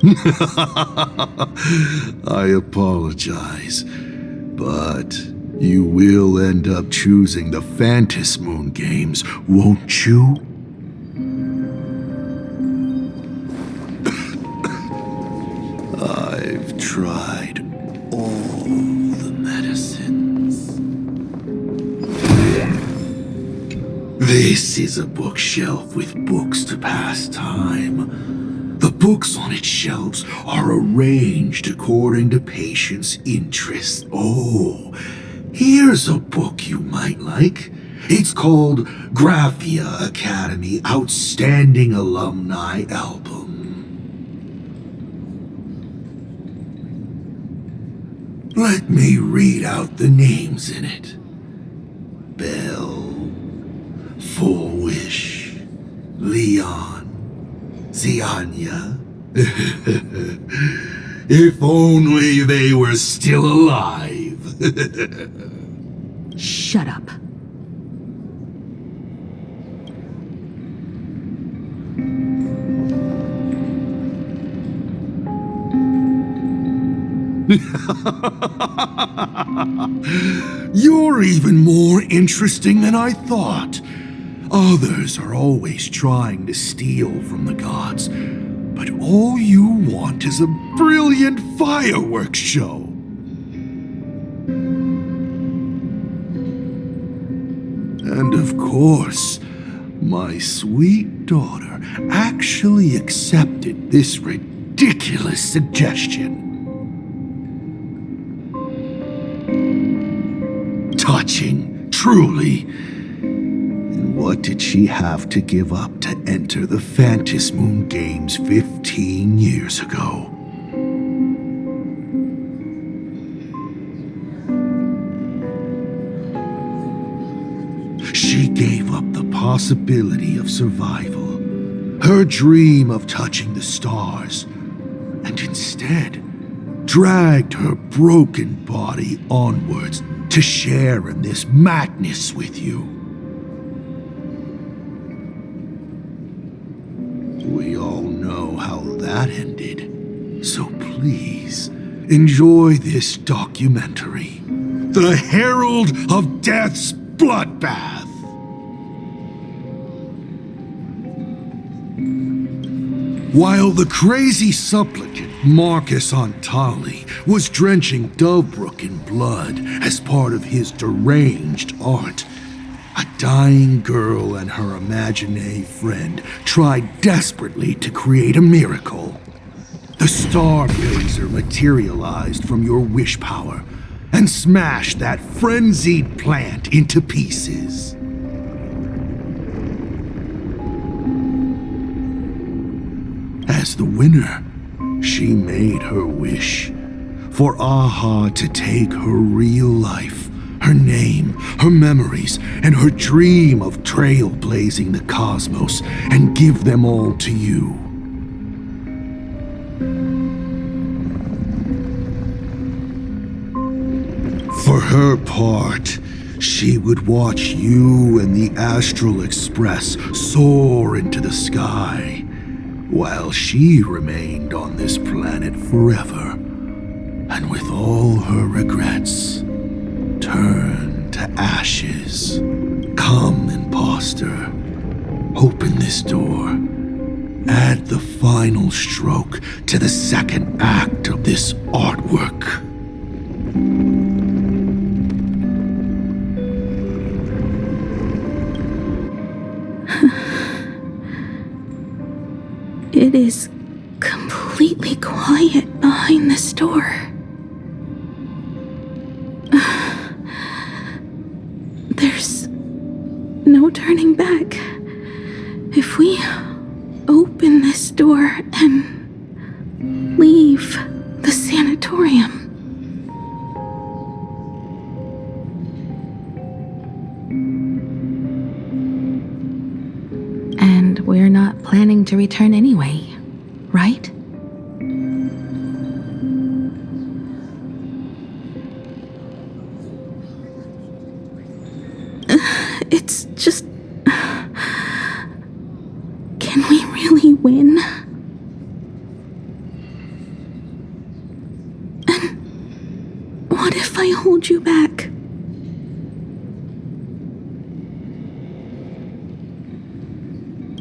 I apologize, but you will end up choosing the Phantasy Moon games, won't you? I've tried all the medicines. This is a bookshelf with books to pass time. The books on its shelves are arranged according to patients' interests. Oh, here's a book you might like. It's called Graphia Academy Outstanding Alumni Album. Let me read out the names in it. Belle, Full Wish, Leon, Zianya. If only they were still alive. Shut up. You're even more interesting than I thought. Others are always trying to steal from the gods, but all you want is a brilliant fireworks show. And of course, my sweet daughter actually accepted this ridiculous suggestion. Touching, truly. And what did she have to give up to enter the Phantasmoon Moon Games 15 years ago? She gave up the possibility of survival, her dream of touching the stars, and instead dragged her broken body onwards to share in this madness with you. We all know how that ended, so please enjoy this documentary, The Herald of Death's Bloodbath. While the crazy supplicant Marcus Antali was drenching Dovebrook in blood as part of his deranged art, a dying girl and her Imaginary friend tried desperately to create a miracle. The Star Blazer materialized from your wish power and smashed that frenzied plant into pieces. As the winner, she made her wish for Aha to take her real life, her name, her memories, and her dream of trailblazing the cosmos and give them all to you. For her part, she would watch you and the Astral Express soar into the sky, while she remained on this planet forever, and with all her regrets, turned to ashes. Come, imposter, open this door. Add the final stroke to the second act of this artwork. It is completely quiet behind this door. There's no turning back. If we open this door and leave the sanatorium, and we're not planning to return anyway, right? It's just... Can we really win? And what if I hold you back?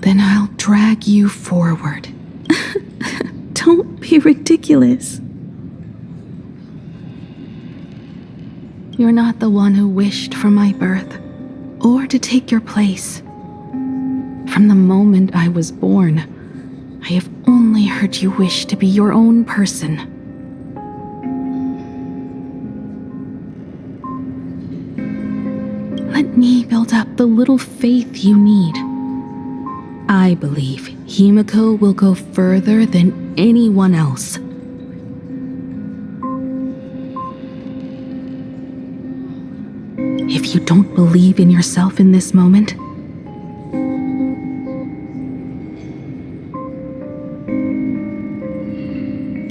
Then I'll drag you forward. Don't be ridiculous. You're not the one who wished for my birth, or to take your place. From the moment I was born, I have only heard you wish to be your own person. Let me build up the little faith you need. I believe Himiko will go further than anyone else. If you don't believe in yourself in this moment,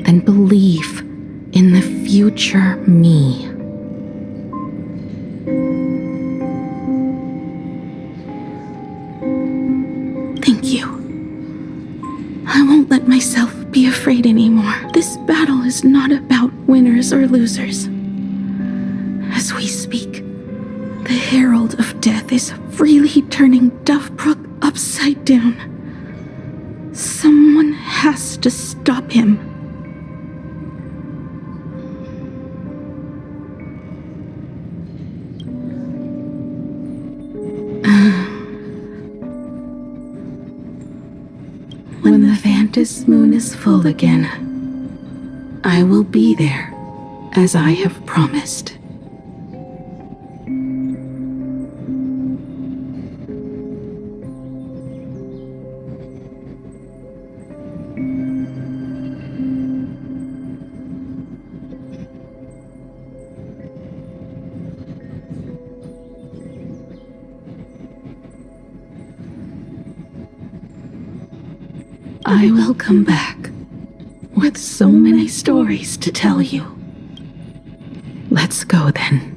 then believe in the future me. Thank you. I won't let myself be afraid anymore. This battle is not about winners or losers. As we speak, the Herald of Death is freely turning Dovebrook upside down. Someone has to stop him. Arctis moon is full again, I will be there, as I have promised. I will come back with so many stories to tell you. Let's go then.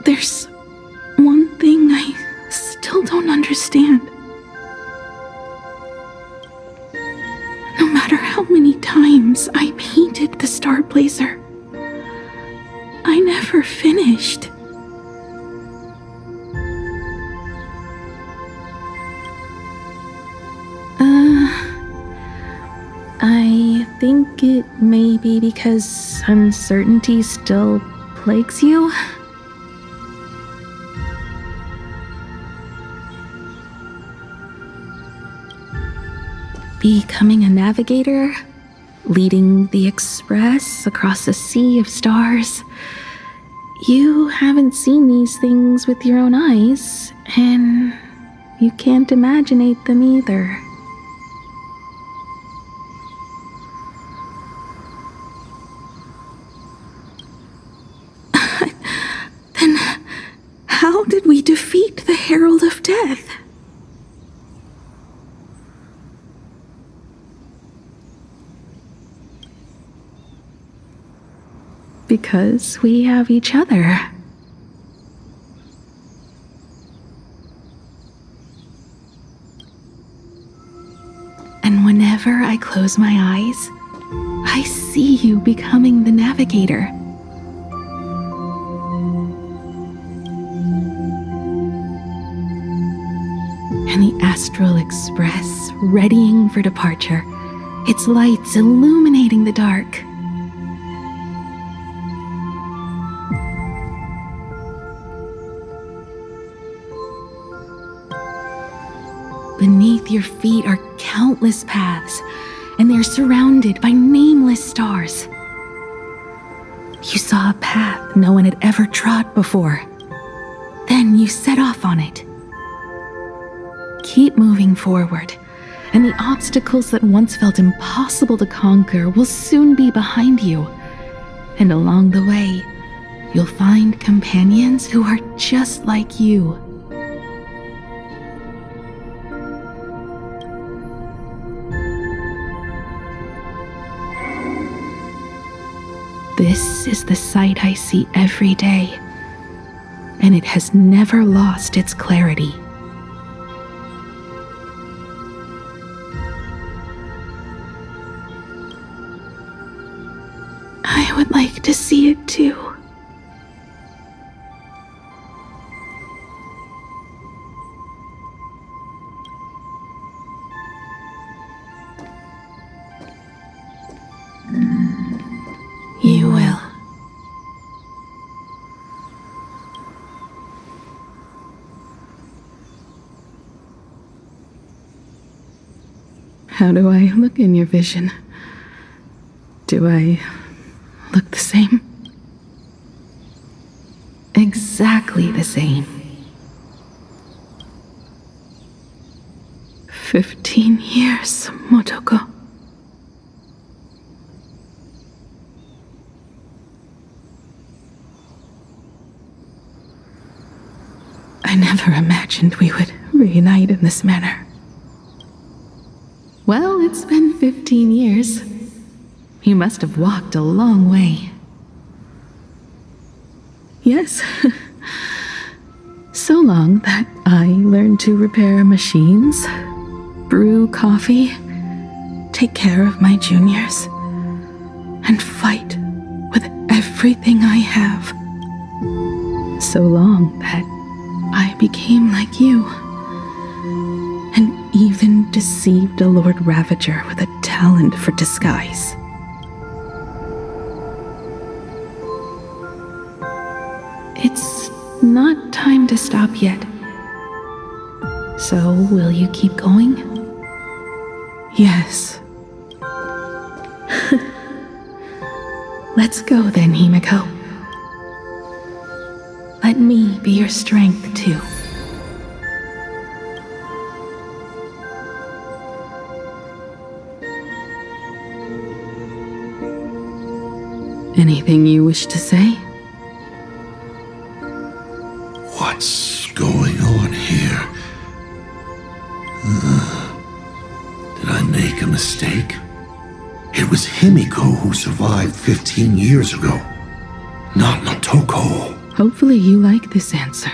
There's one thing I still don't understand. No matter how many times I painted the Star Blazer, I never finished. I think it may be because uncertainty still plagues you. Becoming a navigator, leading the Express across a sea of stars. You haven't seen these things with your own eyes, and you can't imaginate them either. Then, how did we defeat the Herald of Death? Because we have each other. And whenever I close my eyes, I see you becoming the navigator. And the Astral Express readying for departure, its lights illuminating the dark. Beneath your feet are countless paths, and they're surrounded by nameless stars. You saw a path no one had ever trod before. Then you set off on it. Keep moving forward, and the obstacles that once felt impossible to conquer will soon be behind you. And along the way, you'll find companions who are just like you. This is the sight I see every day, and it has never lost its clarity. I would like to see it too. You will. How do I look in your vision? Do I look the same? Exactly the same. years, Motoko. I never imagined we would reunite in this manner. Well, it's been 15 years. You must have walked a long way. Yes. So long that I learned to repair machines, brew coffee, take care of my juniors, and fight with everything I have. So long that I became like you, and even deceived a Lord Ravager with a talent for disguise. It's not time to stop yet. So, will you keep going? Yes. Let's go then, Himiko. Let me be your strength, too. Anything you wish to say? What's going on here? Did I make a mistake? It was Himiko who survived 15 years ago, not Motoko. Hopefully you like this answer.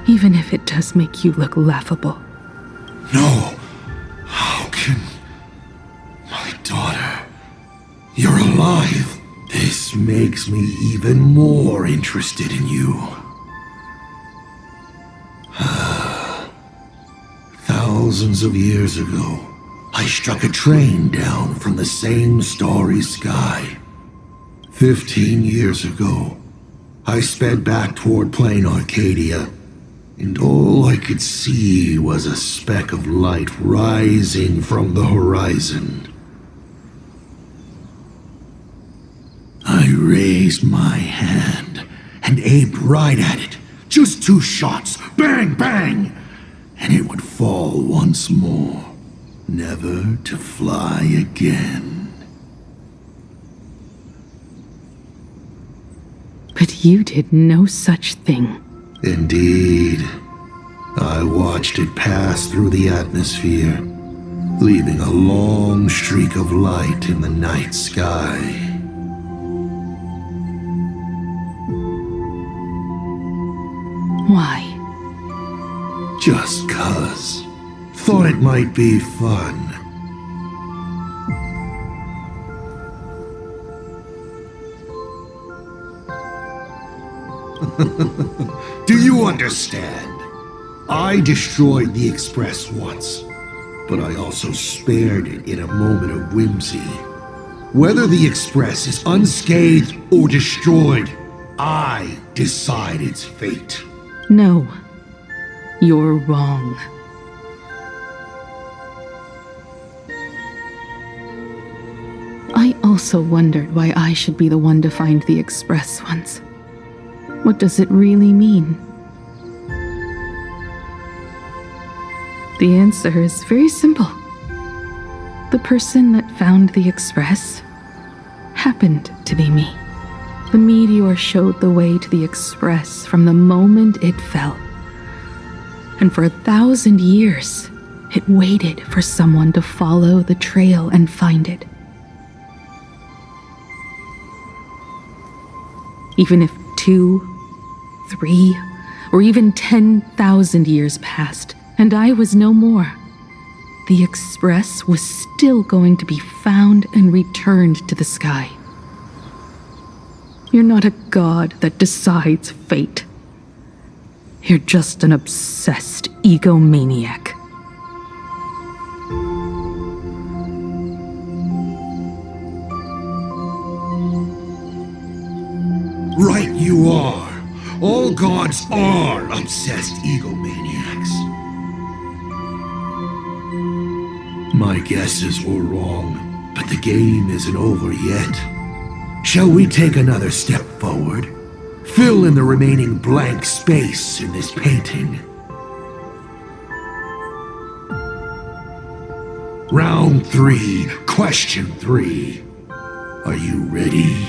Even if it does make you look laughable. No. How can... My daughter... You're alive. This makes me even more interested in you. Thousands of years ago, I struck a train down from the same starry sky. 15 years ago, I sped back toward plain Arcadia, and all I could see was a speck of light rising from the horizon. I raised my hand and aimed right at it. Just 2 shots, bang, bang, and it would fall once more, never to fly again. But you did no such thing. Indeed. I watched it pass through the atmosphere, leaving a long streak of light in the night sky. Why? Just 'cause. Thought it might be fun. Do you understand? I destroyed the Express once, but I also spared it in a moment of whimsy. Whether the Express is unscathed or destroyed, I decide its fate. No. You're wrong. I also wondered why I should be the one to find the Express once. What does it really mean? The answer is very simple. The person that found the Express happened to be me. The meteor showed the way to the Express from the moment it fell. And for 1,000 years, it waited for someone to follow the trail and find it. Even if 2, 3, or even 10,000 years passed, and I was no more, the Express was still going to be found and returned to the sky. You're not a god that decides fate. You're just an obsessed egomaniac. Right you are. All gods are obsessed egomaniacs. My guesses were wrong, but the game isn't over yet. Shall we take another step forward? Fill in the remaining blank space in this painting. Round 3, question 3. Are you ready?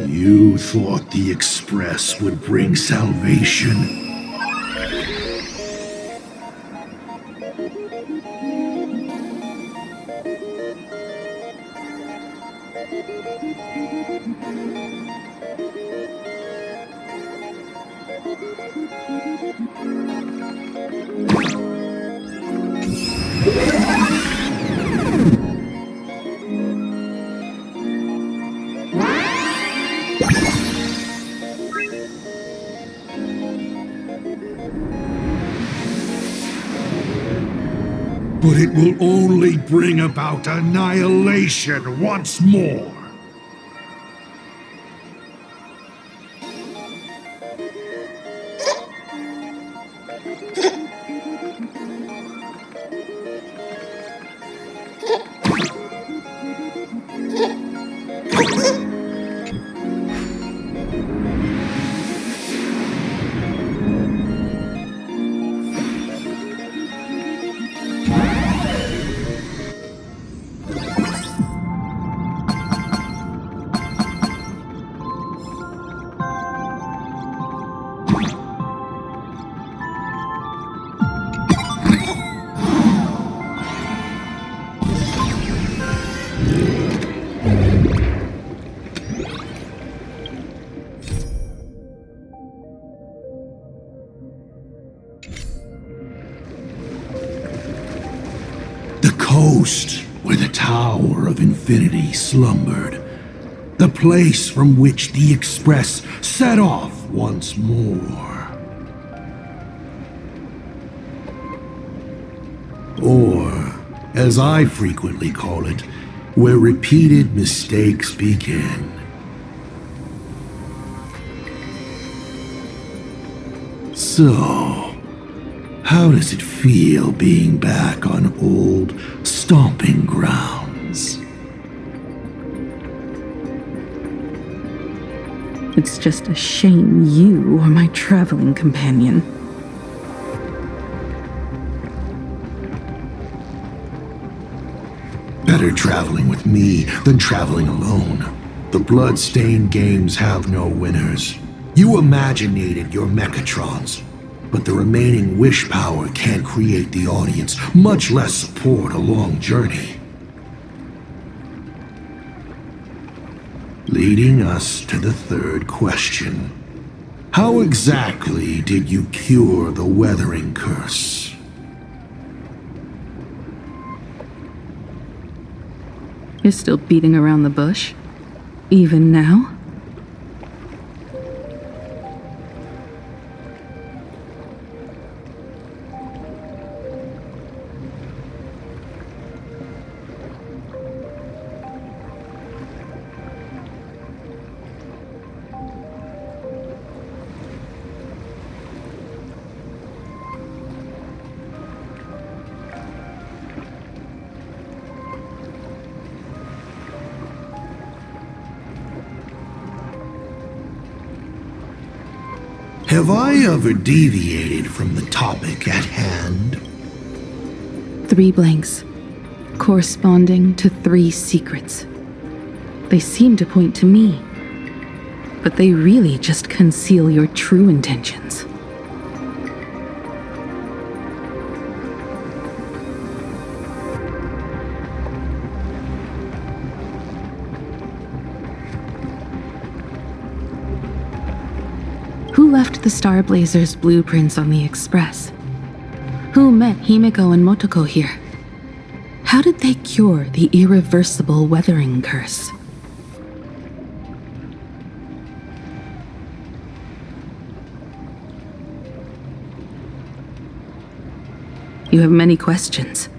You thought the Express would bring salvation? But it will only bring about annihilation once more. Coast where the Tower of Infinity slumbered, the place from which the Express set off once more. Or, as I frequently call it, where repeated mistakes begin. So, how does it feel being back on old stomping grounds? It's just a shame you are my traveling companion. Better traveling with me than traveling alone. The blood-stained games have no winners. You imaginated your Mechatrons, but the remaining wish power can't create the audience, much less support a long journey. Leading us to the third question. How exactly did you cure the weathering curse? You're still beating around the bush? Even now? Have I ever deviated from the topic at hand? 3 blanks, corresponding to 3 secrets. They seem to point to me, but they really just conceal your true intentions. Who left the Starblazers' blueprints on the Express? Who met Himiko and Motoko here? How did they cure the irreversible weathering curse? You have many questions,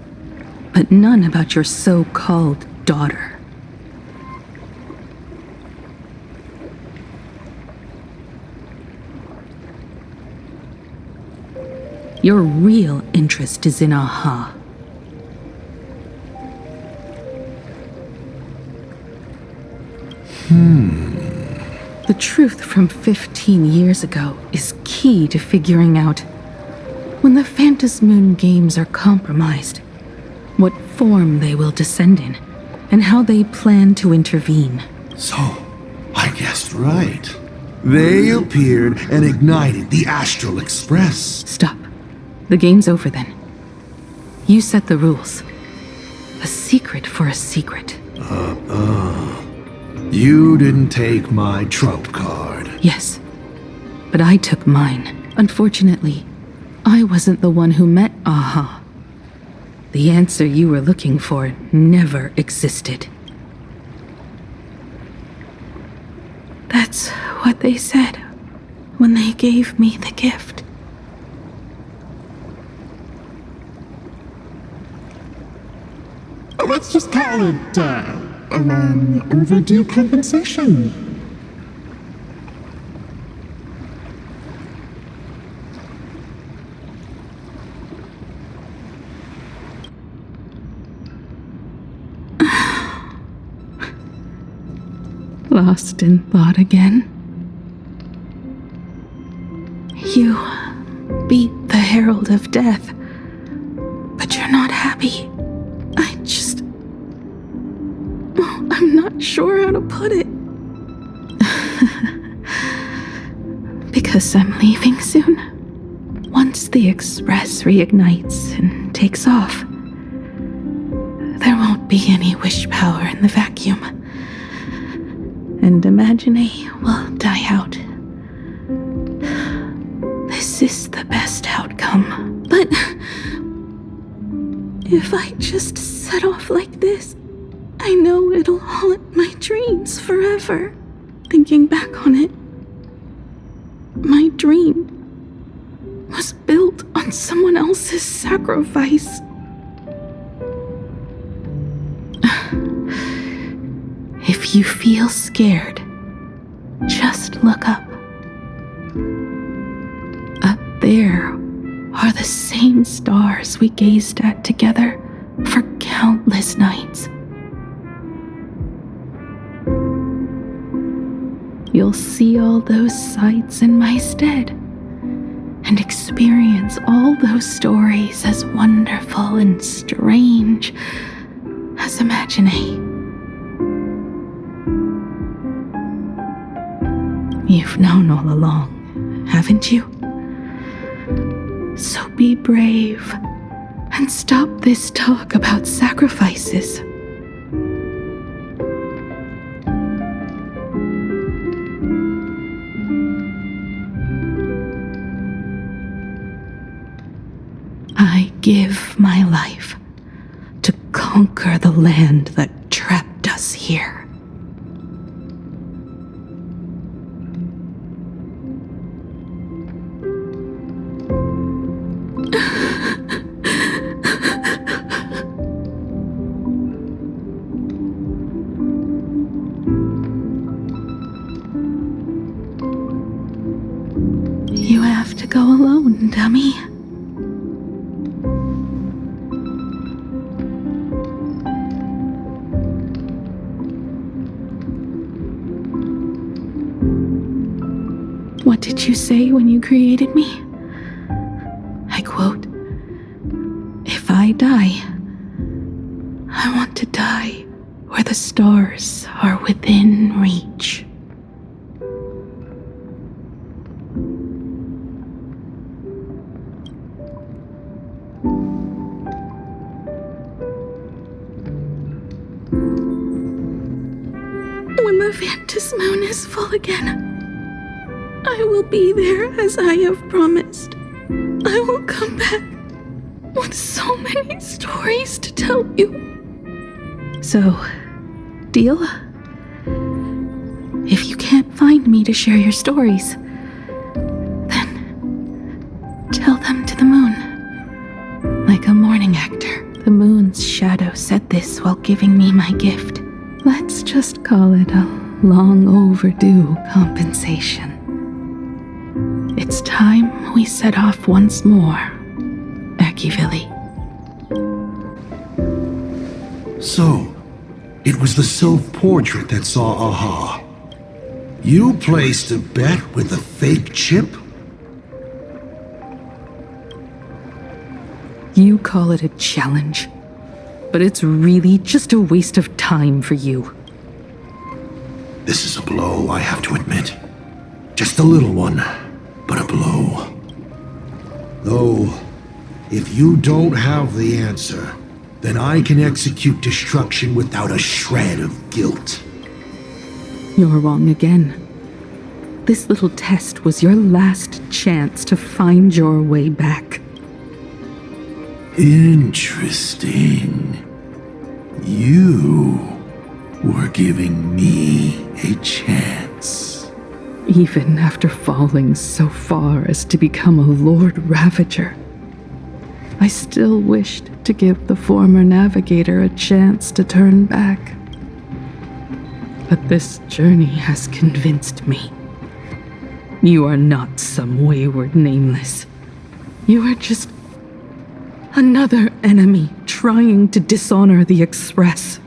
but none about your so-called daughter. Your real interest is in Aha. The truth from 15 years ago is key to figuring out when the Phantasmoon games are compromised, what form they will descend in, and how they plan to intervene. So, I guessed right. They appeared and ignited the Astral Express. Stop. The game's over then. You set the rules. A secret for a secret. You didn't take my trump card. Yes, but I took mine. Unfortunately, I wasn't the one who met Aha. The answer you were looking for never existed. That's what they said when they gave me the gift. Let's just call it, an overdue compensation. Lost in thought again. You beat the Herald of Death, but you're not happy. I'm not sure how to put it. Because I'm leaving soon. Once the Express reignites and takes off, there won't be any wish power in the vacuum. And Imagine will die out. This is the best outcome. But if I just set off like this, I know it'll haunt my dreams forever. Thinking back on it, my dream was built on someone else's sacrifice. If you feel scared, just look up. Up there are the same stars we gazed at together for countless nights. You'll see all those sights in my stead and experience all those stories as wonderful and strange as Imagine. You've known all along, haven't you? So be brave and stop this talk about sacrifices. I give my life to conquer the land that trapped us here. You have to go alone, dummy. What did you say when you created me? I quote, "If I die, I want to die where the stars are within reach." When the Vantis moon is full again, I will be there as I have promised. I will come back with so many stories to tell you. So, deal? If you can't find me to share your stories, then tell them to the moon. Like a mourning actor, the moon's shadow said this while giving me my gift. Let's just call it a long overdue compensation. It's time we set off once more, Akivili. So, it was the self-portrait that saw Aha. You placed a bet with a fake chip? You call it a challenge, but it's really just a waste of time for you. This is a blow, I have to admit. Just a little one, but a blow. Though, if you don't have the answer, then I can execute destruction without a shred of guilt. You're wrong again. This little test was your last chance to find your way back. Interesting. You were giving me a chance. Even after falling so far as to become a Lord Ravager, I still wished to give the former navigator a chance to turn back. But this journey has convinced me. You are not some wayward nameless. You are just another enemy trying to dishonor the Express.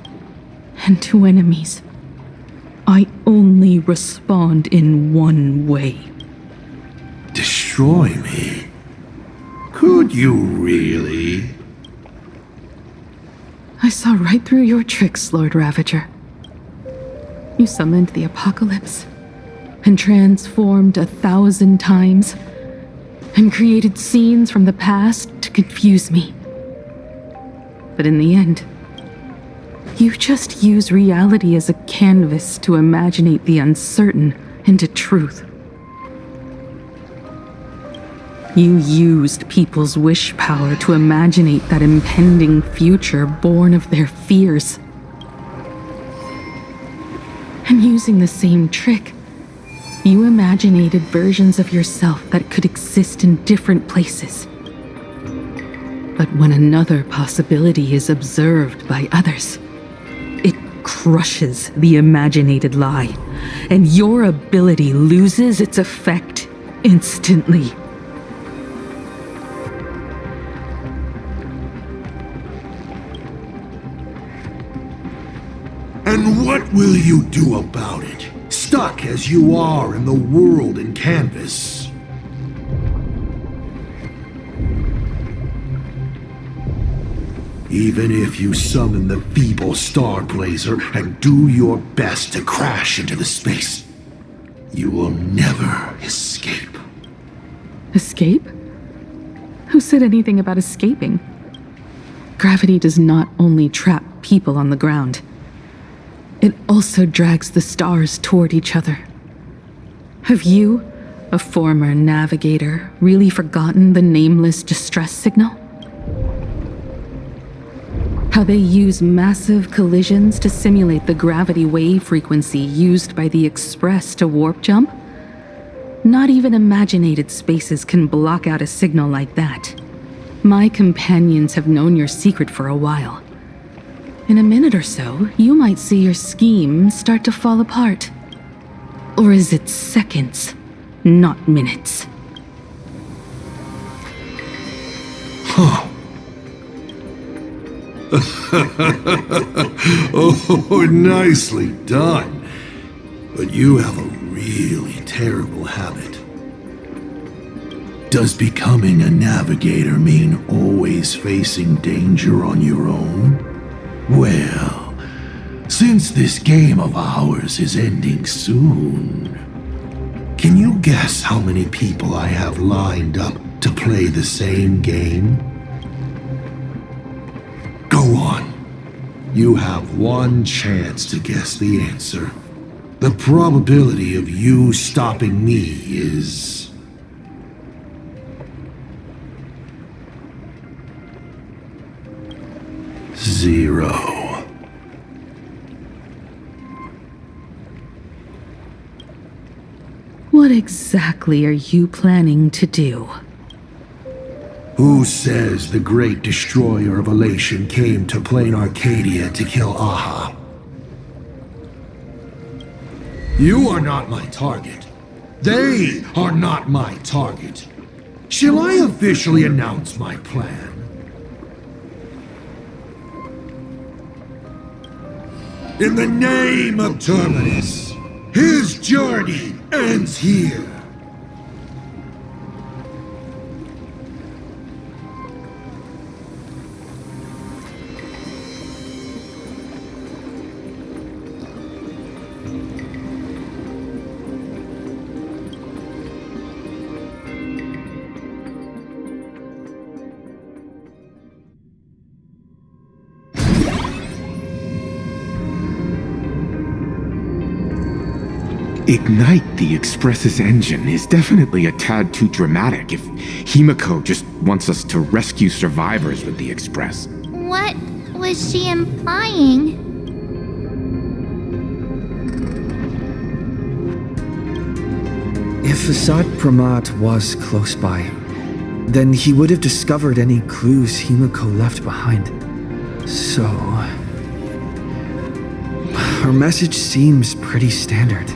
And to enemies, I only respond in one way. Destroy me? Could you really? I saw right through your tricks, Lord Ravager. You summoned the apocalypse, and transformed 1,000 times, and created scenes from the past to confuse me. But in the end, you just use reality as a canvas to imaginate the uncertain into truth. You used people's wish power to imaginate that impending future born of their fears. And using the same trick, you imaginated versions of yourself that could exist in different places. But when another possibility is observed by others, it crushes the imaginated lie, and your ability loses its effect instantly. And what will you do about it? Stuck as you are in the world in canvas. Even if you summon the feeble Star Blazer and do your best to crash into the space, you will never escape. Escape? Who said anything about escaping? Gravity does not only trap people on the ground, it also drags the stars toward each other. Have you, a former navigator, really forgotten the nameless distress signal? How they use massive collisions to simulate the gravity wave frequency used by the Express to warp jump? Not even imaginated spaces can block out a signal like that. My companions have known your secret for a while. In a minute or so, you might see your scheme start to fall apart. Or is it seconds, not minutes? Huh. Oh, nicely done. But you have a really terrible habit Does becoming a navigator mean always facing danger on your own? Well, since this game of ours is ending soon, can you guess how many people I have lined up to play the same game? Go on. You have one chance to guess the answer. The probability of you stopping me is... 0. What exactly are you planning to do? Who says the great destroyer of Elation came to Plain Arcadia to kill Aha? You are not my target. They are not my target. Shall I officially announce my plan? In the name of Terminus, his journey ends here. Ignite the Express's engine is definitely a tad too dramatic if Himiko just wants us to rescue survivors with the Express. What was she implying? If Assad Pramat was close by, then he would have discovered any clues Himiko left behind. So... her message seems pretty standard.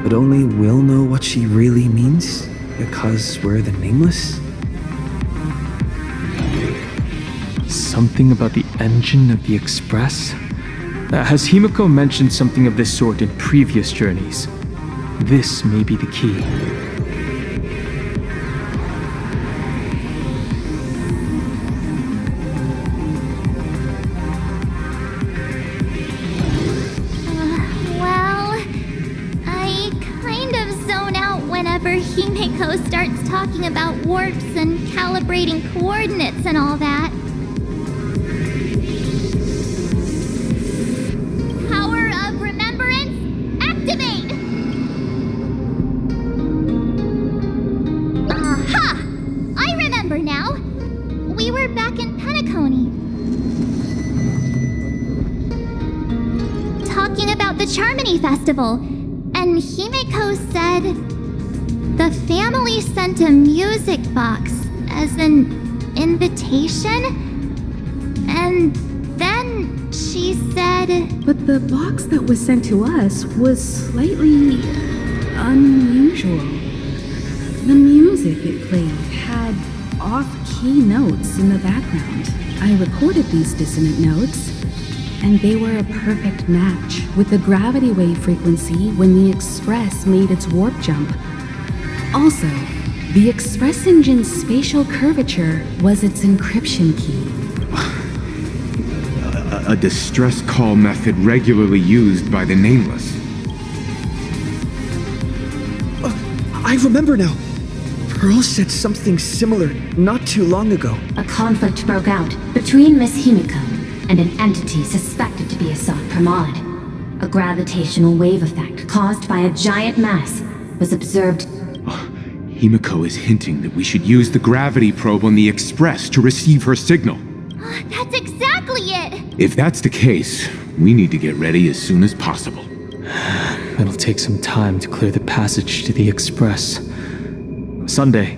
But only we'll know what she really means because we're the Nameless? Something about the engine of the Express? Has Himiko mentioned something of this sort in previous journeys? This may be the key. Himiko starts talking about warps and calibrating coordinates and all that. Power of Remembrance, activate! Aha! I remember now. We were back in Penacony. Talking about the Charmony Festival, and Himiko said... the family sent a music box as an invitation, and then she said... But the box that was sent to us was slightly unusual. The music it played had off-key notes in the background. I recorded these dissonant notes, and they were a perfect match with the gravity wave frequency when the Express made its warp jump. Also, the Express engine's spatial curvature was its encryption key. A distress call method regularly used by the Nameless. I remember now. Pearl said something similar not too long ago. A conflict broke out between Miss Himiko and an entity suspected to be Assad Pramod. A gravitational wave effect caused by a giant mass was observed. Himiko is hinting that we should use the gravity probe on the Express to receive her signal. That's exactly it! If that's the case, we need to get ready as soon as possible. It'll take some time to clear the passage to the Express. Sunday,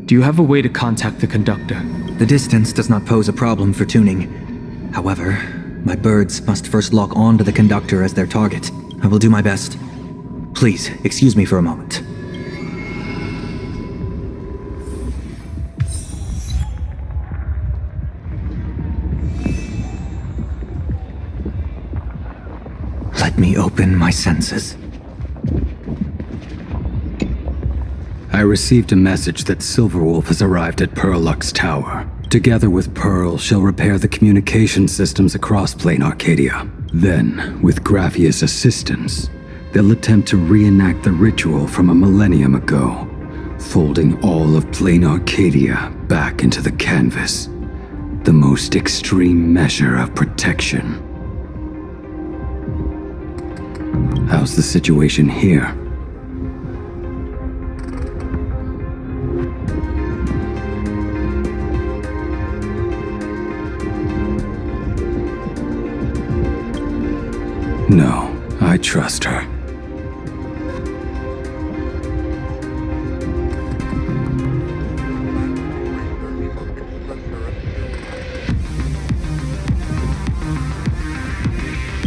do you have a way to contact the conductor? The distance does not pose a problem for tuning. However, my birds must first lock on to the conductor as their target. I will do my best. Please, excuse me for a moment. Let me open my senses. I received a message that Silverwolf has arrived at Perlux Tower. Together with Pearl, she'll repair the communication systems across Plane Arcadia. Then, with Graphia's assistance, they'll attempt to reenact the ritual from a millennium ago, folding all of Plane Arcadia back into the canvas. The most extreme measure of protection. How's the situation here? No, I trust her.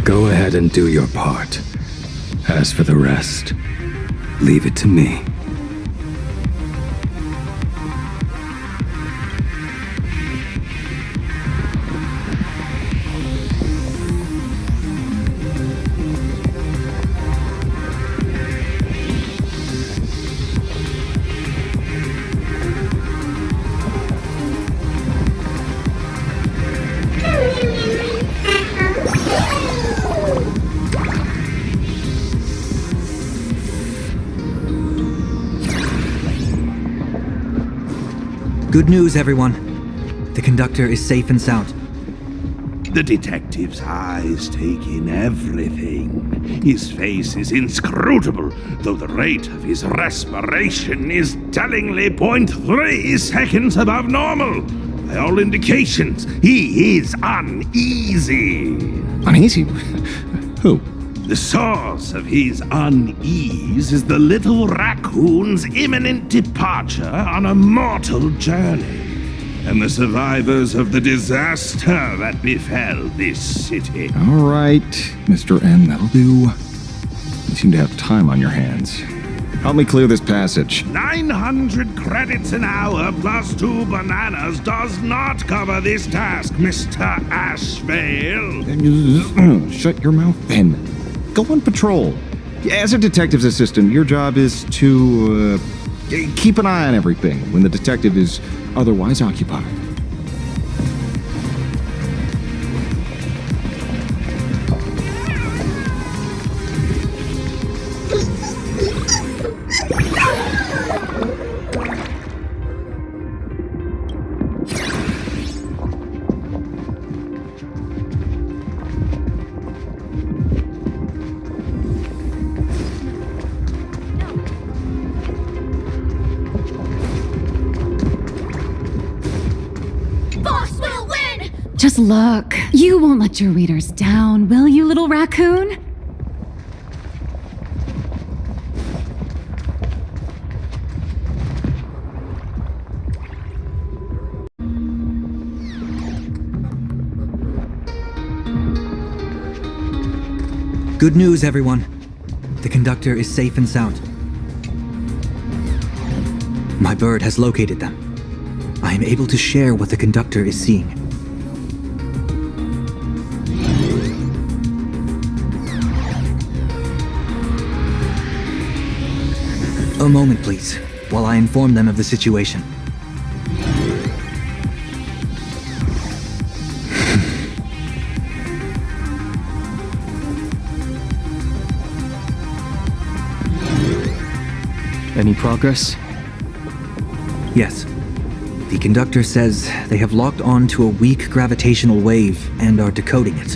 Go ahead and do your part. As for the rest, leave it to me. Good news, everyone. The conductor is safe and sound. The detective's eyes take in everything. His face is inscrutable, though the rate of his respiration is tellingly 0.3 seconds above normal. By all indications, he is uneasy. Uneasy? Who? The source of his unease is the little raccoon's imminent departure on a mortal journey, and the survivors of the disaster that befell this city. All right, Mr. N, that'll do. You seem to have time on your hands. Help me clear this passage. 900 credits an hour plus 2 bananas does not cover this task, Mr. Ashvale. Shut your mouth then. Go on patrol. As a detective's assistant, your job is to keep an eye on everything when the detective is otherwise occupied. Just look. You won't let your readers down, will you, little raccoon? Good news, everyone. The conductor is safe and sound. My bird has located them. I am able to share what the conductor is seeing. A moment, please, while I inform them of the situation. Any progress? Yes. The conductor says they have locked on to a weak gravitational wave and are decoding it.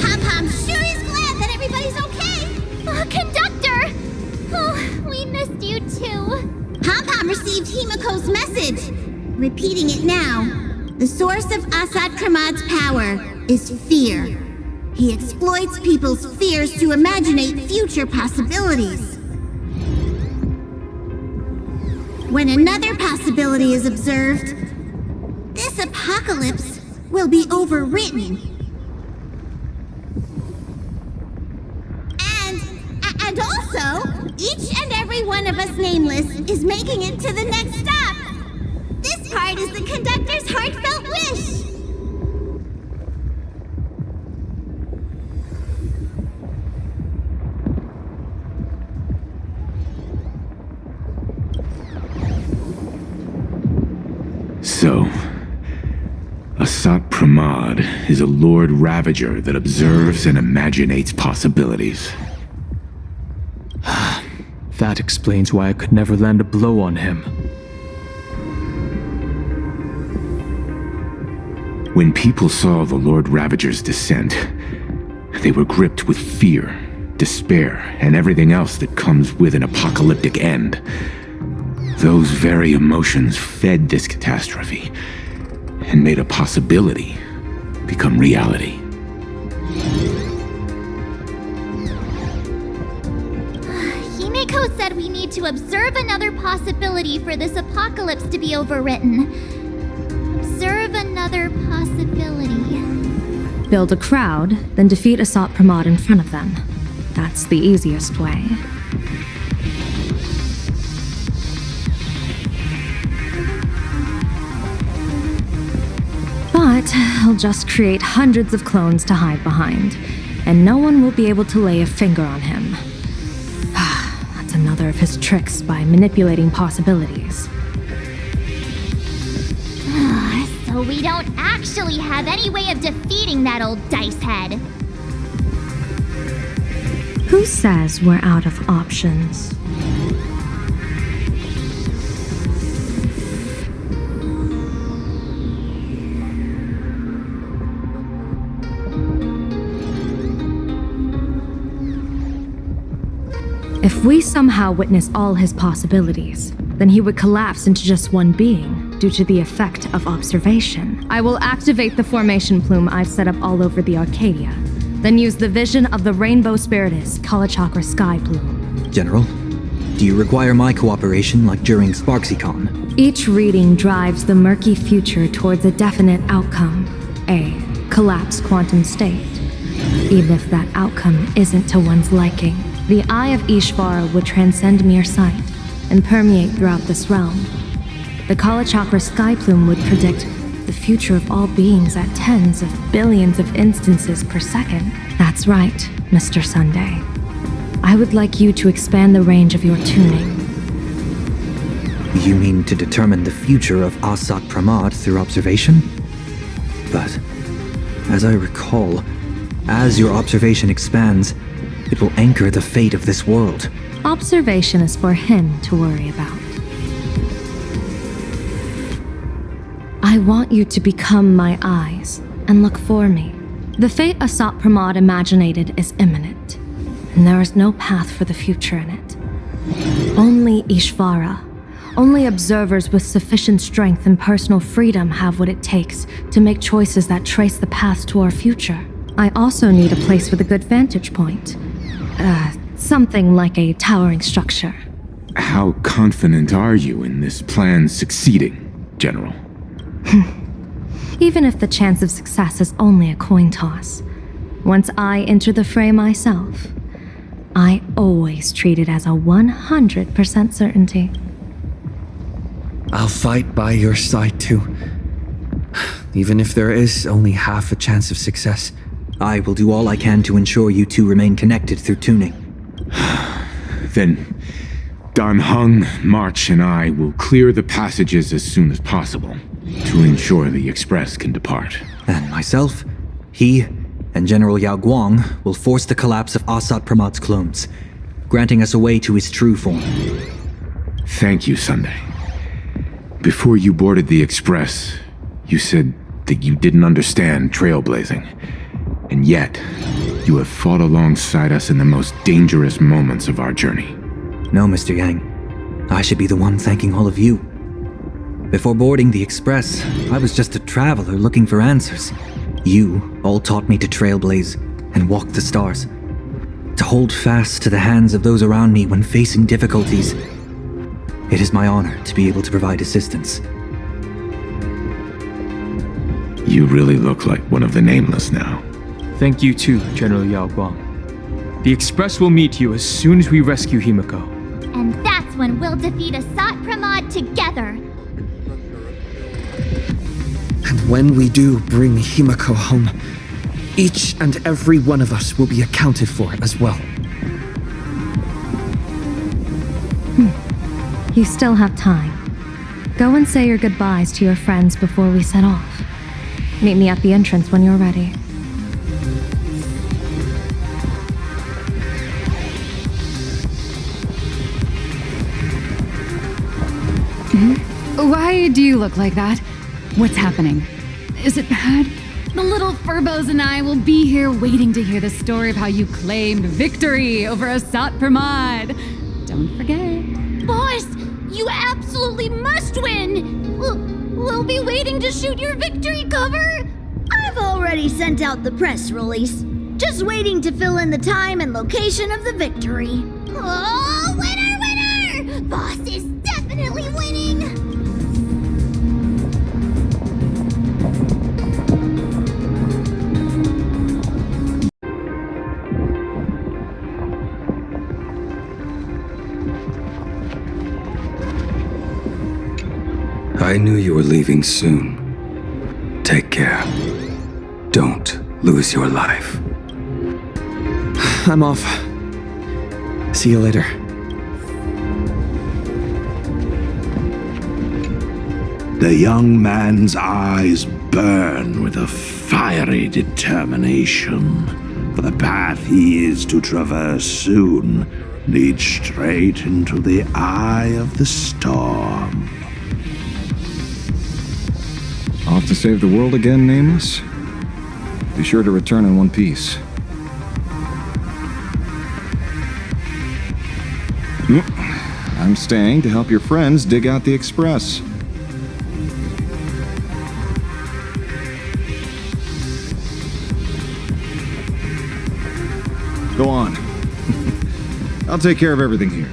Pom-Pom sure is glad that everybody's okay. Conductor! Oh, we missed you too. Pom-Pom received Himiko's message. Repeating it now. The source of Asad Kramad's power is fear. He exploits people's fears to imaginate future possibilities. When another possibility is observed, this apocalypse will be overwritten. And also, each and every one of us nameless is making it to the next stop. This part is the conductor's heartfelt wish. So, Asat Pramad is a Lord Ravager that observes and imaginates possibilities. That explains why I could never land a blow on him. When people saw the Lord Ravager's descent, they were gripped with fear, despair, and everything else that comes with an apocalyptic end. Those very emotions fed this catastrophe and made a possibility become reality. Himiko said we need to observe another possibility for this apocalypse to be overwritten. Observe another possibility. Build a crowd, then defeat Asat Pramad in front of them. That's the easiest way. But I'll just create hundreds of clones to hide behind, and no one will be able to lay a finger on him. That's another of his tricks by manipulating possibilities. So we don't actually have any way of defeating that old dice head. Who says we're out of options? If we somehow witness all his possibilities, then he would collapse into just one being due to the effect of observation. I will activate the formation plume I've set up all over the Arcadia, then use the vision of the Rainbow Spiritus Kalachakra Sky Plume. General, do you require my cooperation like during SparksyCon? Each reading drives the murky future towards a definite outcome, a collapsed quantum state. Even if that outcome isn't to one's liking, the Eye of Ishvara would transcend mere sight and permeate throughout this realm. The Kalachakra Sky Plume would predict the future of all beings at tens of billions of instances per second. That's right, Mr. Sunday. I would like you to expand the range of your tuning. You mean to determine the future of Asat Pramad through observation? But, as I recall, as your observation expands, it will anchor the fate of this world. Observation is for him to worry about. I want you to become my eyes and look for me. The fate Asat Pramad imaginated is imminent, and there is no path for the future in it. Only Ishvara, only observers with sufficient strength and personal freedom have what it takes to make choices that trace the path to our future. I also need a place with a good vantage point. Something like a towering structure. How confident are you in this plan succeeding, General? Even if the chance of success is only a coin toss, once I enter the fray myself, I always treat it as a 100% certainty. I'll fight by your side too. Even if there is only half a chance of success. I will do all I can to ensure you two remain connected through tuning. Then, Dan Heng, March, and I will clear the passages as soon as possible to ensure the Express can depart. And myself, he, and General Yao Guang will force the collapse of Asat Pramad's clones, granting us a way to his true form. Thank you, Sunday. Before you boarded the Express, you said that you didn't understand trailblazing. And yet, you have fought alongside us in the most dangerous moments of our journey. No, Mr. Yang. I should be the one thanking all of you. Before boarding the Express, I was just a traveler looking for answers. You all taught me to trailblaze and walk the stars. To hold fast to the hands of those around me when facing difficulties. It is my honor to be able to provide assistance. You really look like one of the Nameless now. Thank you too, General Yao Guang. The Express will meet you as soon as we rescue Himiko. And that's when we'll defeat Asat Pramad together. And when we do bring Himiko home, each and every one of us will be accounted for as well. You still have time. Go and say your goodbyes to your friends before we set off. Meet me at the entrance when you're ready. Why do you look like that? What's happening? Is it bad? The little Furbos and I will be here waiting to hear the story of how you claimed victory over Asat Pramad. Don't forget. Boss, you absolutely must win! We'll be waiting to shoot your victory cover! I've already sent out the press release. Just waiting to fill in the time and location of the victory. Oh, winner, winner! Boss is definitely winning! I knew you were leaving soon. Take care. Don't lose your life. I'm off. See you later. The young man's eyes burn with a fiery determination. For the path he is to traverse soon leads straight into the eye of the storm. Off to save the world again, Nameless? Be sure to return in one piece. I'm staying to help your friends dig out the Express. Go on. I'll take care of everything here.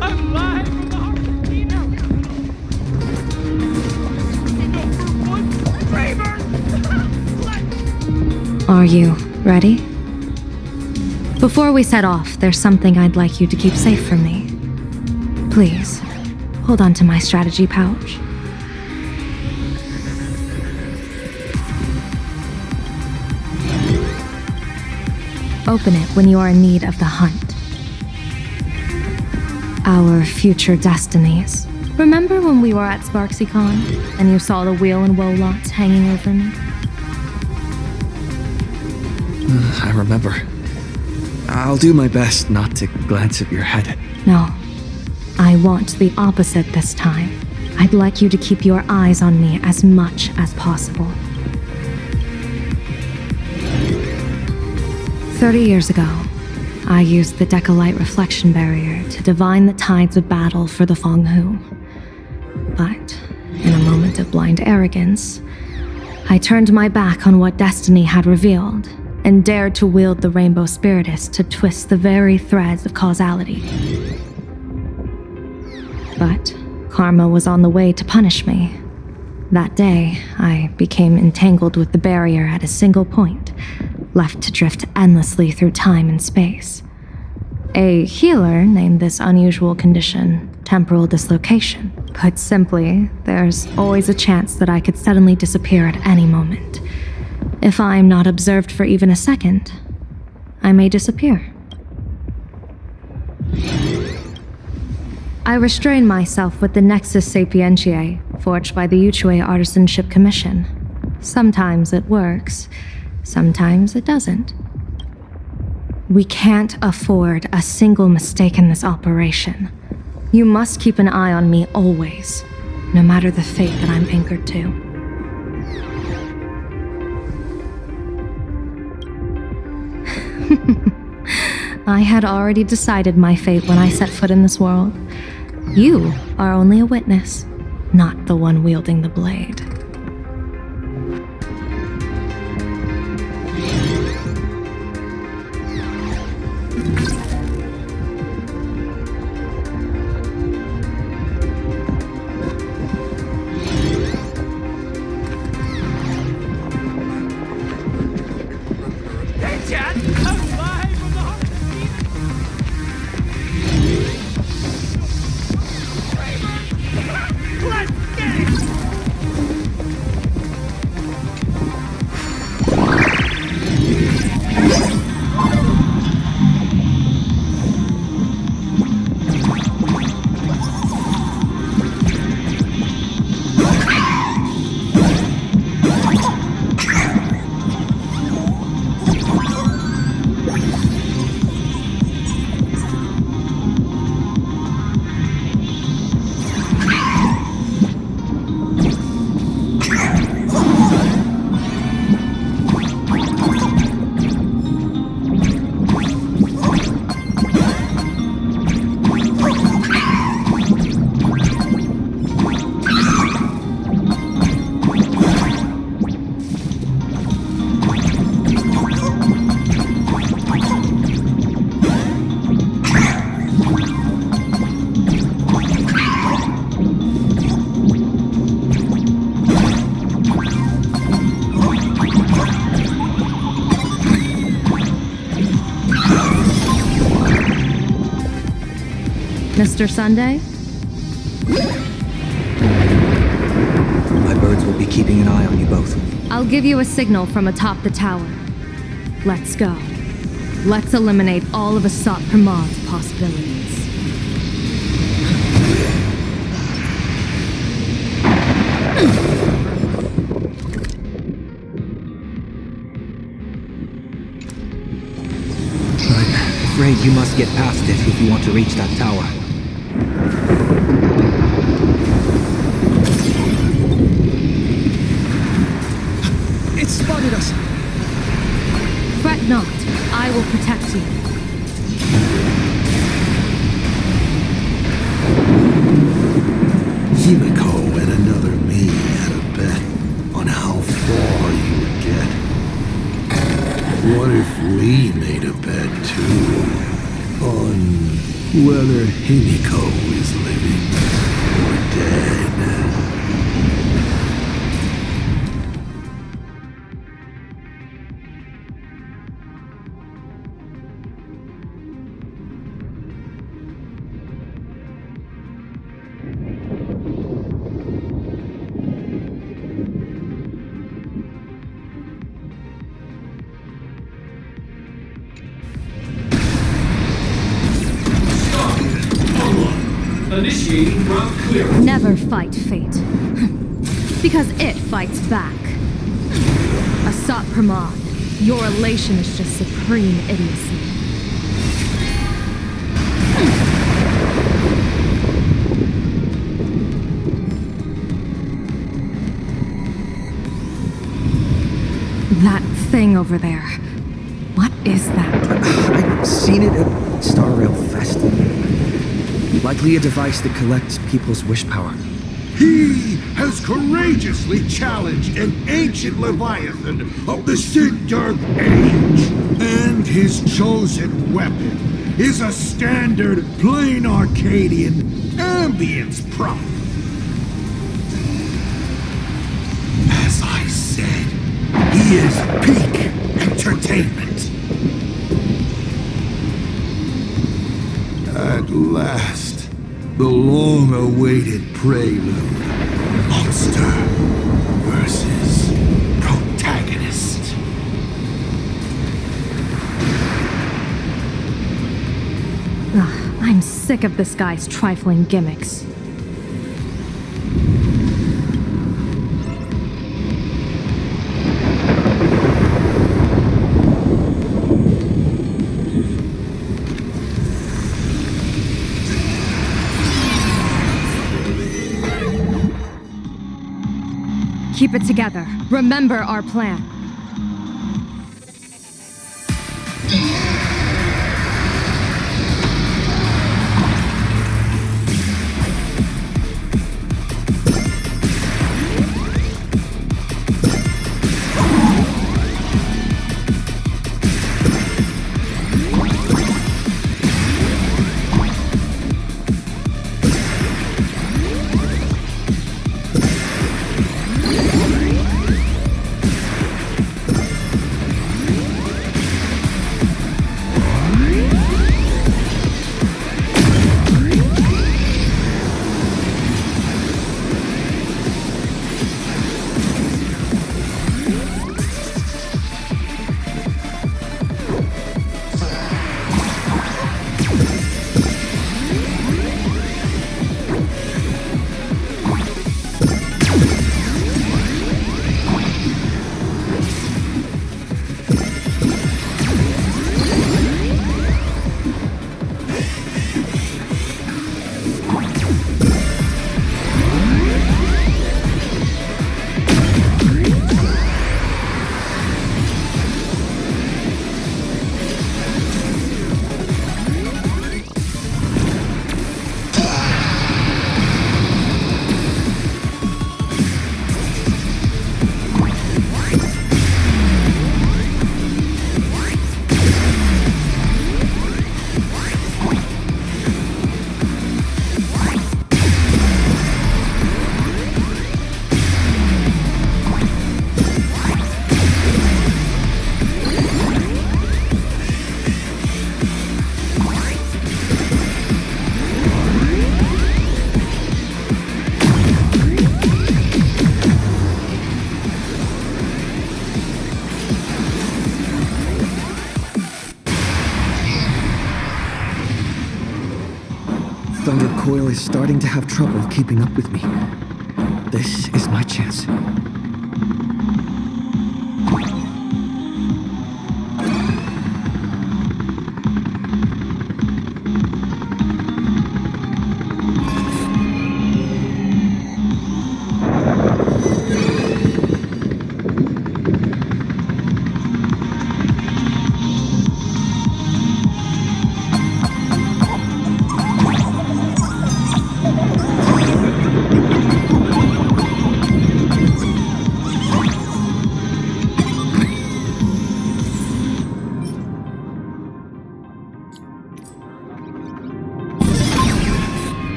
I'm live from the heart of the Are you ready? Before we set off, there's something I'd like you to keep safe from me. Please, hold on to my strategy pouch. Open it when you are in need of the hunt. Our future destinies. Remember when we were at SparksyCon and you saw the wheel and woe lots hanging over me? I remember. I'll do my best not to glance at your head. No. I want the opposite this time. I'd like you to keep your eyes on me as much as possible. 30 years ago, I used the Decalite reflection barrier to divine the tides of battle for the Fonghu. But, in a moment of blind arrogance, I turned my back on what destiny had revealed and dared to wield the Rainbow Spiritus to twist the very threads of causality. But karma was on the way to punish me. That day, I became entangled with the barrier at a single point, left to drift endlessly through time and space. A healer named this unusual condition temporal dislocation. Put simply, there's always a chance that I could suddenly disappear at any moment. If I'm not observed for even a second, I may disappear. I restrain myself with the Nexus Sapientiae, forged by the Yuchue Artisanship Commission. Sometimes it works, sometimes it doesn't. We can't afford a single mistake in this operation. You must keep an eye on me always, no matter the fate that I'm anchored to. I had already decided my fate when I set foot in this world. You are only a witness, not the one wielding the blade. Hey, Chad! Mr. Sunday? My birds will be keeping an eye on you both. I'll give you a signal from atop the tower. Let's go. Let's eliminate all of Asat Pramad's possibilities. I'm afraid you must get past it if you want to reach that tower. It spotted us! Fret not. I will protect you. Himiko and another me had a bet on how far you would get. What if we made a bet too on whether Himiko is living or dead? Initiating route clearance. Never fight fate. Because it fights back. Asat Pramad, your elation is just supreme idiocy. That thing over there. What is that? I've seen it at Star Rail Fest. Likely a device that collects people's wish power. He has courageously challenged an ancient Leviathan of the Cinder Age. And his chosen weapon is a standard plain Arcadian ambience prop. As I said, he is peak entertainment. At last, the long-awaited prelude. Monster versus protagonist. Ugh, I'm sick of this guy's trifling gimmicks. Keep it together. Remember our plan. grounded coil is starting to have trouble keeping up with me. This is my chance.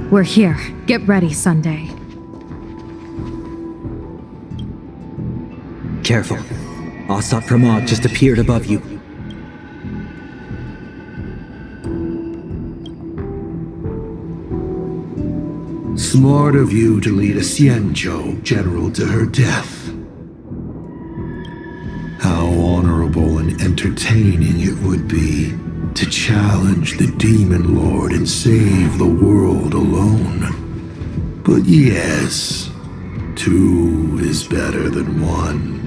We're here. Get ready, Sunday. Careful. Asat Pramod just appeared above you. Smart of you to lead a Xianzhou general to her death. How honorable and entertaining it would be to challenge the Demon Lord and save the world alone. But yes, two is better than one.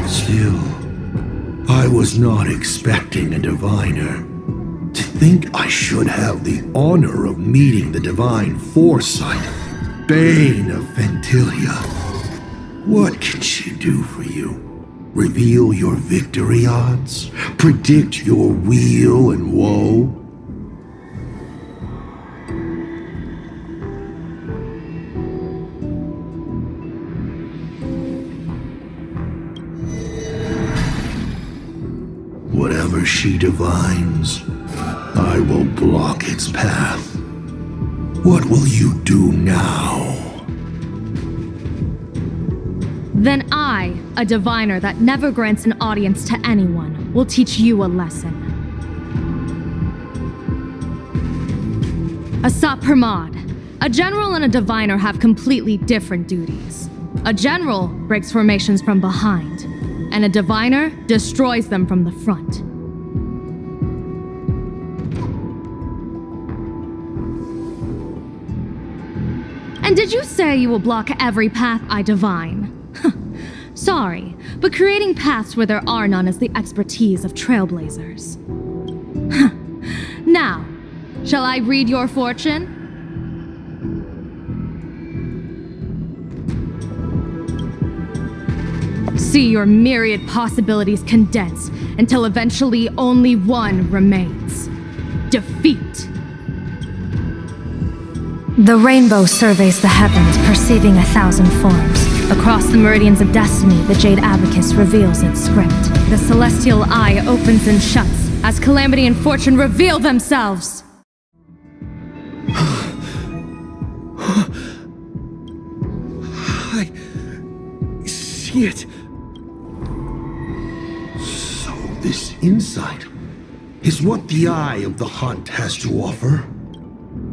Still, I was not expecting a diviner. To think I should have the honor of meeting the divine foresight, Bane of Ventilia. What can she do for you? Reveal your victory odds? Predict your weal and woe? Whatever she divines, I will block its path. What will you do now? Then I, a diviner that never grants an audience to anyone, will teach you a lesson. Asat Pramod, a general and a diviner have completely different duties. A general breaks formations from behind, and a diviner destroys them from the front. And did you say you will block every path I divine? Sorry, but creating paths where there are none is the expertise of trailblazers. Now, shall I read your fortune? See your myriad possibilities condense until eventually only one remains. Defeat. The rainbow surveys the heavens, perceiving 1,000 forms. Across the meridians of destiny, the Jade Abacus reveals its script. The celestial eye opens and shuts as calamity and fortune reveal themselves. I see it. So this insight is what the Eye of the Hunt has to offer.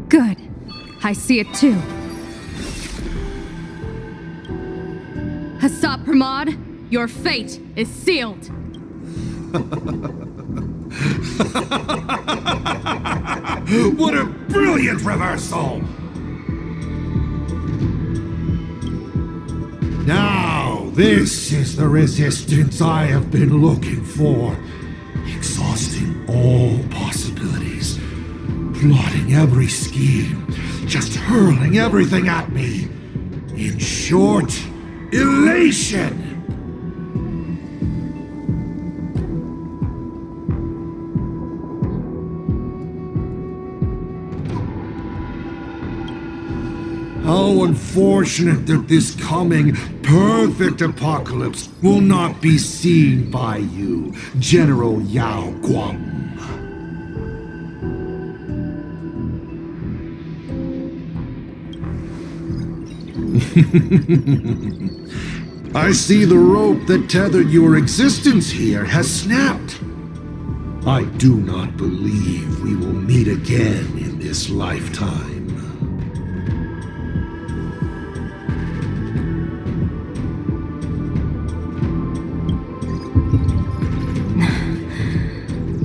Good. I see it too. Asat Pramod, your fate is sealed. What a brilliant reversal! Now, this is the resistance I have been looking for. Exhausting all possibilities. Plotting every scheme. Just hurling everything at me. In short, elation! How unfortunate that this coming perfect apocalypse will not be seen by you, General Yao Guang. I see the rope that tethered your existence here has snapped. I do not believe we will meet again in this lifetime.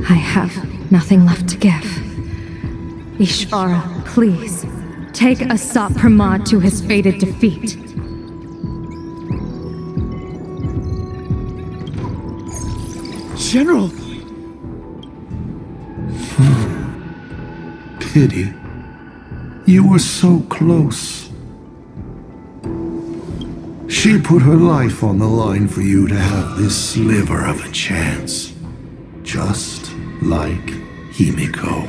I have nothing left to give. Ishvara, please, take Asat Pramod to his fated defeat. General! Pity. You were so close. She put her life on the line for you to have this sliver of a chance. Just like Himiko.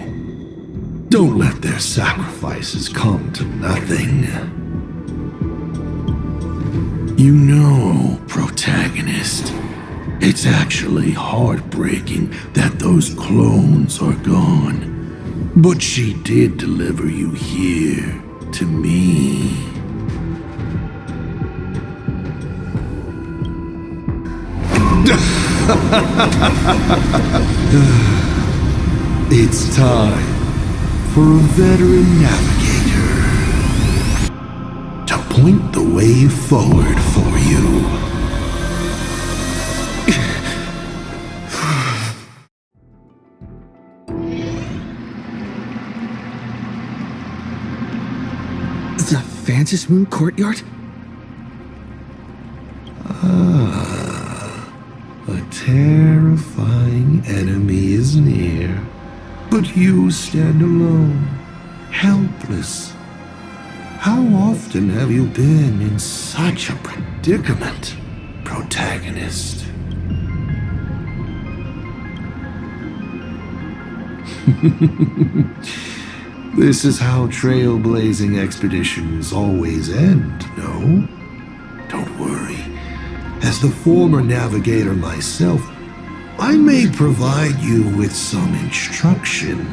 Don't let their sacrifices come to nothing. You know, protagonist, it's actually heartbreaking that those clones are gone. But she did deliver you here to me. It's time for a veteran navigator to point the way forward for you. The Vantis Moon Courtyard? A terrifying enemy is near, but you stand alone, helpless. How often have you been in such a predicament, protagonist? This is how trailblazing expeditions always end, no? Don't worry. As the former navigator myself, I may provide you with some instruction.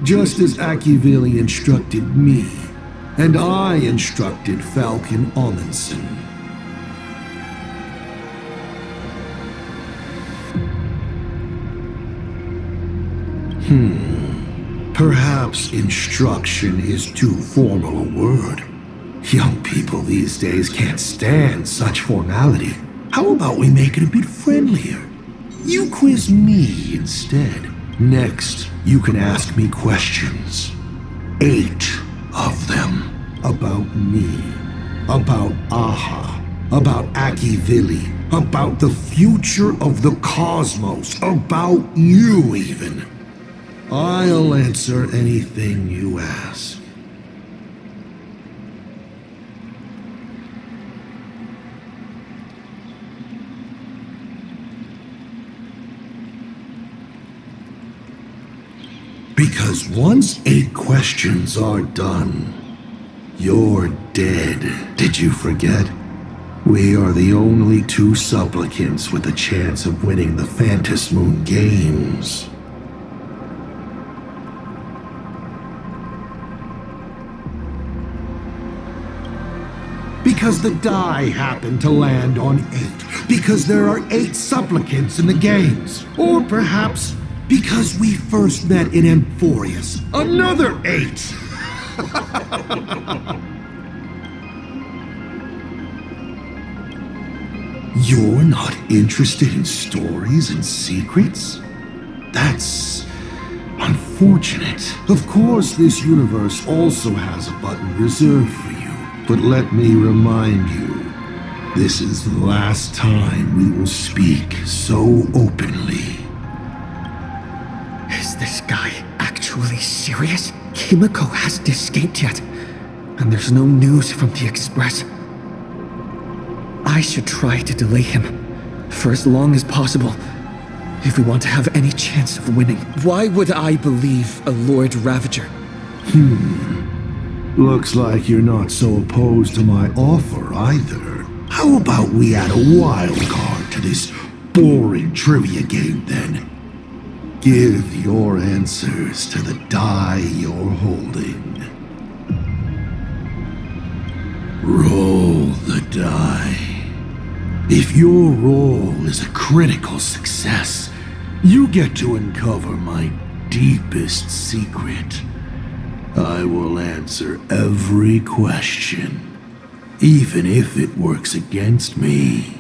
Just as Akivili instructed me, and I instructed Falcon Amundsen. Perhaps instruction is too formal a word. Young people these days can't stand such formality. How about we make it a bit friendlier? You quiz me instead. Next, you can ask me questions. 8 of them. About me. About Aha. About Akivili. About the future of the cosmos. About you, even. I'll answer anything you ask. Because once 8 questions are done, you're dead. Did you forget? We are the only 2 supplicants with a chance of winning the Vantis Moon Games. Because the die happened to land on 8. Because there are 8 supplicants in the games. Or perhaps because we first met in Amphorius. Another 8! You're not interested in stories and secrets? That's unfortunate. Of course, this universe also has a button reserved for you. But let me remind you, this is the last time we will speak so openly. Is this guy actually serious? Himiko hasn't escaped yet. and there's no news from the Express. I should try to delay him for as long as possible if we want to have any chance of winning. Why would I believe a Lord Ravager? Looks like you're not so opposed to my offer either. How about we add a wild card to this boring trivia game then? Give your answers to the die you're holding. Roll the die. If your roll is a critical success, you get to uncover my deepest secret. I will answer every question, even if it works against me.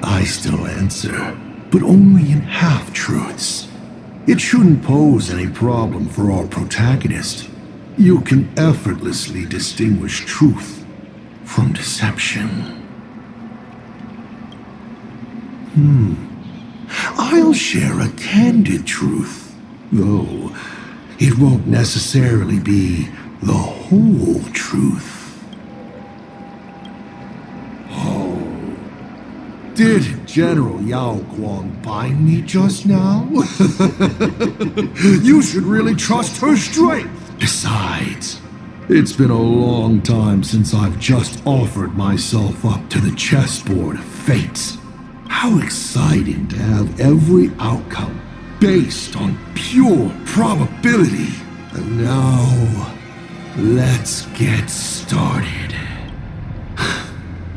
I still answer, but only in half-truths. It shouldn't pose any problem for our protagonist. You can effortlessly distinguish truth from deception. I'll share a candid truth, though it won't necessarily be the whole truth. Oh, did General Yao Guang bind me just now? You should really trust her strength. Besides, it's been a long time since I've just offered myself up to the chessboard of fates. How exciting to have every outcome based on pure probability. And now, let's get started.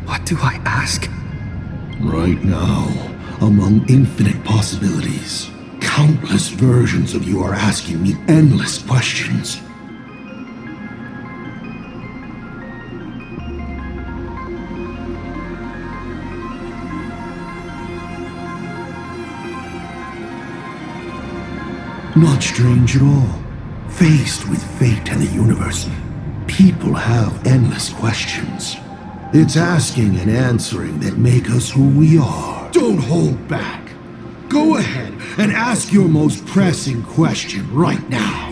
What do I ask? Right now, among infinite possibilities, countless versions of you are asking me endless questions. Not strange at all. Faced with fate and the universe, people have endless questions. It's asking and answering that make us who we are. Don't hold back. Go ahead and ask your most pressing question right now.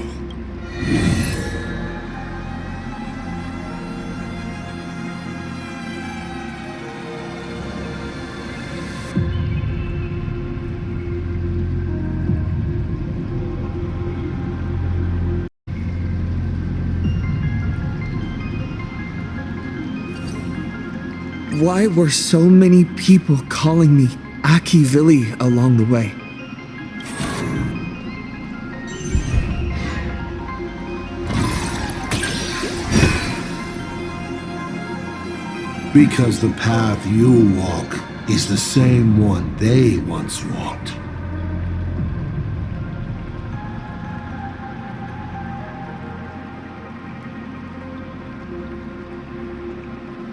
Why were so many people calling me Aki Vili along the way? Because the path you walk is the same one they once walked.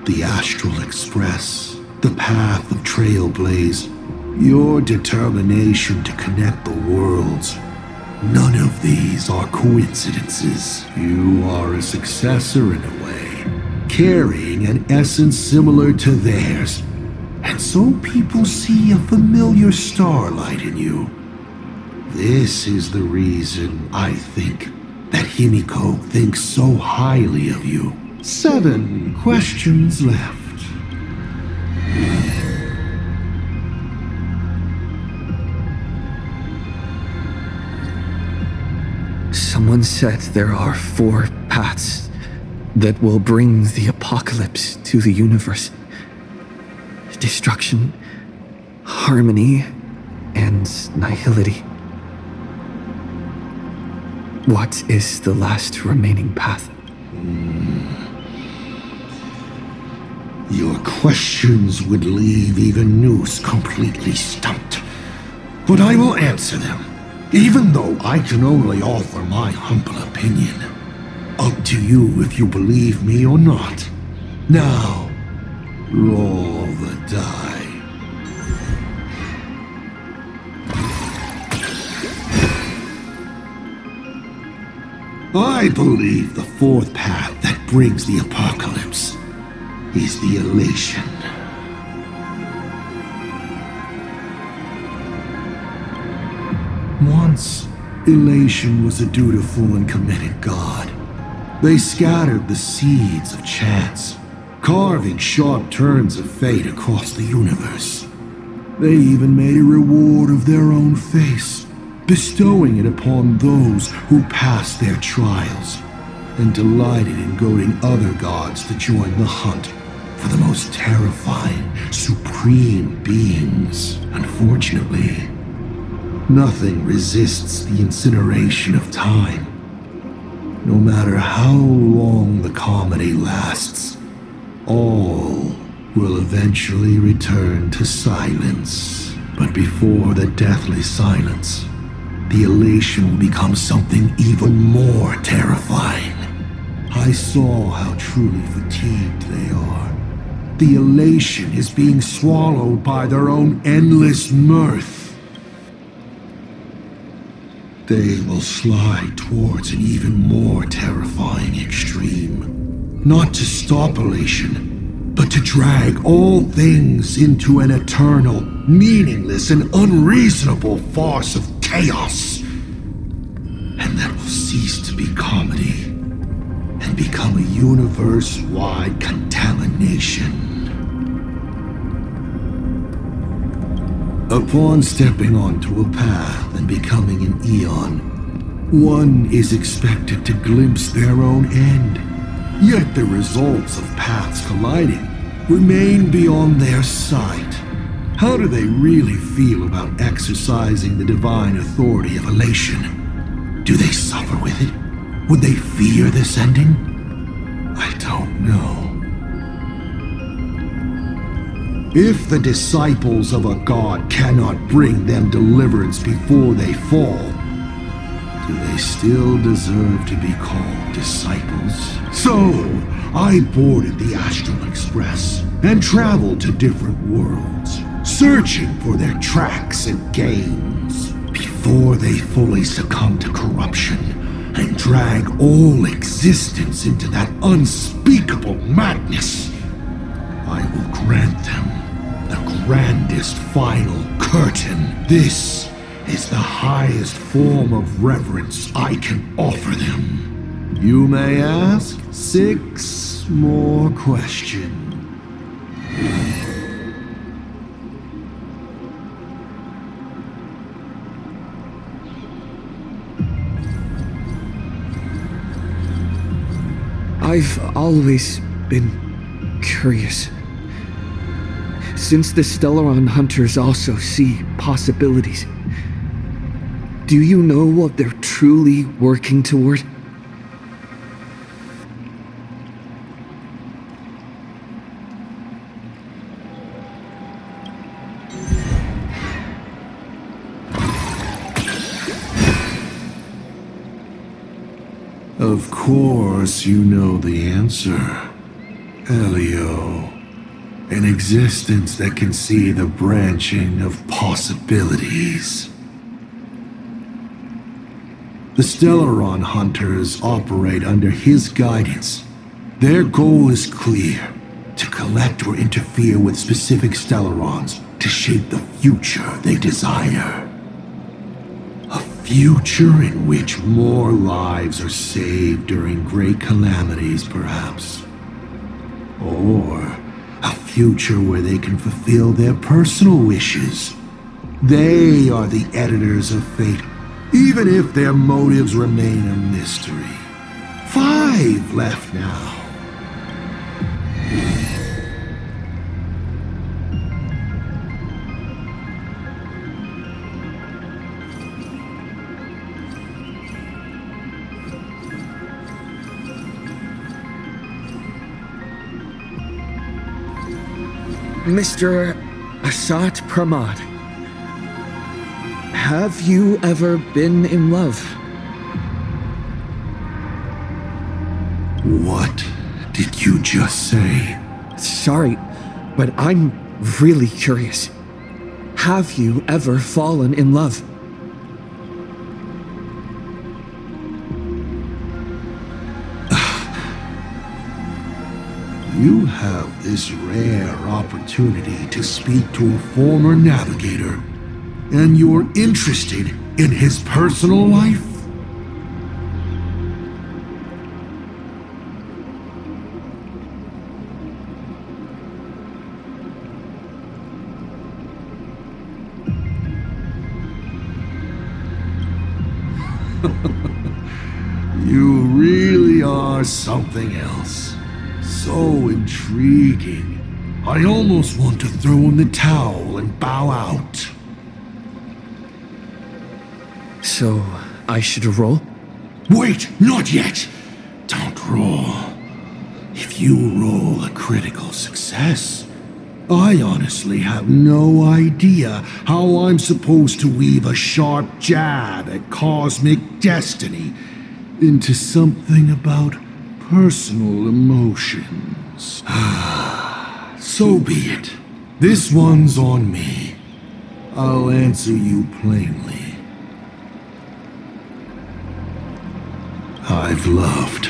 The Astral Express, the path of Trailblaze, your determination to connect the worlds. None of these are coincidences. You are a successor in a way, carrying an essence similar to theirs. And so people see a familiar starlight in you. This is the reason I think that Himiko thinks so highly of you. 7 questions left. Someone said there are 4 paths that will bring the apocalypse to the universe. Destruction, harmony, and nihility. What is the last remaining path? Your questions would leave even Noose completely stumped. But I will answer them, even though I can only offer my humble opinion. Up to you if you believe me or not. Now, roll the die. I believe the 4th path that brings the apocalypse is the elation. Once, Elation was a dutiful and committed god. They scattered the seeds of chance, carving sharp turns of fate across the universe. They even made a reward of their own face, bestowing it upon those who passed their trials, and delighted in goading other gods to join the hunt for the most terrifying, supreme beings. Unfortunately, nothing resists the incineration of time. No matter how long the comedy lasts, all will eventually return to silence. But before the deathly silence, the elation will become something even more terrifying. I saw how truly fatigued they are. The elation is being swallowed by their own endless mirth. They will slide towards an even more terrifying extreme. Not to stop elation, but to drag all things into an eternal, meaningless, and unreasonable farce of chaos. And that will cease to be comedy and become a universe-wide contamination. Upon stepping onto a path and becoming an Eon, one is expected to glimpse their own end. Yet the results of paths colliding remain beyond their sight. How do they really feel about exercising the divine authority of elation? Do they suffer with it? Would they fear this ending? I don't know. If the disciples of a god cannot bring them deliverance before they fall, do they still deserve to be called disciples? So, I boarded the Astral Express and traveled to different worlds, searching for their tracks and gains before they fully succumb to corruption and drag all existence into that unspeakable madness. I will grant them the grandest final curtain. This is the highest form of reverence I can offer them. You may ask 6 more questions. I've always been curious. Since the Stellaron hunters also see possibilities, do you know what they're truly working toward? Of course you know the answer, Elio. An existence that can see the branching of possibilities. The Stellaron hunters operate under his guidance. Their goal is clear: to collect or interfere with specific Stellarons to shape the future they desire. A future in which more lives are saved during great calamities, perhaps. Or a future where they can fulfill their personal wishes. They are the editors of fate, even if their motives remain a mystery. 5 left now. Mr. Asat Pramad, have you ever been in love? What did you just say? Sorry, but I'm really curious. Have you ever fallen in love? You have this rare opportunity to speak to a former navigator, and you're interested in his personal life? You really are something else. So intriguing. I almost want to throw in the towel and bow out. So, I should roll? Wait, not yet! Don't roll. If you roll a critical success, I honestly have no idea how I'm supposed to weave a sharp jab at cosmic destiny into something about personal emotions. So be it. This one's on me. I'll answer you plainly. I've loved.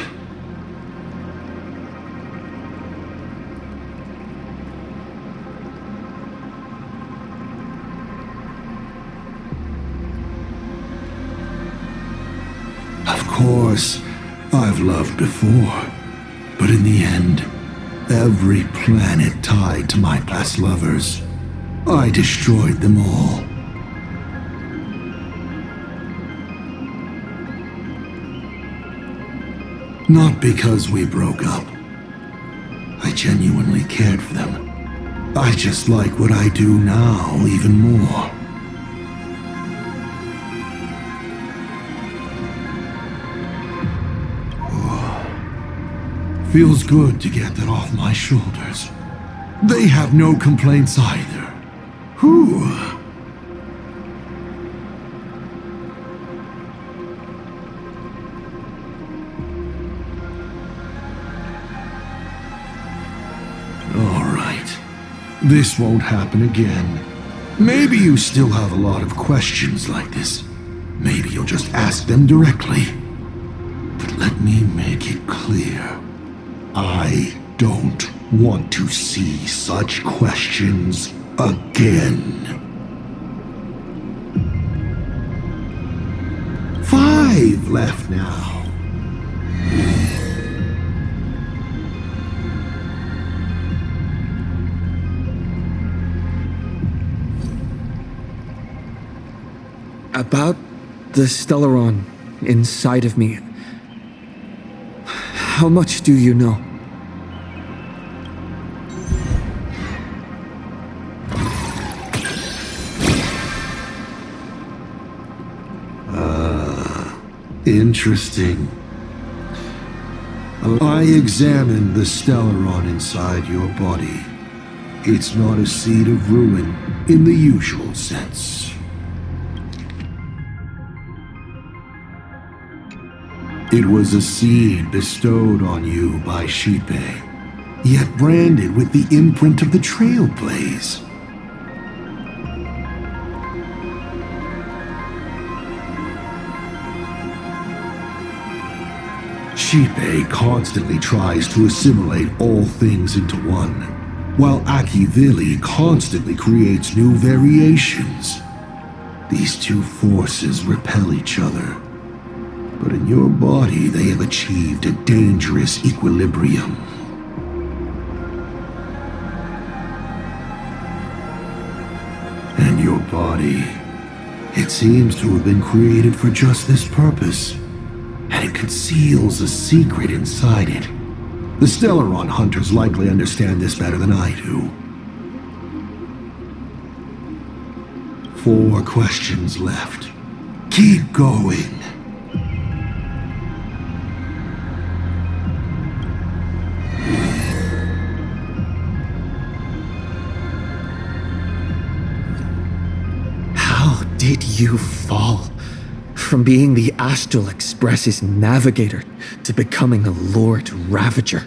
Of course, I've loved before, but in the end, every planet tied to my past lovers, I destroyed them all. Not because we broke up. I genuinely cared for them. I just like what I do now even more. Feels good to get that off my shoulders. They have no complaints either. Whew. All right. This won't happen again. Maybe you still have a lot of questions like this. Maybe you'll just ask them directly. But let me make it clear. I don't want to see such questions again. 5 left now. About the Stellaron inside of me. How much do you know? Interesting. I examined the Stellaron inside your body. It's not a seed of ruin in the usual sense. It was a seed bestowed on you by Shipe, yet branded with the imprint of the Trailblaze. Shipe constantly tries to assimilate all things into one, while Akivili constantly creates new variations. These two forces repel each other, but in your body they have achieved a dangerous equilibrium. And your body, it seems to have been created for just this purpose. And it conceals a secret inside it. The Stellaron hunters likely understand this better than I do. 4 questions left. Keep going. How did you fall? From being the Astral Express's navigator to becoming a Lord Ravager.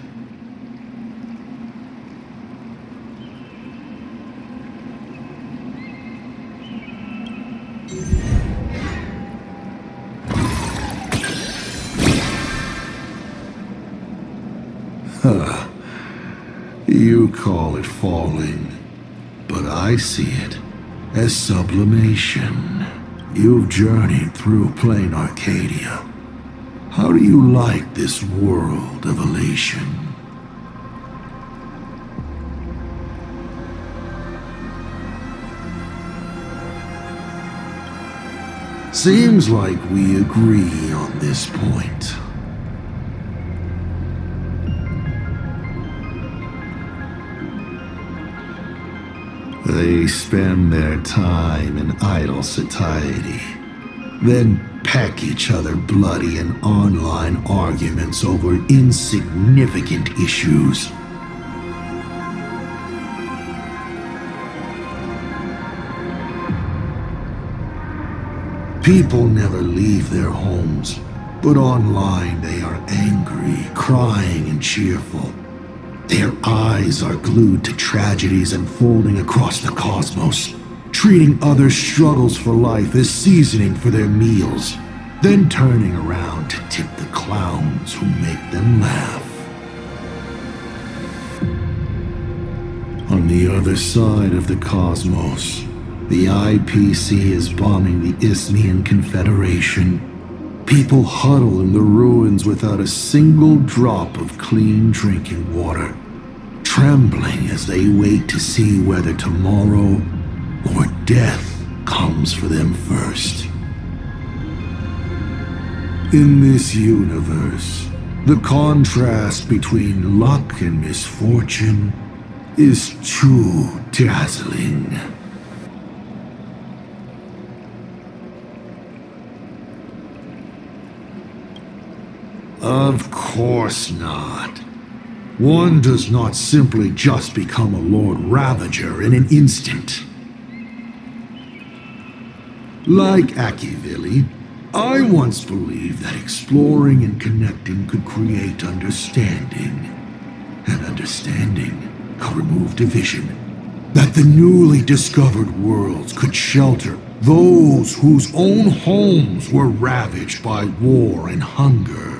Huh. You call it falling, but I see it as sublimation. You've journeyed through plain Arcadia. How do you like this world of elation? Seems like we agree on this point. They spend their time in idle satiety, then peck each other bloody in online arguments over insignificant issues. People never leave their homes, but online they are angry, crying, and cheerful. Their eyes are glued to tragedies unfolding across the cosmos, treating others' struggles for life as seasoning for their meals, then turning around to tip the clowns who make them laugh. On the other side of the cosmos, the IPC is bombing the Isthmian Confederation. People huddle in the ruins without a single drop of clean drinking water, trembling as they wait to see whether tomorrow or death comes for them first. In this universe, the contrast between luck and misfortune is too dazzling. Of course not. One does not simply just become a Lord Ravager in an instant. Like Akivili, I once believed that exploring and connecting could create understanding. And understanding could remove division. That the newly discovered worlds could shelter those whose own homes were ravaged by war and hunger.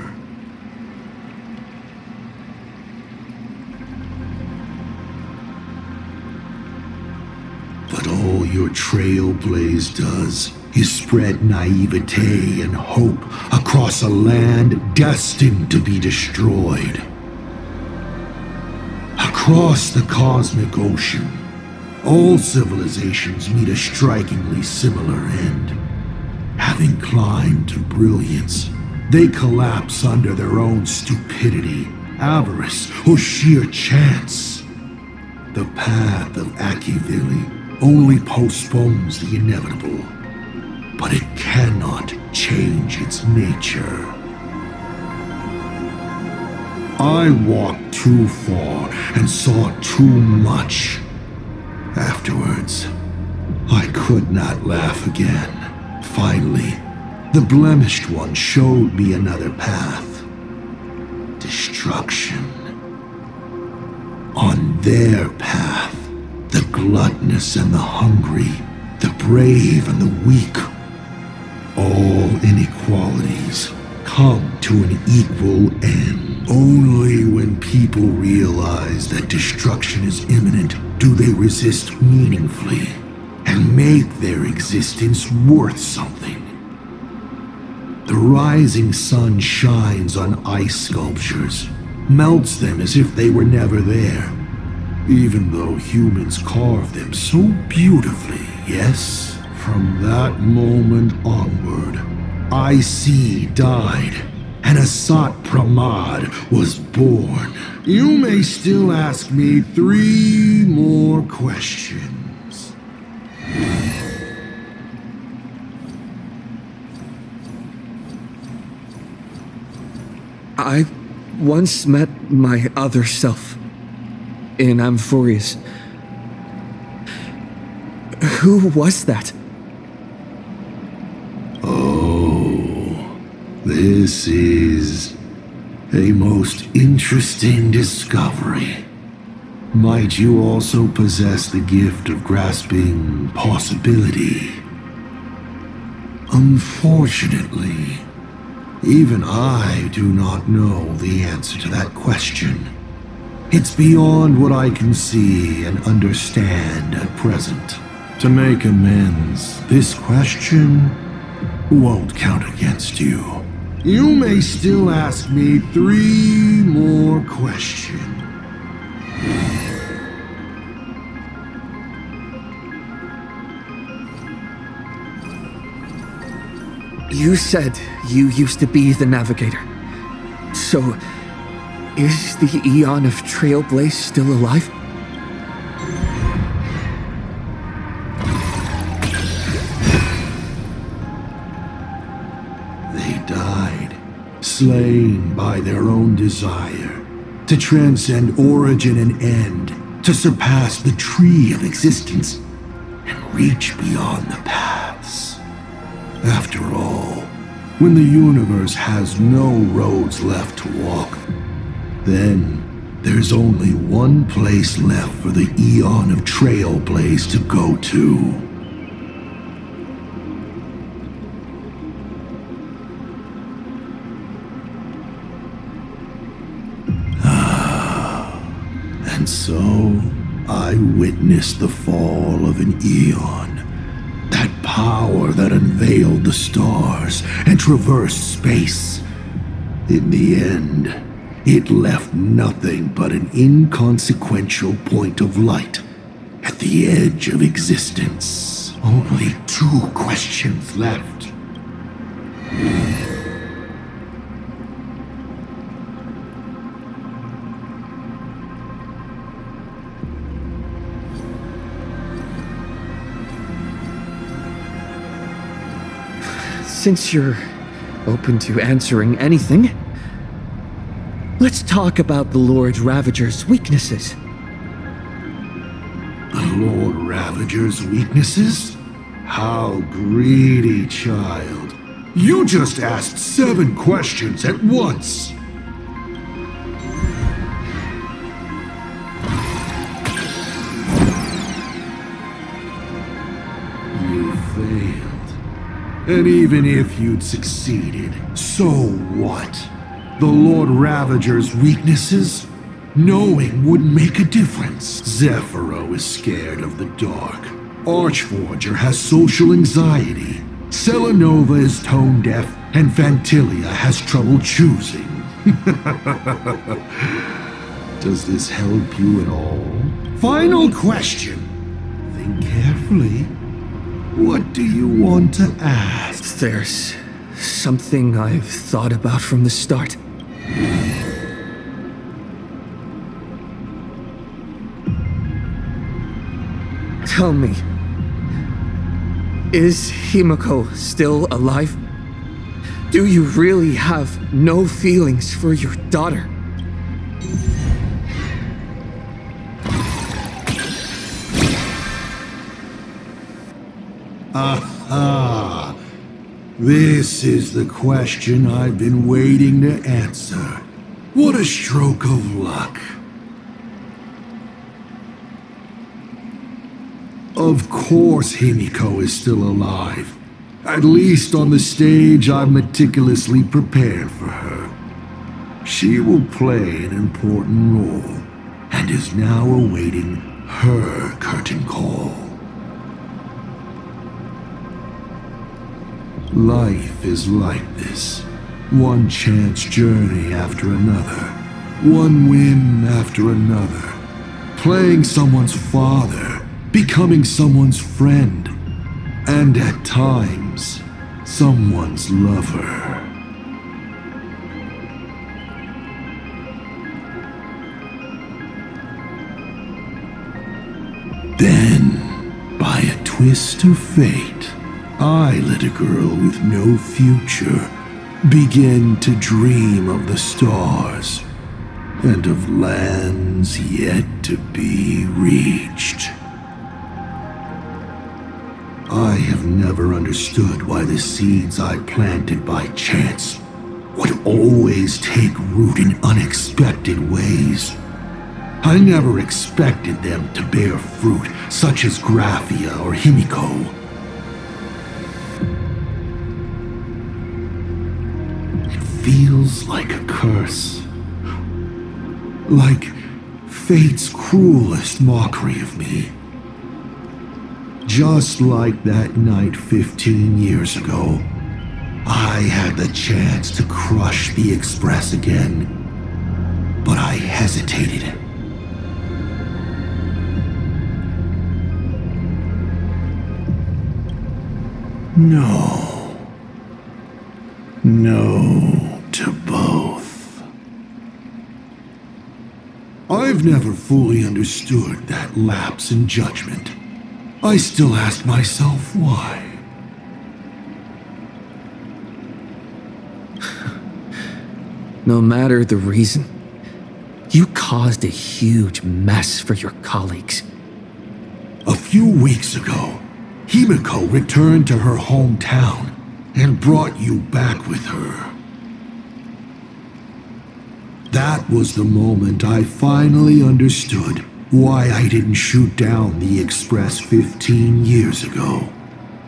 But all your trailblaze does is spread naivete and hope across a land destined to be destroyed. Across the cosmic ocean, all civilizations meet a strikingly similar end. Having climbed to brilliance, they collapse under their own stupidity, avarice, or sheer chance. The path of Akivili only postpones the inevitable, but it cannot change its nature. I walked too far and saw too much. Afterwards, I could not laugh again. Finally, the blemished one showed me another path. Destruction. On their path, the gluttonous and the hungry, the brave and the weak, all inequalities come to an equal end. Only when people realize that destruction is imminent do they resist meaningfully and make their existence worth something. The rising sun shines on ice sculptures, melts them as if they were never there, even though humans carved them so beautifully, yes? From that moment onward, IC died, and Asat Pramad was born. You may still ask me 3 more questions. I once met my other self in Amphorius. Who was that? Oh, this is a most interesting discovery. Might you also possess the gift of grasping possibility? Unfortunately, even I do not know the answer to that question. It's beyond what I can see and understand at present. To make amends, this question won't count against you. You may still ask me 3 more questions. You said you used to be the navigator. So, is the Eon of Trailblaze still alive? They died, slain by their own desire, to transcend origin and end, to surpass the tree of existence, and reach beyond the paths. After all, when the universe has no roads left to walk, then there's only one place left for the Eon of Trailblaze to go to. And so, I witnessed the fall of an Eon. That power that unveiled the stars and traversed space. In the end, it left nothing but an inconsequential point of light at the edge of existence. Only 2 questions left. Since you're open to answering anything, let's talk about the Lord Ravager's weaknesses. The Lord Ravager's weaknesses? How greedy, child. You just asked 7 questions at once. You failed. And even if you'd succeeded, so what? The Lord Ravager's weaknesses? Knowing wouldn't make a difference. Zephyro is scared of the dark. Archforger has social anxiety. Selenova is tone deaf, and Fantilia has trouble choosing. Does this help you at all? Final question. Think carefully. What do you want to ask? There's something I've thought about from the start. Tell me, is Himiko still alive? Do you really have no feelings for your daughter? Aha! This is the question I've been waiting to answer. What a stroke of luck. Of course Himiko is still alive. At least on the stage I've meticulously prepared for her. She will play an important role, and is now awaiting her curtain call. Life is like this. One chance journey after another. One win after another. Playing someone's father. Becoming someone's friend. And at times, someone's lover. Then, by a twist of fate, I let a girl with no future begin to dream of the stars and of lands yet to be reached. I have never understood why the seeds I planted by chance would always take root in unexpected ways. I never expected them to bear fruit such as Graphia or Himiko. Feels like a curse. Like fate's cruelest mockery of me. Just like that night 15 years ago, I had the chance to crush the Express again, but I hesitated. No. No to both. I've never fully understood that lapse in judgment. I still ask myself why. No matter the reason, you caused a huge mess for your colleagues. A few weeks ago, Himiko returned to her hometown and brought you back with her. That was the moment I finally understood why I didn't shoot down the Express 15 years ago.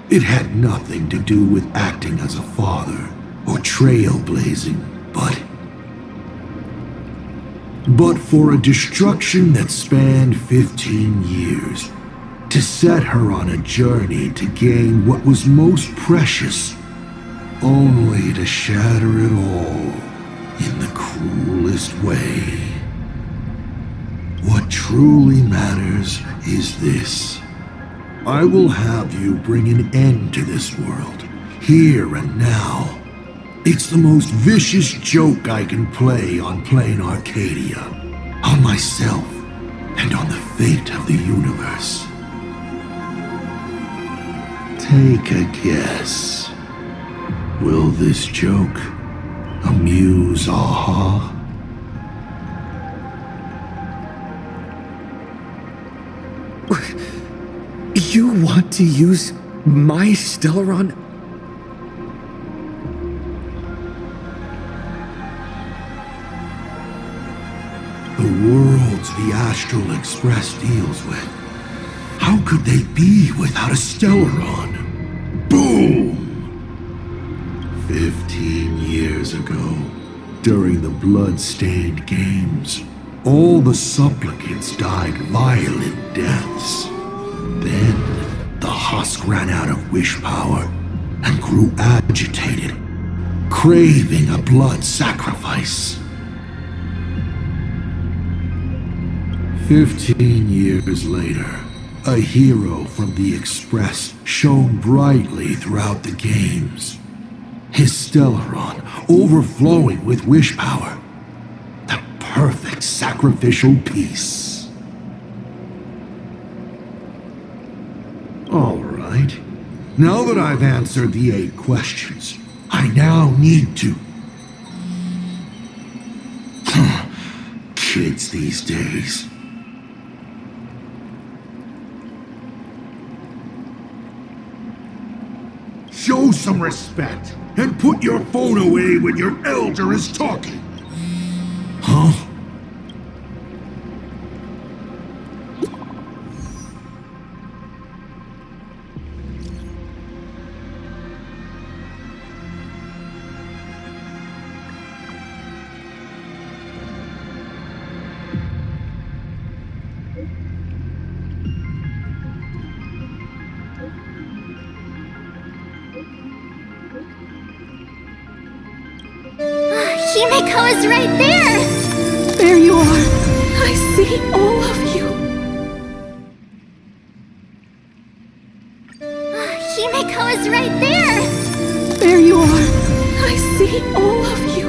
It had nothing to do with acting as a father or trailblazing, but for a destruction that spanned 15 years, to set her on a journey to gain what was most precious, only to shatter it all in the cruelest way. What truly matters is this. I will have you bring an end to this world, here and now. It's the most vicious joke I can play on plain Arcadia, on myself, and on the fate of the universe. Take a guess. Will this joke amuse Aha? You want to use my Stellaron? The worlds the Astral Express deals with. How could they be without a Stellaron? Boom! 15 years ago, during the blood-stained games, all the supplicants died violent deaths. Then, the husk ran out of wish power and grew agitated, craving a blood sacrifice. 15 years later, a hero from the Express shone brightly throughout the games. His Stellaron overflowing with wish power. The perfect sacrificial piece. All right. Now that I've answered the 8 questions, I now need to... Kids these days. Show some respect and put your phone away when your elder is talking. Huh? Himiko is right there! There you are. I see all of you. Himiko is right there! There you are. I see all of you.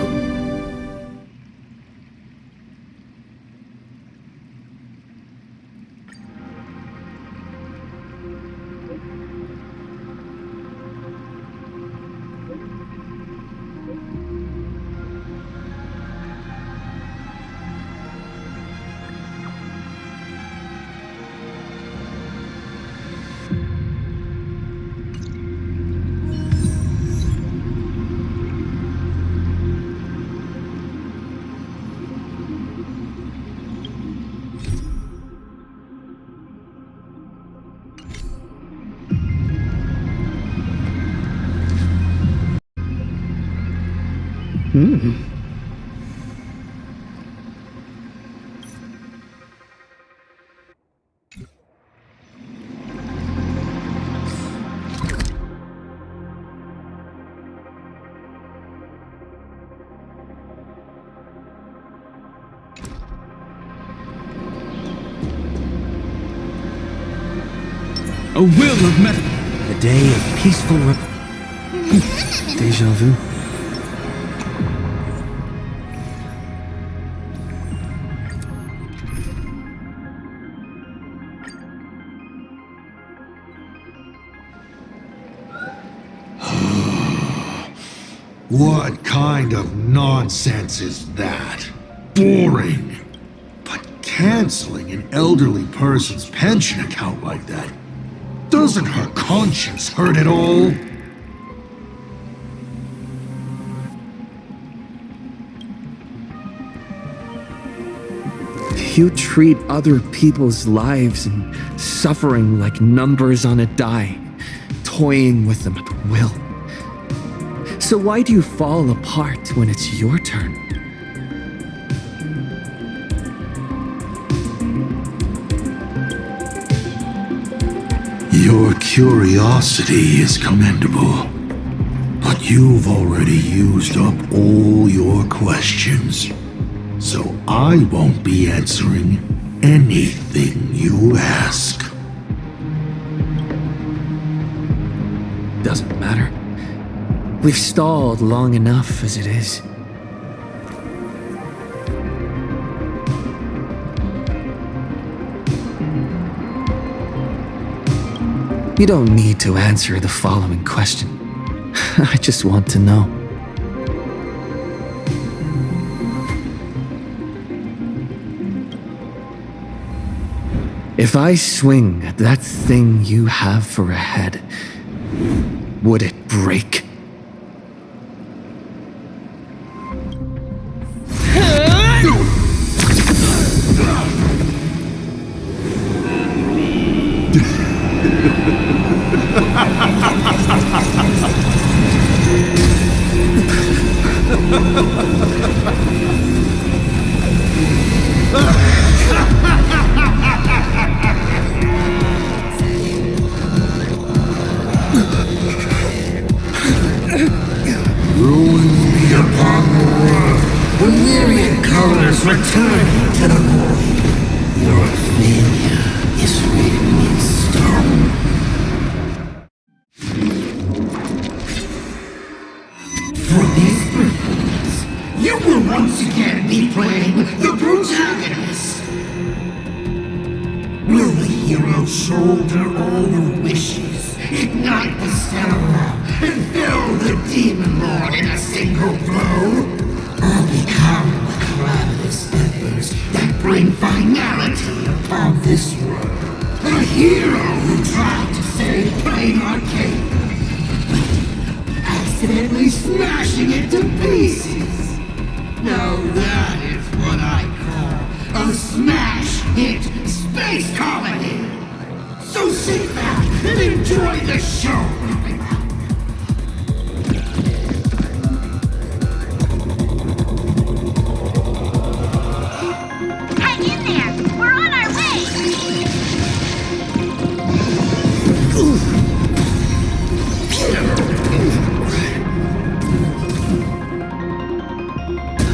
A will of metal. A day of peaceful Deja vu. What kind of nonsense is that? Boring. But canceling an elderly person's pension account like that, doesn't her conscience hurt at all? You treat other people's lives and suffering like numbers on a die, toying with them at will. So why do you fall apart when it's your turn? Your curiosity is commendable, but you've already used up all your questions, so I won't be answering anything you ask. Doesn't matter. We've stalled long enough as it is. You don't need to answer the following question. I just want to know. If I swing at that thing you have for a head, would it break? Ruin be upon the world, the myriad colors returning to the void. Your failure is written in stone. For these brilliance, you will once again be playing the protagonist. Will the hero shoulder all the wishes, ignite the stellar, and fill the demon lord in a single blow? Or become the calamitous embers that bring finality upon this world? A hero who tried to save Plain Arcadia, accidentally smashing it to pieces. Now that is what I call a smash hit space comedy. So sit back and enjoy the show. Hang in there! We're on our way!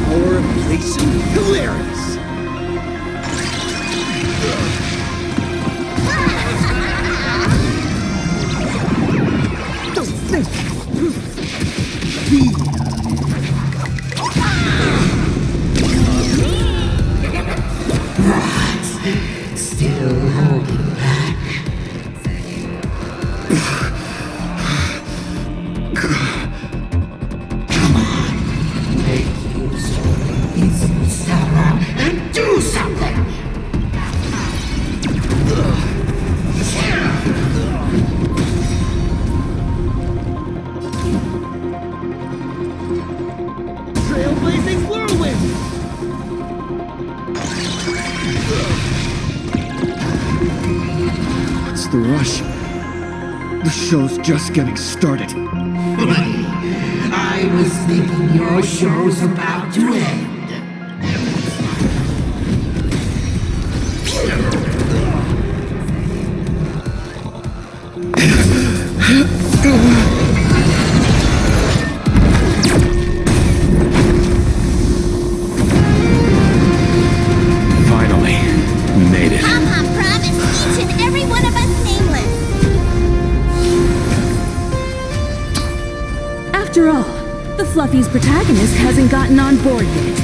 Power of placing hilarious. Still holding back. Come on, make use of the invincible Sauron and do something! Trailblazing whirlwind. What's the rush? The show's just getting started. I was thinking your show's about to end. Finally, we made it. Pom-Pom promised each and every one of us nameless. Fluffy's protagonist hasn't gotten on board yet.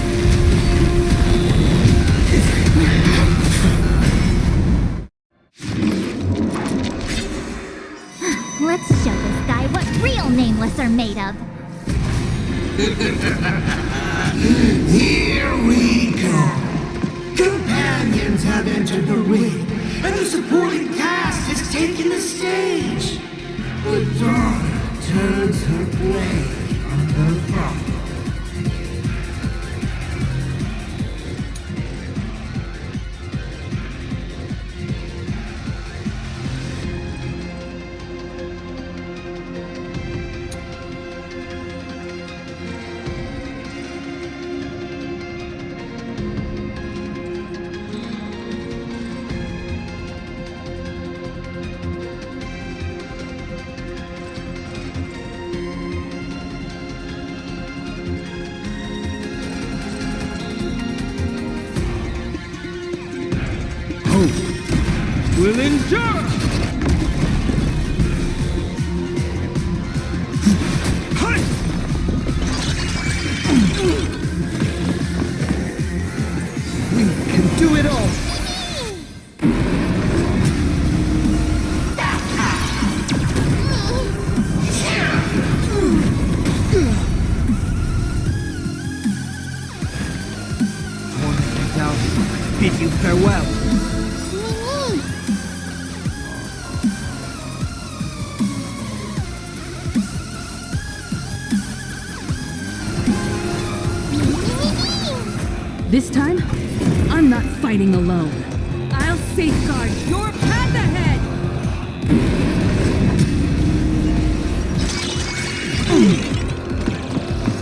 Let's show this guy what real nameless are made of. Here we go. Companions have entered the ring, and the supporting cast has taken the stage. The daughter turns her blade on the father. Will endure! We can do it all! Bid you farewell. This time, I'm not fighting alone. I'll safeguard your path ahead!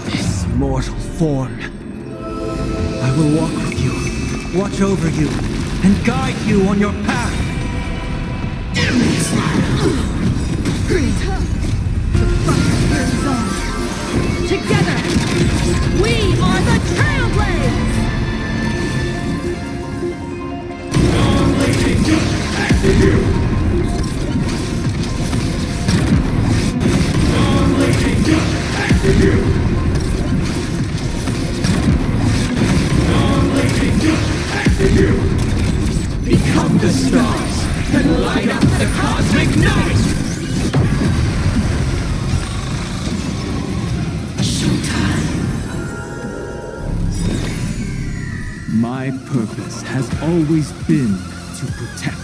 This mortal form. I will walk with you, watch over you, and guide you on your path. The fire is on. Together, we are the Trailblades! Become the stars and light up the cosmic night! My purpose has always been to protect.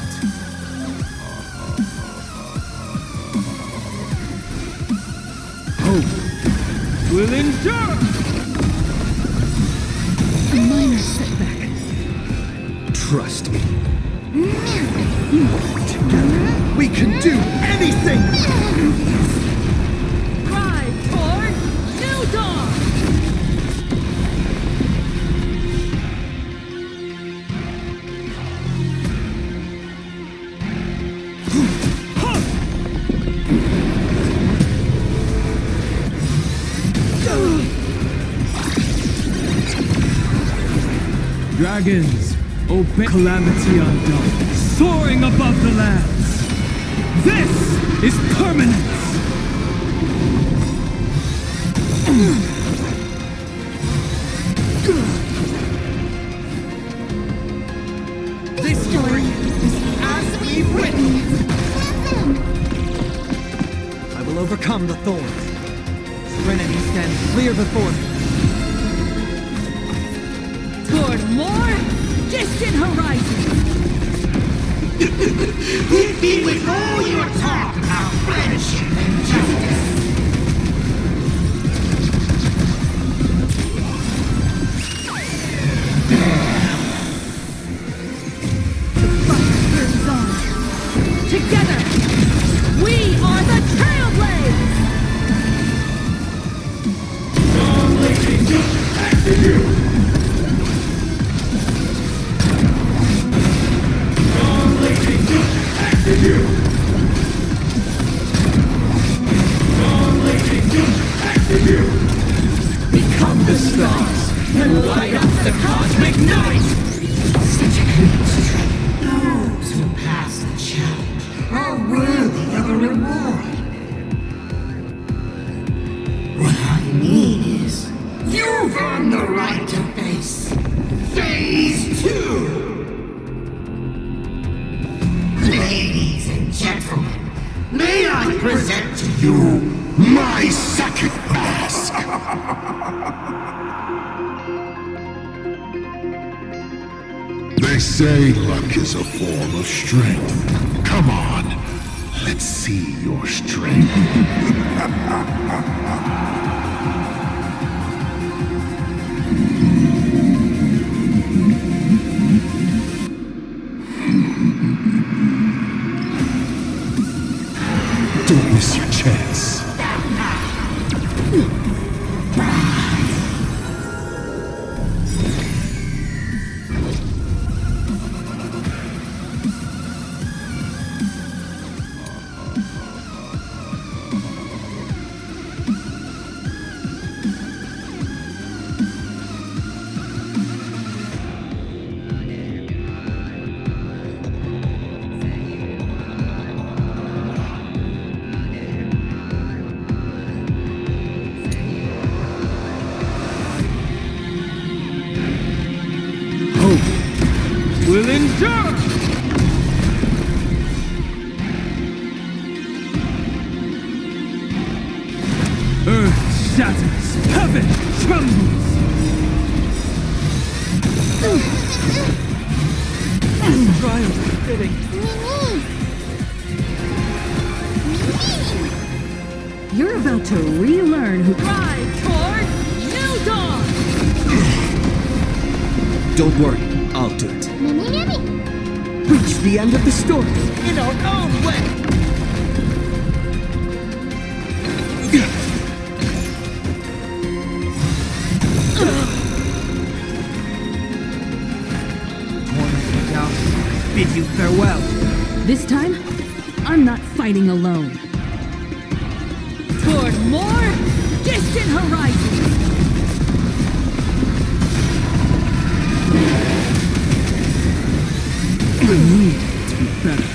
Hope will endure! A minor setback. Trust me. Together, we can do anything! Drive toward New Dawn! Dragons, obey calamity undone, soaring above the lands. This is permanence! This story is as we've written. I will overcome the thorns. Serenity stands clear before me. Toward more distant horizons! Hit me with all your talk about friendship and justice! Together, we are the Trailblades! Become the stars and light up the cosmic night! Such a good those who pass the challenge are worthy of a reward. What I need earn the right to face Phase 2! Ladies and gentlemen, may I present to you my second mask? They say luck is a form of strength. Come on, let's see your strength. Don't miss your chance. Will endure! Earth shatters, heaven trembles! Triumph fitting. You're about to relearn who. Rise toward New Dawn! Don't worry, I'll do it. Reach the end of the story in our own way! Bid you farewell. This time, I'm not fighting alone. Toward more distant horizons! I need to be better.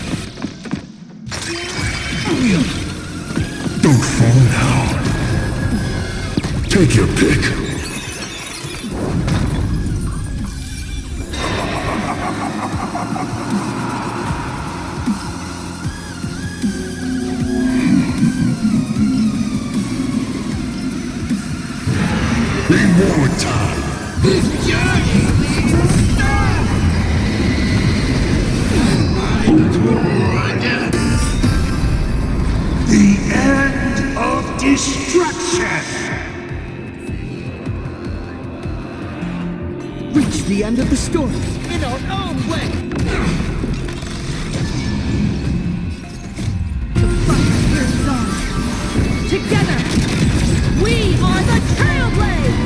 Don't fall now. Take your pick. Immortal! This journey needs to stop! The end of destruction! Reach the end of the story in our own way! The frontier zone! Together, we are the Trailblades!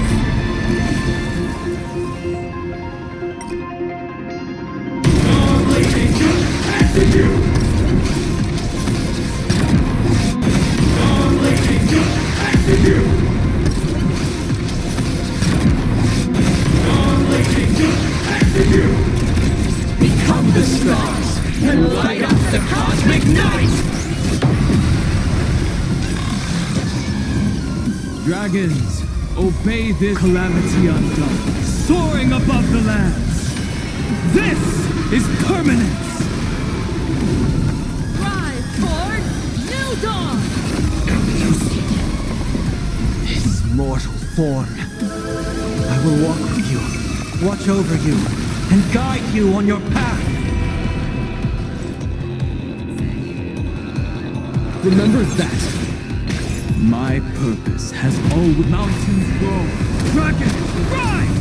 Become the stars and light up the cosmic night! Dragons, obey this calamity undone, soaring above the lands. This is permanence! Rise toward New Dawn! This mortal form. I will walk with you, watch over you, and guide you on your path. Remember that. My purpose has always mountains grow. Dragons, rise!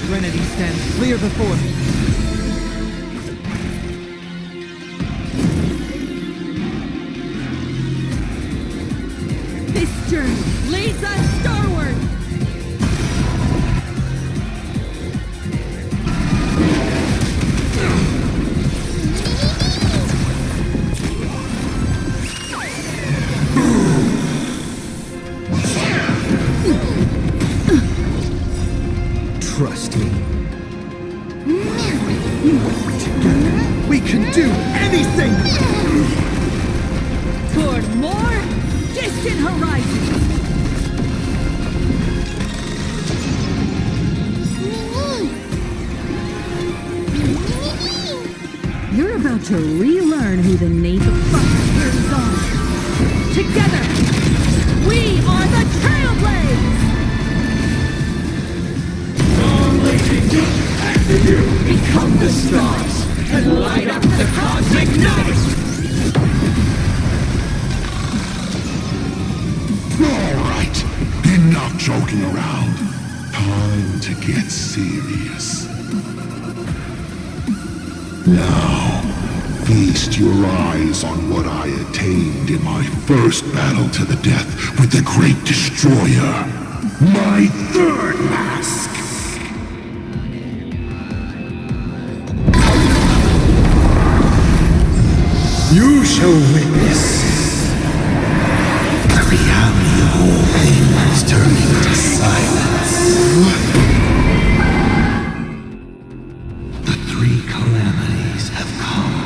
Trinity stands clear before me. This journey leads us starward! Trust me. Together, we can do anything! Toward more distant Distant horizons! You're about to relearn who the native fuckers are. Together, we are the Trailblades! Become the stars and light up the cosmic night! Alright, enough joking around. Time to get serious. Now, feast your eyes on what I attained in my first battle to the death with the Great Destroyer. My third mask! You shall witness the reality of all things turning to silence. The three calamities have come.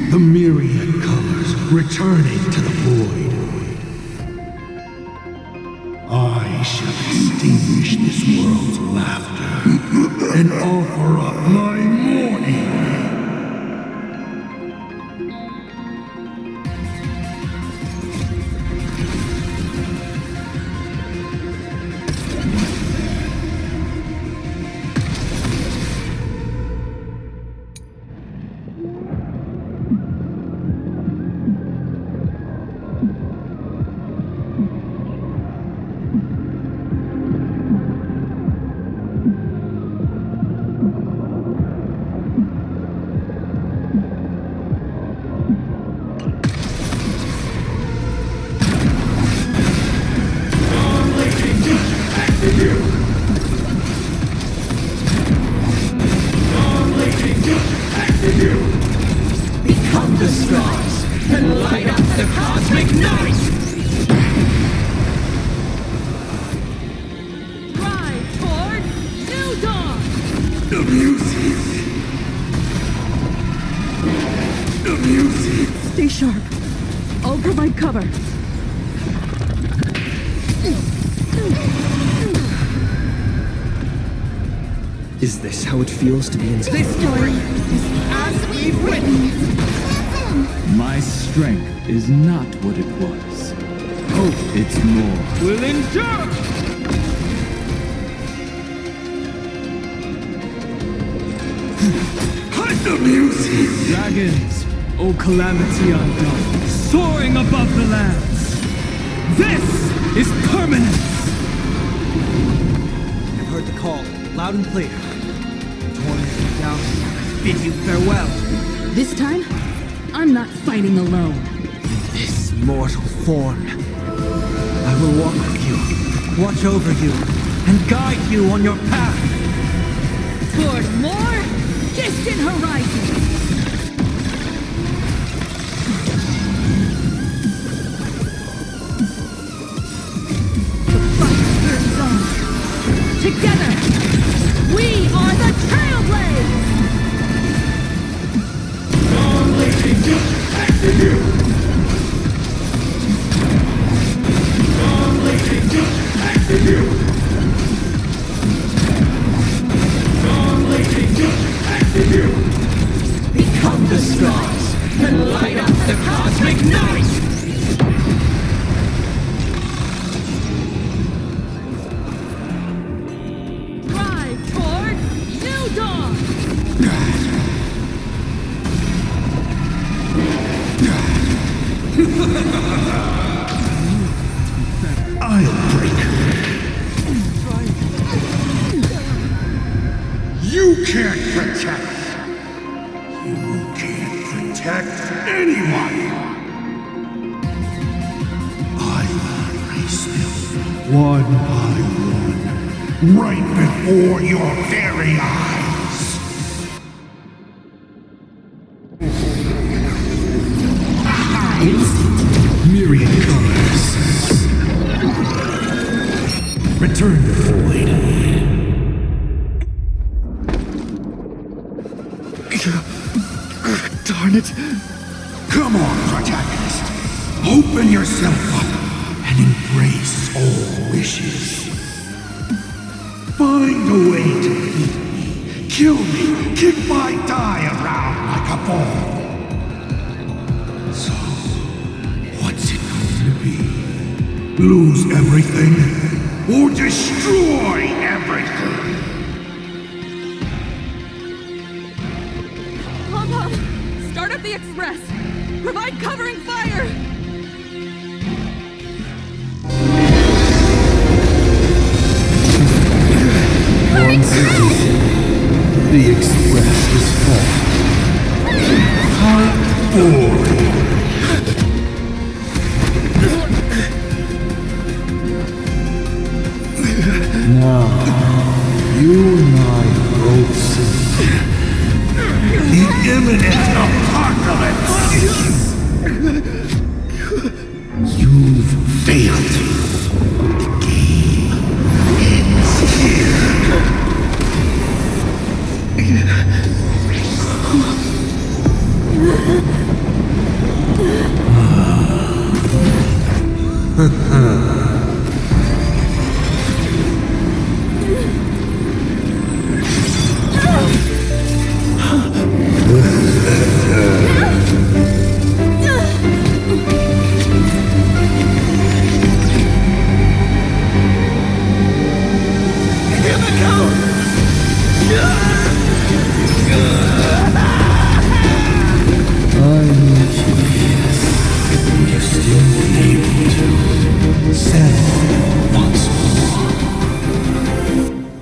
The myriad colors returning to the void. I shall extinguish this world's laughter and offer up my mourning. Become the stars and light up the cosmic night! Drive toward New Dawn! The music! The music! Stay sharp. I'll provide cover. Is this how it feels to be in This story is as we've written. My strength is not what it was. Hope it's more. Will endure! Hide the music! Dragons, O calamity undone, soaring above the lands. This is permanence! I've heard the call, loud and clear. Torn you down, bid you farewell. This time, I'm not fighting alone. In this mortal form, I will walk with you, watch over you, and guide you on your path. Toward more distant horizons! The fight burns on. Together, we are the Trailblades! Become the stars and light up the cosmic night! Drive toward New Dawn! I'll break. You can't protect. You can't protect anyone. I will erase them one by one, right before your very eyes. Instant myriad colors. Return to void. Darn it. Come on, protagonist. Open yourself up all wishes. Find a way to beat me. Kill me. Kick my die around like a ball. So, what's it going to be? Lose everything or destroy everything? Pom-Pom, start up the express. Provide covering fire. Once again, the express is full. How boring. Now, you and I both see the imminent apocalypse. You've failed. The game ends here.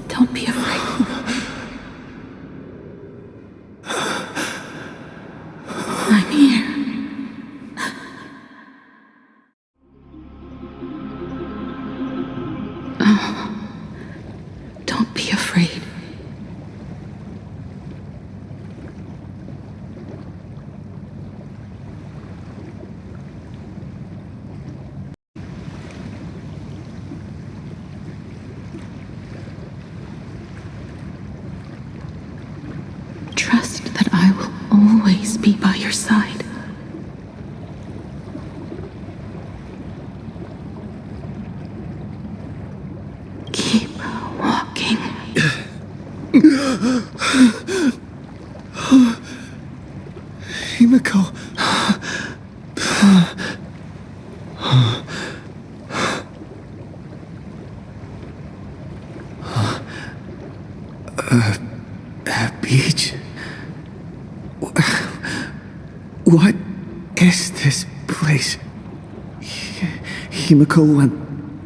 Don't be afraid. I'm here. Oh, don't be afraid. Trust that I will always be by your side. Keep walking. Himiko. Beach? What is this place? Himiko went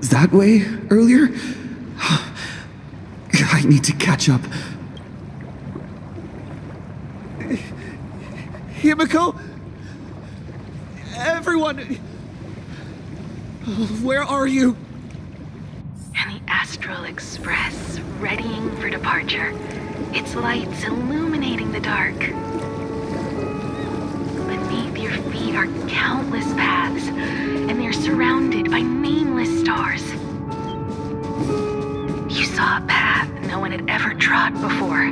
that way earlier? I need to catch up. Himiko? Everyone! Where are you? And the Astral Express, readying for departure. Its lights illuminating the dark. Beneath your feet are countless paths, and they're surrounded by nameless stars. You saw a path no one had ever trod before.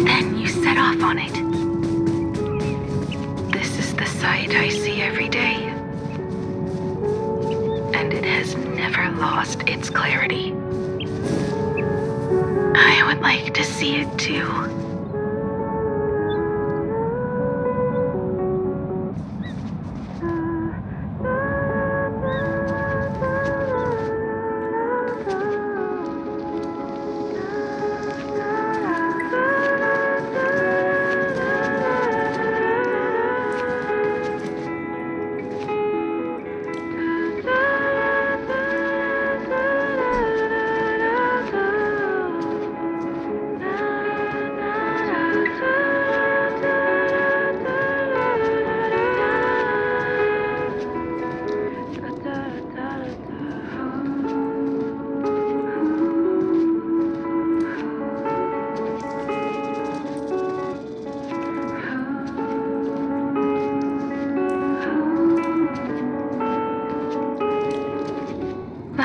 Then you set off on it. This is the sight I see every day. And it has never lost its clarity. I would like to see it too.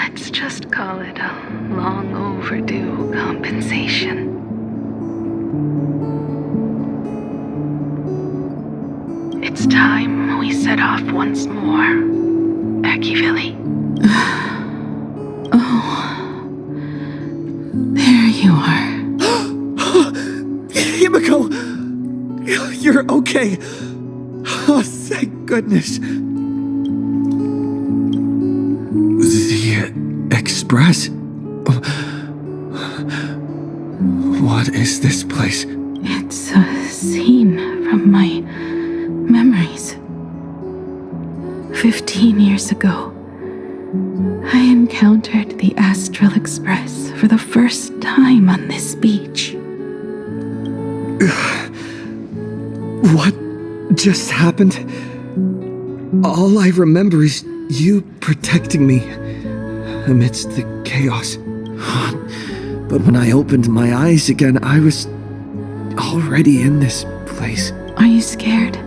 Let's just call it a long overdue compensation. It's time we set off once more, Akivili. Oh, there you are. Himiko! You're okay. Oh, thank goodness. The Express? What is this place? It's a scene from my memories. 15 years ago, I encountered the Astral Express for the first time on this beach. What just happened? All I remember is you protecting me amidst the chaos. But when I opened my eyes again, I was already in this place. Are you scared?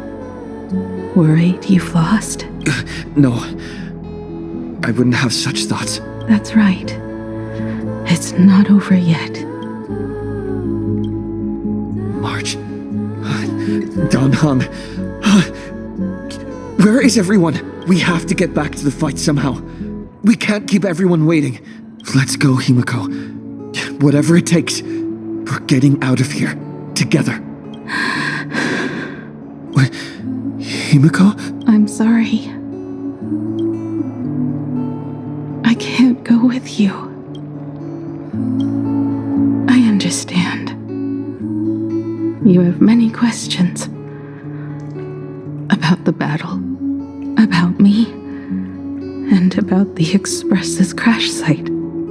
Worried you've lost? No. I wouldn't have such thoughts. That's right. It's not over yet. March. Danhang. Where is everyone? We have to get back to the fight somehow. We can't keep everyone waiting. Let's go, Himiko. Whatever it takes, we're getting out of here. Together. What? Himiko? I'm sorry. I can't go with you. I understand. You have many questions. About the battle. About me. And about the Express's crash site.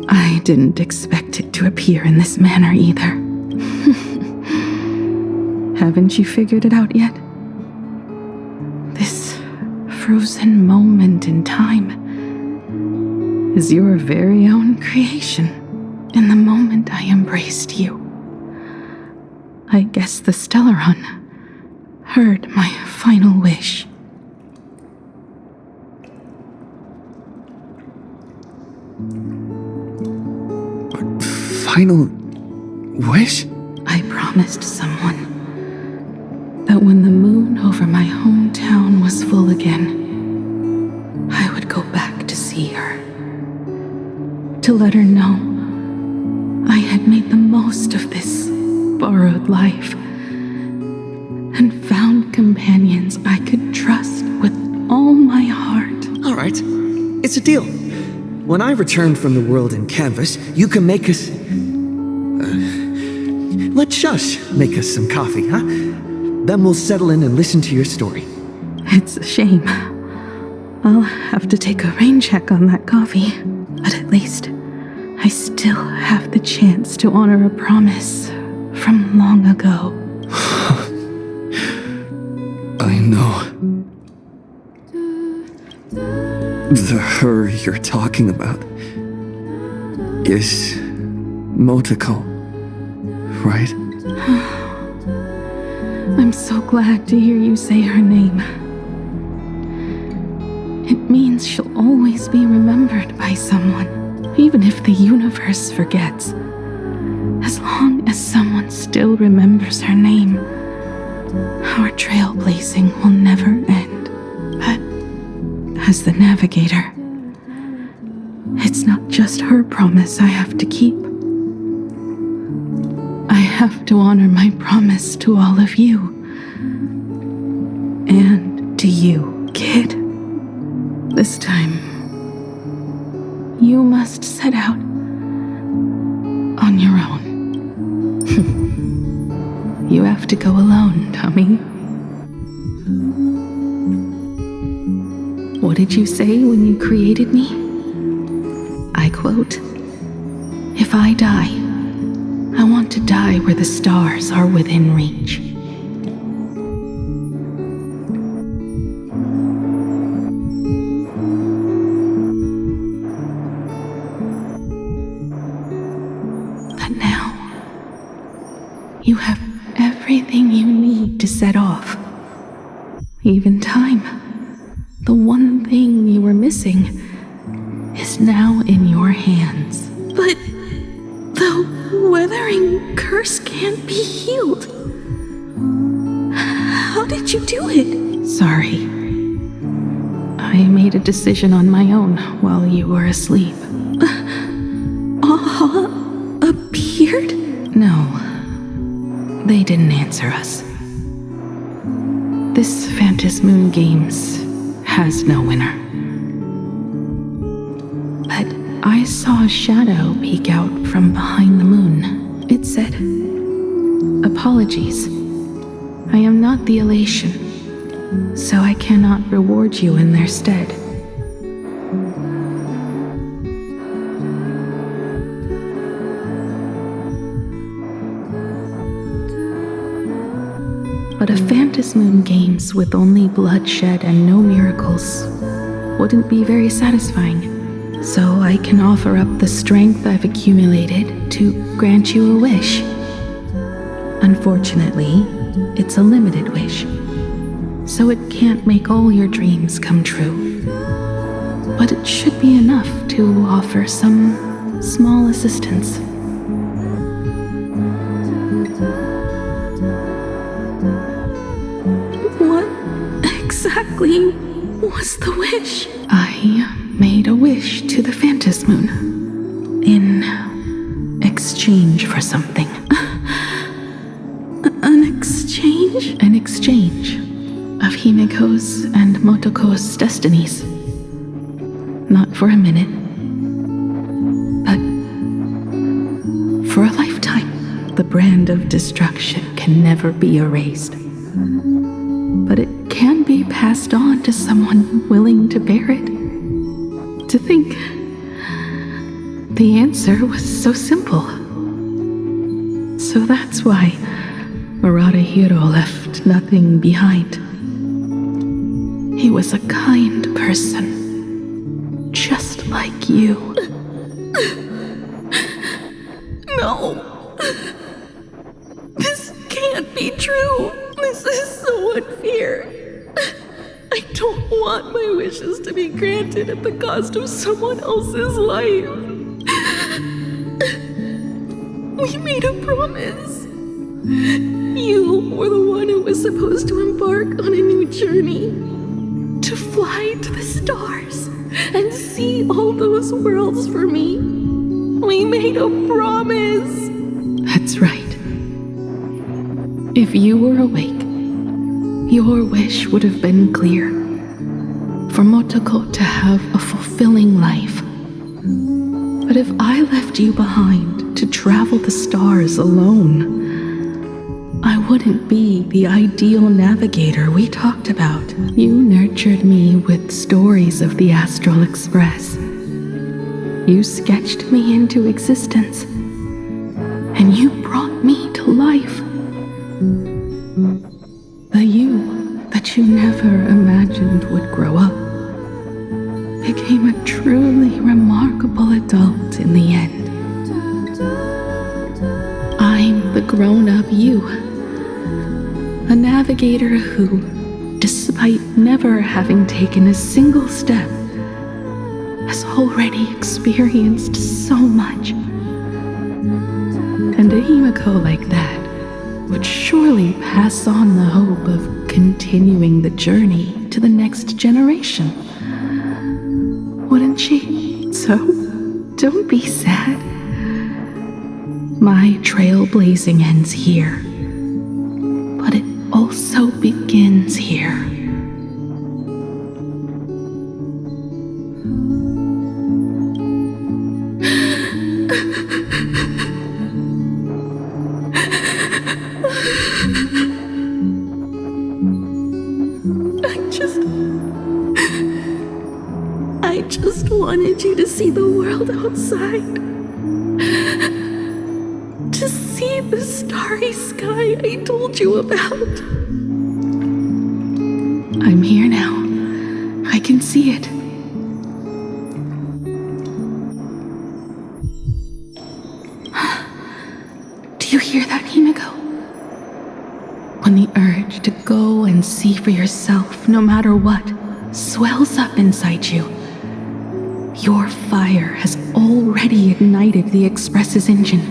I didn't expect it to appear in this manner either. Haven't you figured it out yet? This frozen moment in time is your very own creation. In the moment I embraced you, I guess the Stellaron heard my final wish. Final wish? I promised someone that when the moon over my hometown was full again, I would go back to see her. To let her know I had made the most of this borrowed life and found companions I could trust with all my heart. All right. It's a deal. When I return from the world in canvas, you can make us... let Shush make us some coffee, huh? Then we'll settle in and listen to your story. It's a shame. I'll have to take a rain check on that coffee. But at least I still have the chance to honor a promise from long ago. I know. The her you're talking about is Motoko, right? I'm so glad to hear you say her name. It means she'll always be remembered by someone, even if the universe forgets. As long as someone still remembers her name, our trailblazing will never end. But as the navigator, it's not just her promise I have to keep. I have to honor my promise to all of you. And to you, kid. This time, you must set out on your own. You have to go alone, Tommy. What did you say when you created me? I quote, "If I die, I want to die where the stars are within reach." But now, you have everything you need to set off. Even time. The one thing you were missing. is now in your hands. But the weathering curse can't be healed. How did you do it? Sorry. I made a decision on my own while you were asleep. Appeared? No. They didn't answer us. This Phantasmoon Games has no winner. But I saw a shadow peek out from behind the moon. It said, "Apologies. I am not the elation, so I cannot reward you in their stead." But a Phantasmoon Games with only bloodshed and no miracles wouldn't be very satisfying. So I can offer up the strength I've accumulated to grant you a wish. Unfortunately, it's a limited wish, so it can't make all your dreams come true. But it should be enough to offer some small assistance. Exactly was the wish? I made a wish to the Phantasmoon in exchange for something. An exchange? An exchange of Himiko's and Motoko's destinies. Not for a minute, but for a lifetime. The brand of destruction can never be erased. But it can be passed on to someone willing to bear it. To think the answer was so simple. So that's why Murata-hiro left nothing behind. He was a kind person, just like you. No. This can't be true. This is so unfair. I don't want my wishes to be granted at the cost of someone else's life. We made a promise. You were the one who was supposed to embark on a new journey. To fly to the stars and see all those worlds for me. We made a promise. That's right. If you were awake, your wish would have been clear. For Motoko to have a fulfilling life. But if I left you behind to travel the stars alone, I wouldn't be the ideal navigator we talked about. You nurtured me with stories of the Astral Express. You sketched me into existence. And you brought me to life. The you that you never imagined would grow up became a truly remarkable adult in the end. I'm the grown-up you, a navigator who, despite never having taken a single step, has already experienced so much. And a Himiko like that would surely pass on the hope of continuing the journey to the next generation. Wouldn't she? So, don't be sad. My trailblazing ends here, but it also begins here. I just wanted you to see the world outside. To see the starry sky I told you about. I'm here now. I can see it. Do you hear that, Himiko? When the urge to go and see for yourself, no matter what, swells up inside you, Your fire has already ignited the Express's engine.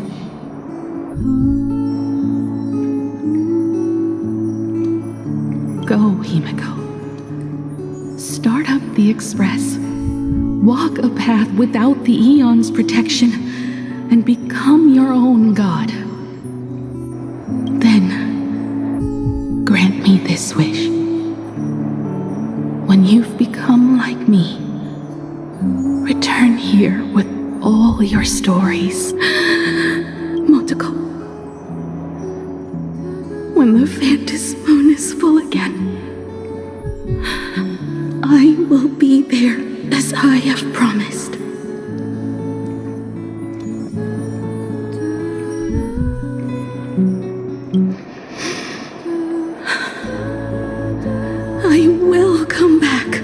Go, Himiko. Start up the Express. Walk a path without the Eon's protection, and become your own god. Then, grant me this wish. When you've become like me, return here with all your stories. Motoko. When the Phantom Moon is full again, I will be there as I have promised. I will come back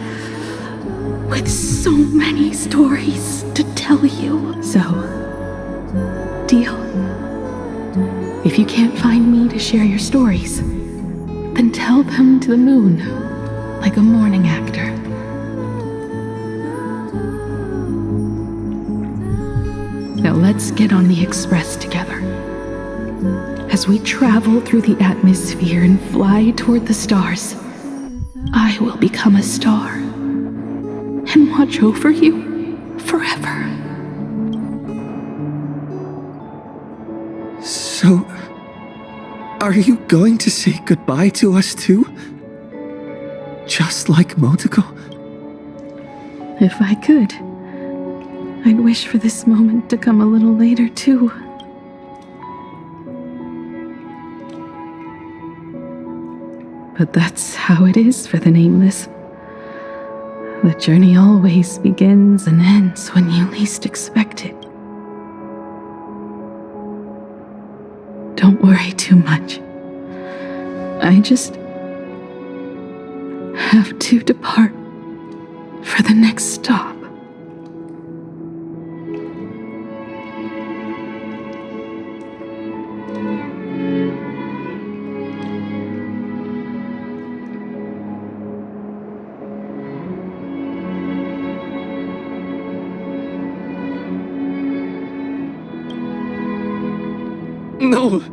with so many stories to tell you. So, deal? If you can't find me to share your stories, then tell them to the moon, like a morning actor. Now let's get on the Express together. As we travel through the atmosphere and fly toward the stars, I will become a star and watch over you forever. So, are you going to say goodbye to us too? Just like Motoko? If I could, I'd wish for this moment to come a little later too. But that's how it is for the Nameless. The journey always begins and ends when you least expect it. Don't worry too much. I just have to depart for the next stop. No!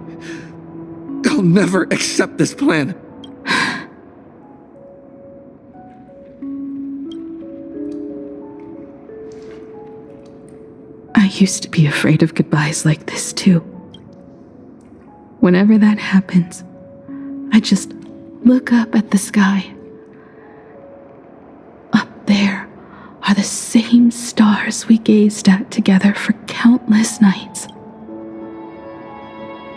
I'll never accept this plan. I used to be afraid of goodbyes like this too. Whenever that happens, I just look up at the sky. Up there are the same stars we gazed at together for countless nights.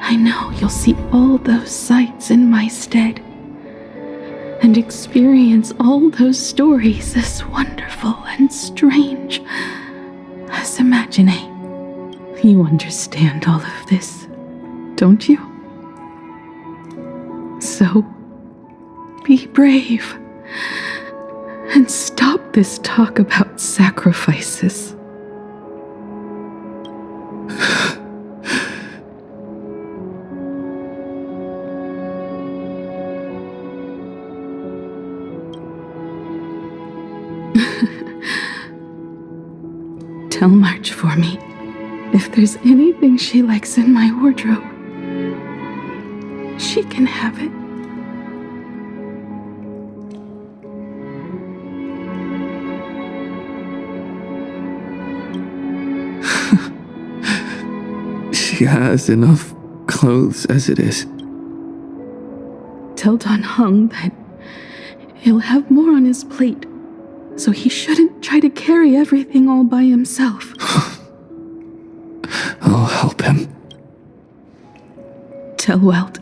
I know you'll see all those sights in my stead and experience all those stories as wonderful and strange as Imagine. You understand all of this, don't you? So, be brave and stop this talk about sacrifices. Tell March for me if there's anything she likes in my wardrobe. She can have it. She has enough clothes as it is. Tell Don Hung that he'll have more on his plate, so he shouldn't try to carry everything all by himself. I'll help him. Tell Welt.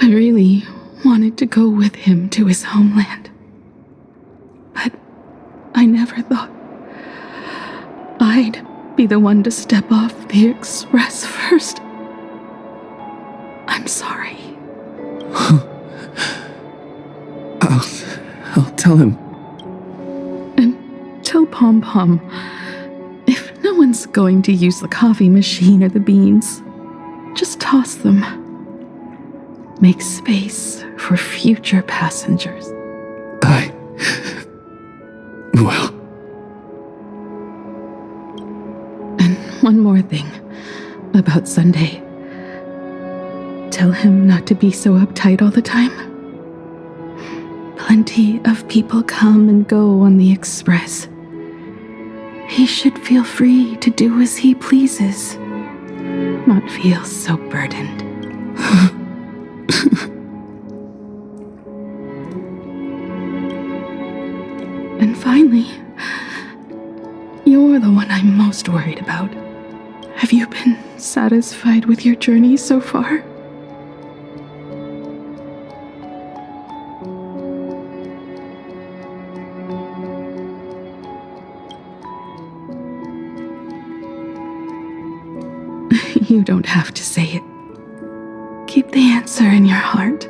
I really wanted to go with him to his homeland. But I never thought I'd be the one to step off the Express first. I'm sorry. I'll tell him. And tell Pom Pom, if no one's going to use the coffee machine or the beans, just toss them. Make space for future passengers. Well, One more thing about Sunday. Tell him not to be so uptight all the time. Plenty of people come and go on the Express. He should feel free to do as he pleases, not feel so burdened. And finally, you're the one I'm most worried about. Have you been satisfied with your journey so far? You don't have to say it. Keep the answer in your heart.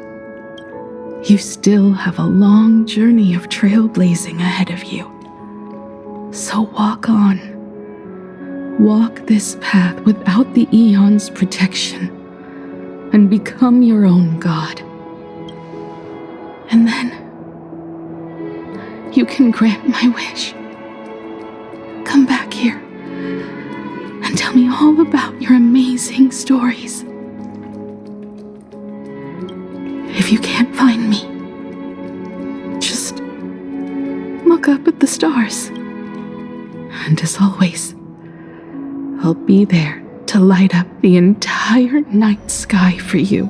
You still have a long journey of trailblazing ahead of you. So walk on. Walk this path without the Eon's protection, and become your own god. And then, you can grant my wish. Come back here and tell me all about your amazing stories. If you can't find me, just look up at the stars. And as always, I'll be there to light up the entire night sky for you.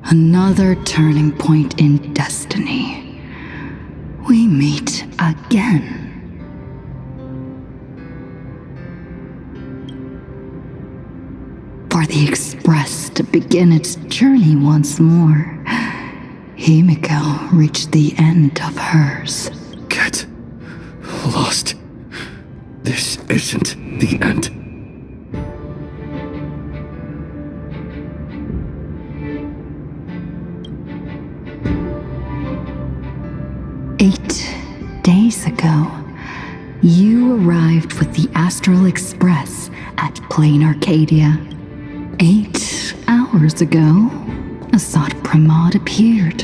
Another turning point in destiny. We meet again. For the Express to begin its journey once more, Himiko reached the end of hers. Get lost. This isn't the end. Days ago, you arrived with the Astral Express at Plain Arcadia. 8 hours ago, Assad Pramod appeared.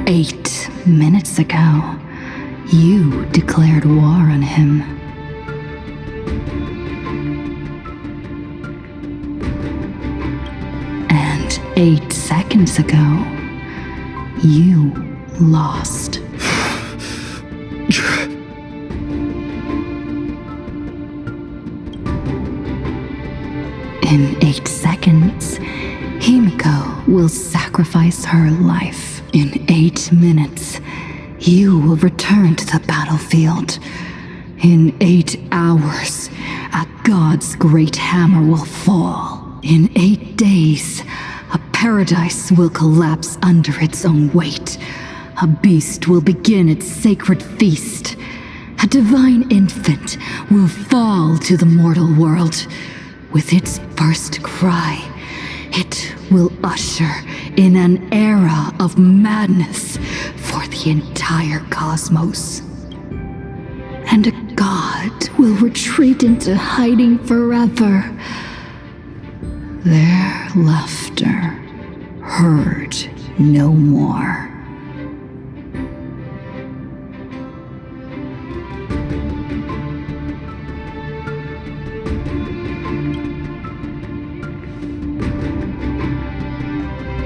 8 minutes ago, you declared war on him. And 8 seconds ago, you lost. In 8 seconds, Himiko will sacrifice her life. In 8 minutes, you will return to the battlefield. In 8 hours, a god's great hammer will fall. In 8 days, a paradise will collapse under its own weight. A beast will begin its sacred feast. A divine infant will fall to the mortal world. With its first cry, it will usher in an era of madness for the entire cosmos. And a god will retreat into hiding forever. Their laughter heard no more.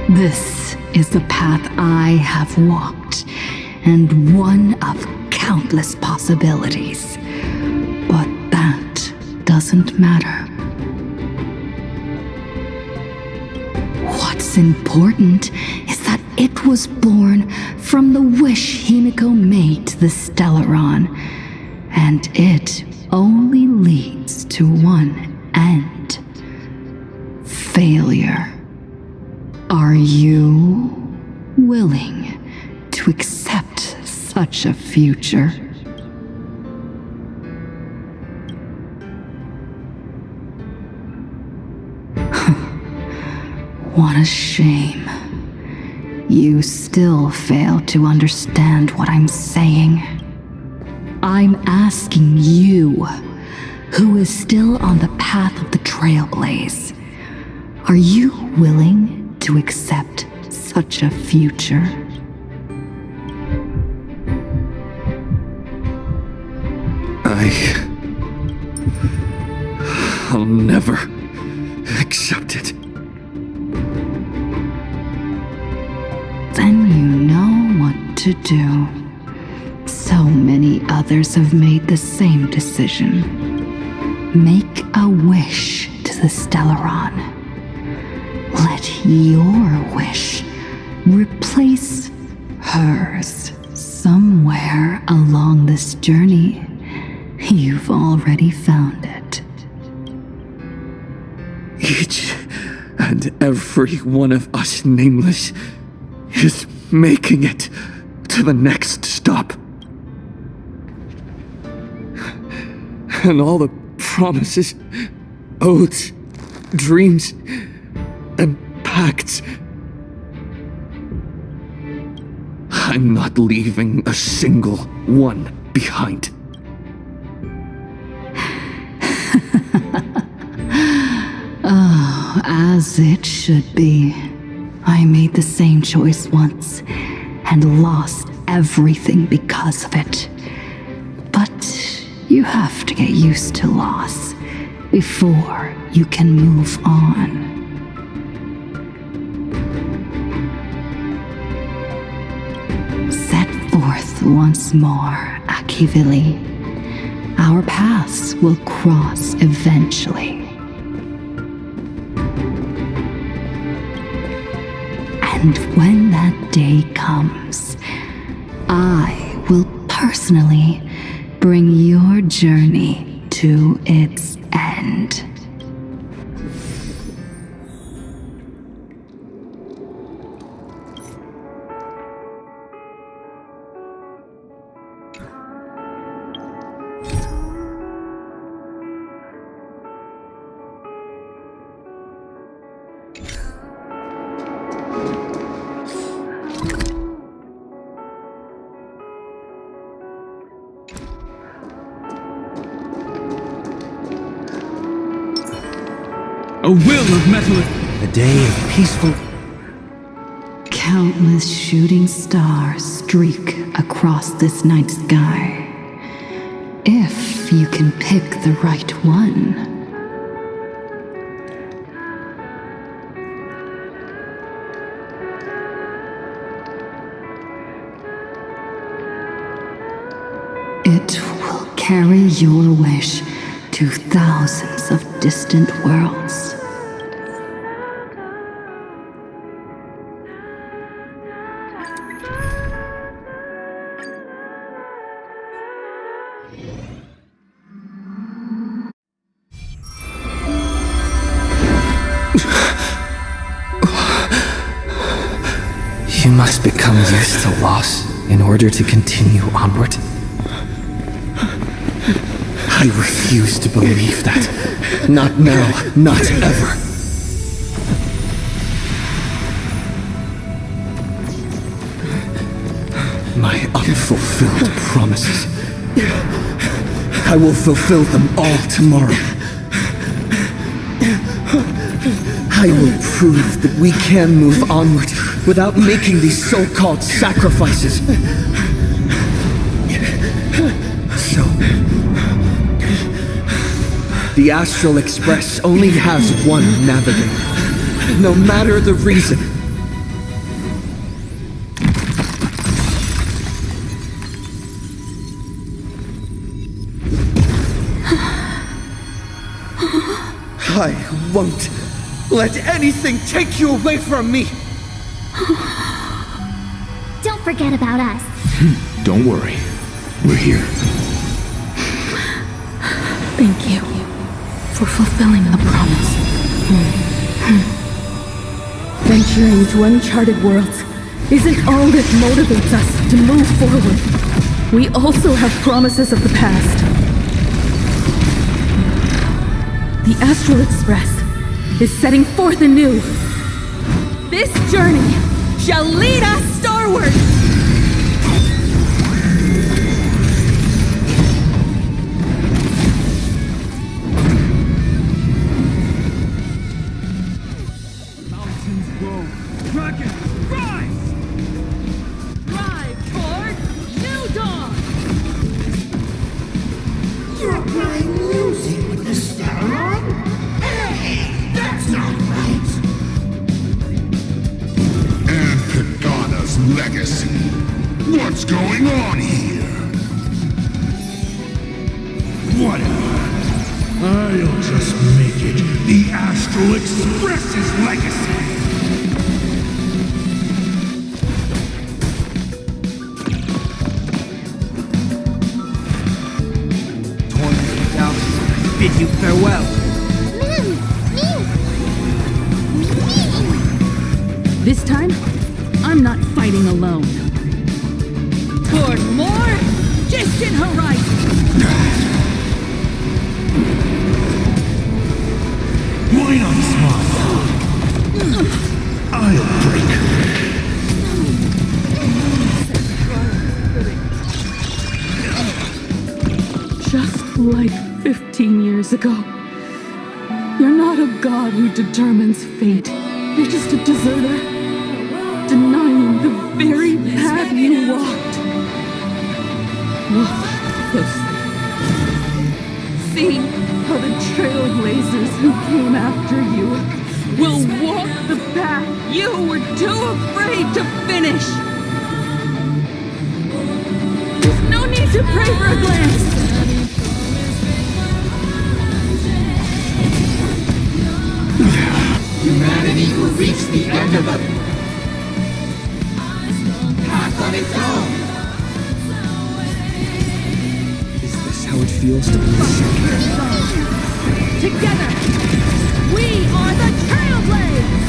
This is the path I have walked, and one of countless possibilities. But that doesn't matter. What's important is that it was born from the wish Himiko made to the Stellaron, and it only leads to one end: failure. Are you willing to accept such a future? What a shame. You still fail to understand what I'm saying. I'm asking you, who is still on the path of the Trailblaze, are you willing to accept such a future? I'll never accept it. Then you know what to do. So many others have made the same decision. Make a wish to the Stellaron. Let your wish replace hers somewhere along this journey. You've already found it. Each and every one of us nameless is making it to the next stop. And all the promises, oaths, dreams, and pacts. I'm not leaving a single one behind. Oh, as it should be. I made the same choice once, and lost everything because of it. But you have to get used to loss before you can move on. Set forth once more, Akivili. Our paths will cross eventually. And when that day comes, I will personally bring your journey to its end. A will of metal. A day of peaceful. Countless shooting stars streak across this night sky. If you can pick the right one. It will carry your wish to thousands of distant worlds. You must become used to loss in order to continue onward. I refuse to believe that. Not now, not ever. My unfulfilled promises. I will fulfill them all tomorrow. I will prove that we can move onward without making these so-called sacrifices. So, the Astral Express only has one navigator, no matter the reason. I won't let anything take you away from me! Don't forget about us. Don't worry. We're here. Thank you for fulfilling the promise. Venturing to uncharted worlds isn't all that motivates us to move forward. We also have promises of the past. The Astral Express is setting forth anew. This journey shall lead us starward! Mountains roll. Dragons, rise! Drive toward new dawn! You're playing music with the star on? Hey, that's not right. And Kagana's legacy. What's going on here? Whatever. I'll just make it the Astral Express's legacy. Tormented out, bid you farewell. This time, I'm not fighting alone. Toward more distant horizon! Why not smile? I'll break. Just like 15 years ago. You're not a god who determines fate. You're just a deserter, denying the very path you walked. Look closely. See how the trailblazers who came after you will walk the path you were too afraid to finish. There's no need to pray for a glance. Humanity will reach the end of the path on its own. Is this how it feels to be sick? Together, we are the Trailblazers!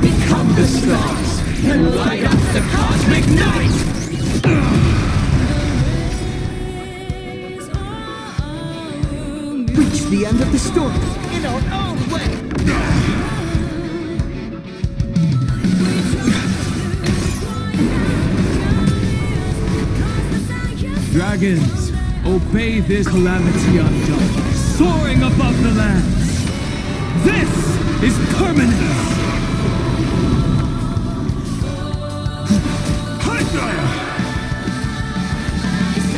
Become the stars and light up the cosmic night! Reach the end of the story in our own way. Dragons, obey this calamity undone, soaring above the lands. This is permanence.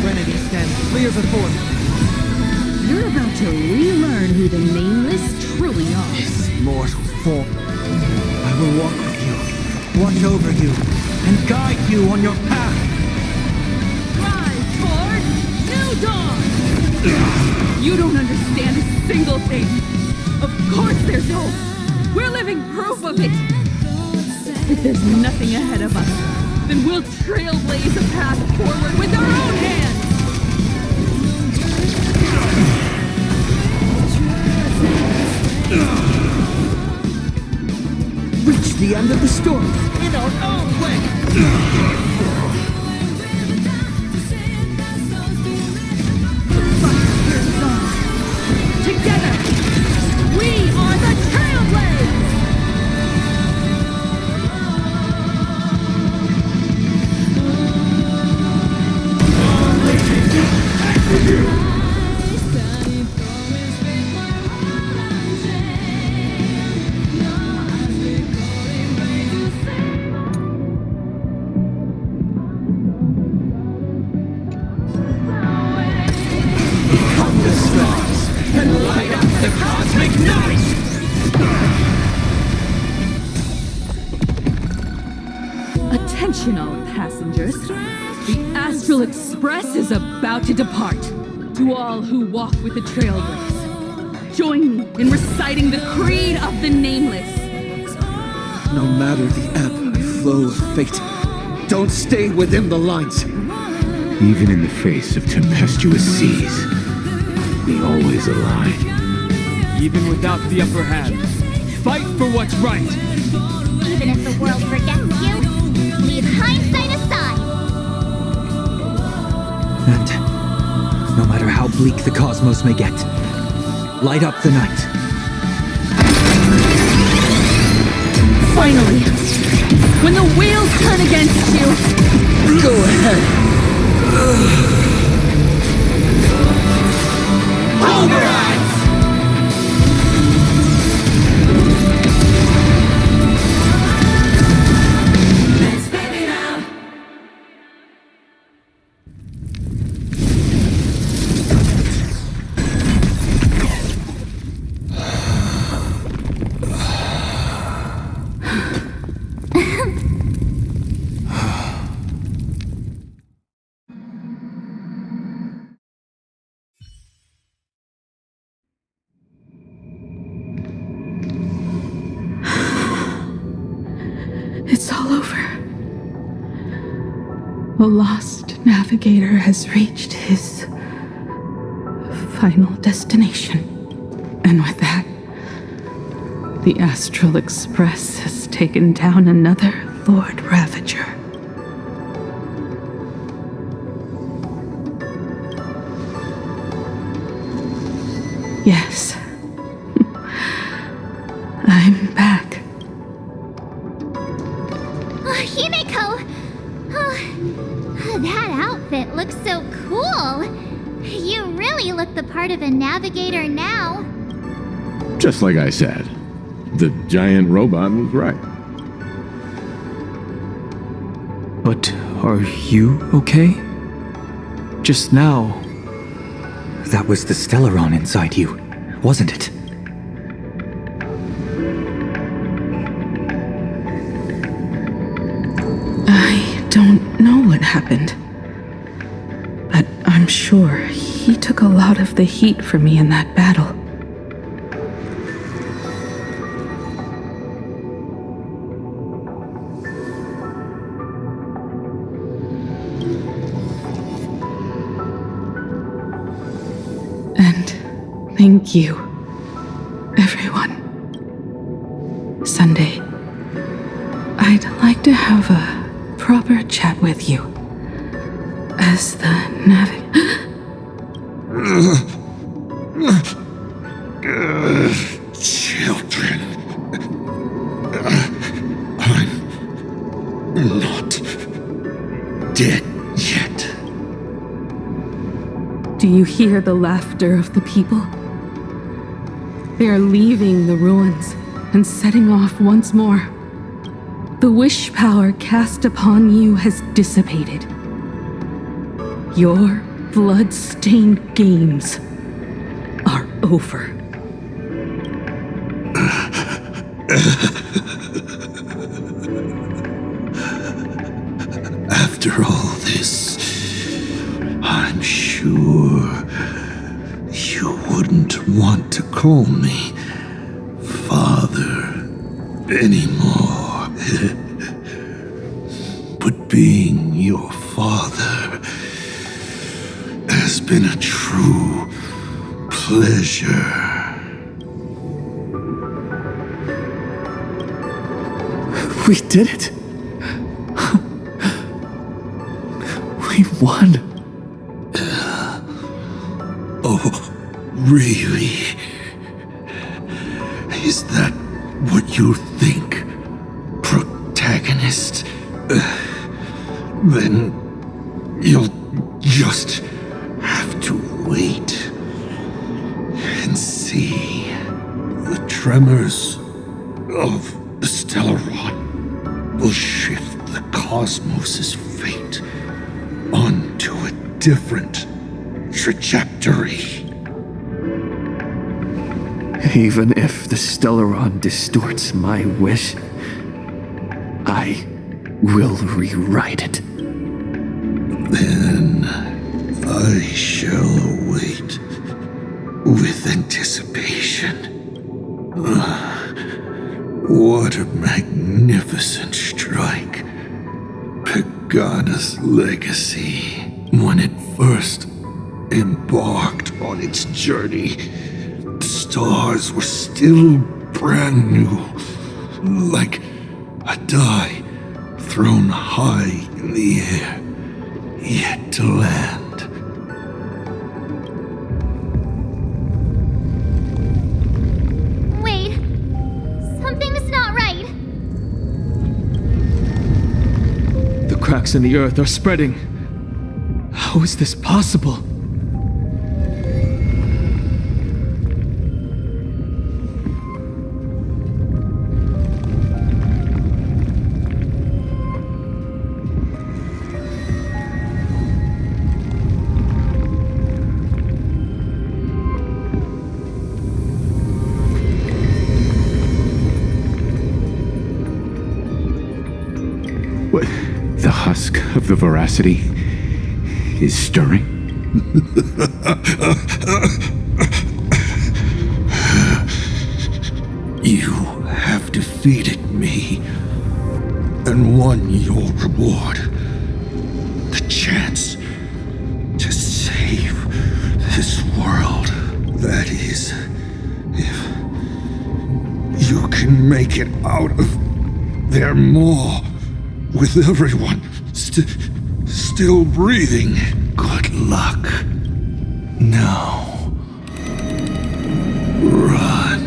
Serenity stands clear before me. You're about to relearn who the Nameless truly are. This mortal form. I will walk with you, watch over you, and guide you on your path. Drive toward new dawn! You don't understand a single thing. Of course there's hope. We're living proof of it. If there's nothing ahead of us, then we'll trailblaze a path forward with our own hands. Reach the end of the story in our own way. Together, we are the Trailblazers! Become the stars and light up the cosmic night! Attention all passengers. The Astral Express is about to depart. To all who walk with the Trailblaze, join me in reciting the Creed of the Nameless. No matter the ebb and flow of fate, don't stay within the lines. Even in the face of tempestuous seas, we always align. Even without the upper hand, fight for what's right. Even if the world forgets you, leave hindsight aside. And no matter how bleak the cosmos may get, light up the night. Finally! When the wheels turn against you, go ahead. Pulverize! It's all over. The lost navigator has reached his final destination. And with that, the Astral Express has taken down another Lord Ravager. Yes. I'm back. Himiko! Oh, that outfit looks so cool. You really look the part of a navigator now. Just like I said, the giant robot was right. But are you okay? Just now. That was the Stellaron inside you, wasn't it? I don't know what happened. But I'm sure he took a lot of the heat for me in that battle. And thank you, everyone. Sunday, I'd like to have a proper chat with you. As the Children. I'm not dead yet. Do you hear the laughter of the people? They are leaving the ruins and setting off once more. The wish power cast upon you has dissipated. Your blood-stained games are over. After all this, I'm sure you wouldn't want to call me Father anymore. But being your father has been a true pleasure. We did it! We won! Oh, really? Is that what you think, protagonist? Then you'll just have to wait and see. The tremors of the Stellaron will shift the cosmos's fate onto a different trajectory. Even if the Stellaron distorts my wish, I will rewrite it. Then I shall await with anticipation. What a magnificent strike. Pagana's legacy. When it first embarked on its journey, the stars were still brand new, like a die thrown high in the air, yet to land. Wait. Something's not right. The cracks in the earth are spreading. How is this possible? What? The husk of the veracity is stirring? You have defeated me and won your reward. The chance to save this world. That is, if you can make it out of there more with everyone still breathing. Good luck. Now, run.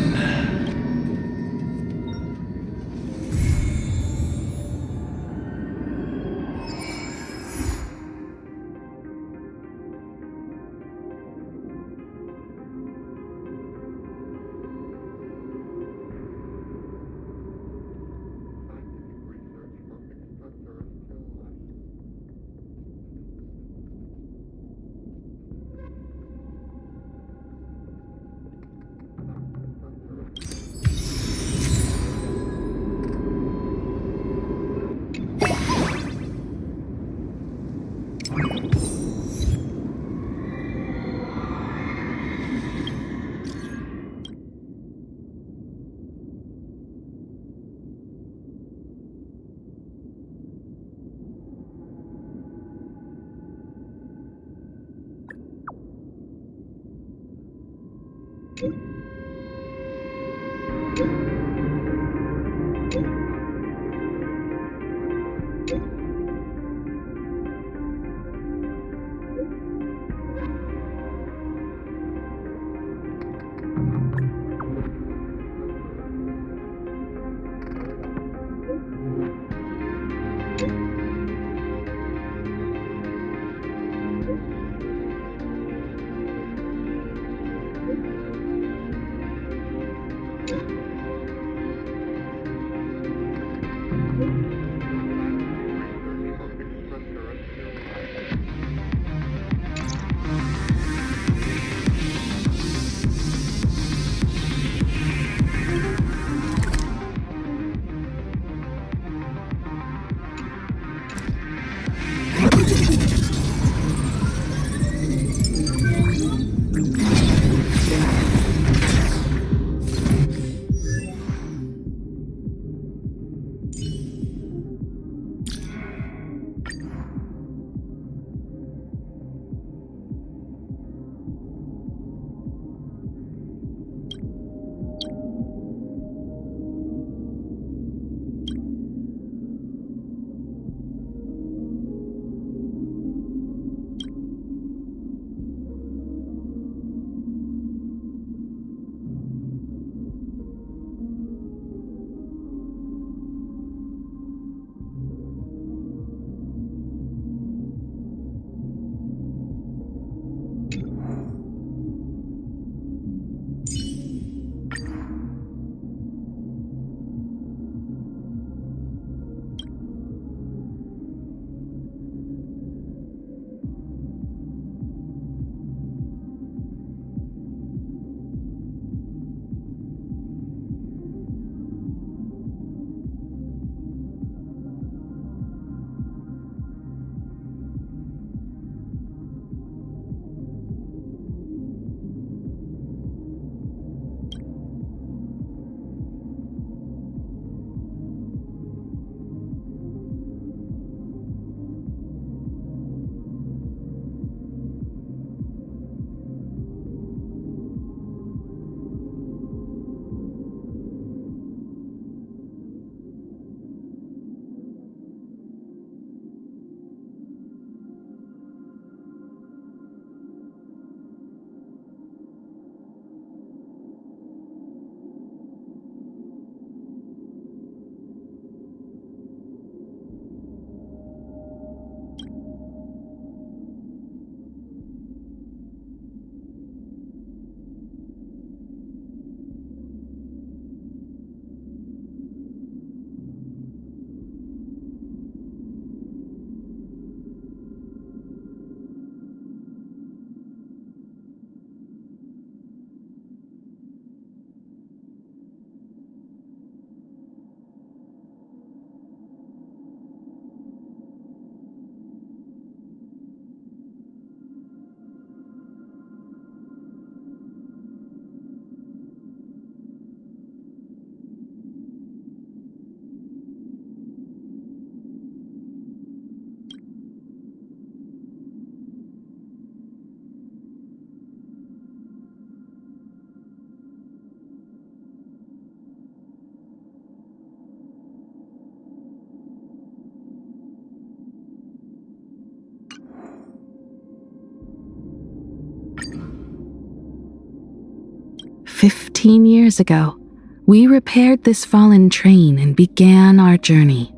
15 years ago, we repaired this fallen train and began our journey.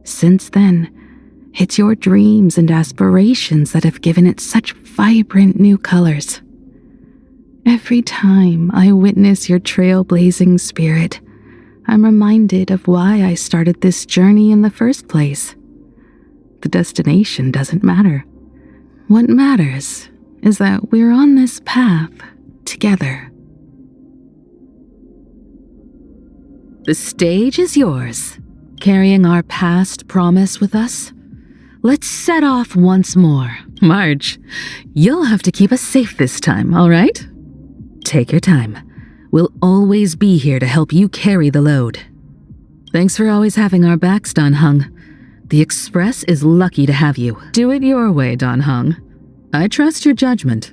Since then, it's your dreams and aspirations that have given it such vibrant new colors. Every time I witness your trailblazing spirit, I'm reminded of why I started this journey in the first place. The destination doesn't matter. What matters is that we're on this path together. The stage is yours, carrying our past promise with us. Let's set off once more. Marge, you'll have to keep us safe this time, all right? Take your time. We'll always be here to help you carry the load. Thanks for always having our backs, Dan Heng. The Express is lucky to have you. Do it your way, Dan Heng. I trust your judgment.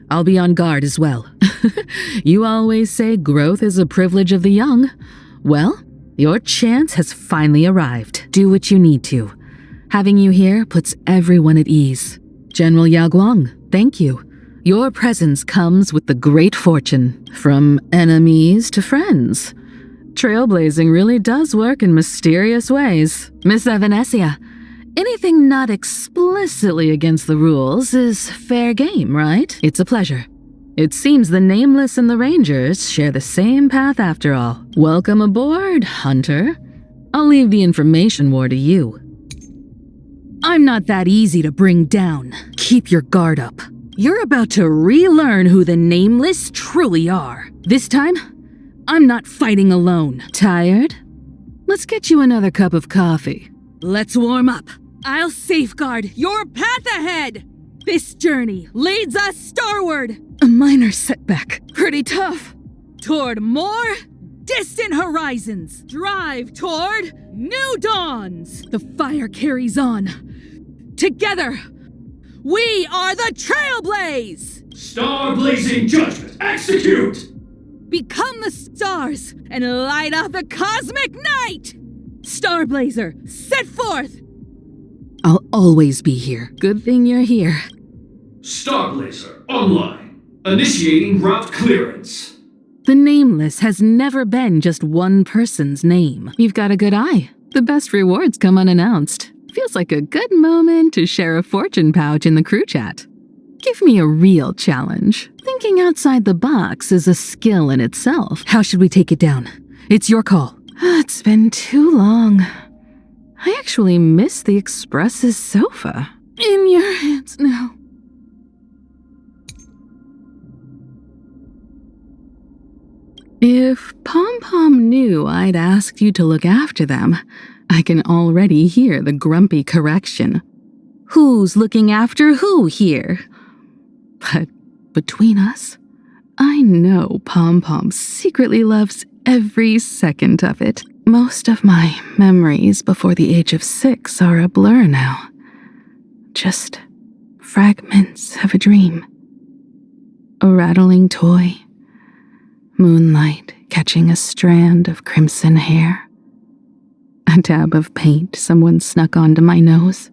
I'll be on guard as well. You always say growth is a privilege of the young. Well, your chance has finally arrived. Do what you need to. Having you here puts everyone at ease. General Yao Guang, thank you. Your presence comes with the great fortune, from enemies to friends. Trailblazing really does work in mysterious ways. Miss Evanesia, anything not explicitly against the rules is fair game, right? It's a pleasure. It seems the Nameless and the Rangers share the same path after all. Welcome aboard, Hunter. I'll leave the information war to you. I'm not that easy to bring down. Keep your guard up. You're about to relearn who the Nameless truly are. This time, I'm not fighting alone. Tired? Let's get you another cup of coffee. Let's warm up. I'll safeguard your path ahead. This journey leads us starward. A minor setback. Pretty tough. Toward more distant horizons. Drive toward new dawns. The fire carries on. Together, we are the Trailblaze! Star-blazing judgment, execute! Become the stars and light up the cosmic night! Starblazer, set forth! I'll always be here. Good thing you're here. Starblazer, online. Initiating route clearance. The Nameless has never been just one person's name. You've got a good eye. The best rewards come unannounced. Feels like a good moment to share a fortune pouch in the crew chat. Give me a real challenge. Thinking outside the box is a skill in itself. How should we take it down? It's your call. It's been too long. I actually miss the Express's sofa. In your hands now. If Pom Pom knew I'd asked you to look after them, I can already hear the grumpy correction. Who's looking after who here? But between us, I know Pom Pom secretly loves every second of it. Most of my memories before the age of 6 are a blur now. Just fragments of a dream. A rattling toy. Moonlight catching a strand of crimson hair. A dab of paint someone snuck onto my nose.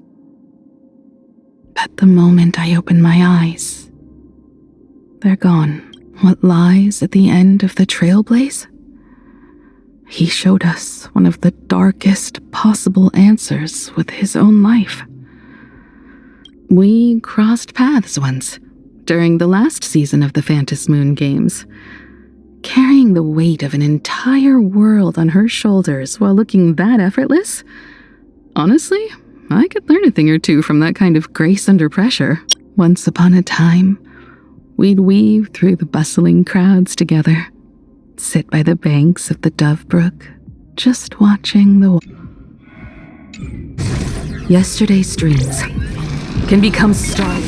But the moment I open my eyes, they're gone. What lies at the end of the Trailblaze? He showed us one of the darkest possible answers with his own life. We crossed paths once, during the last season of the Phantom Moon games, carrying the weight of an entire world on her shoulders while looking that effortless. Honestly, I could learn a thing or two from that kind of grace under pressure. Once upon a time, we'd weave through the bustling crowds together, sit by the banks of the Dove Brook, just watching the... Yesterday's dreams can become starry.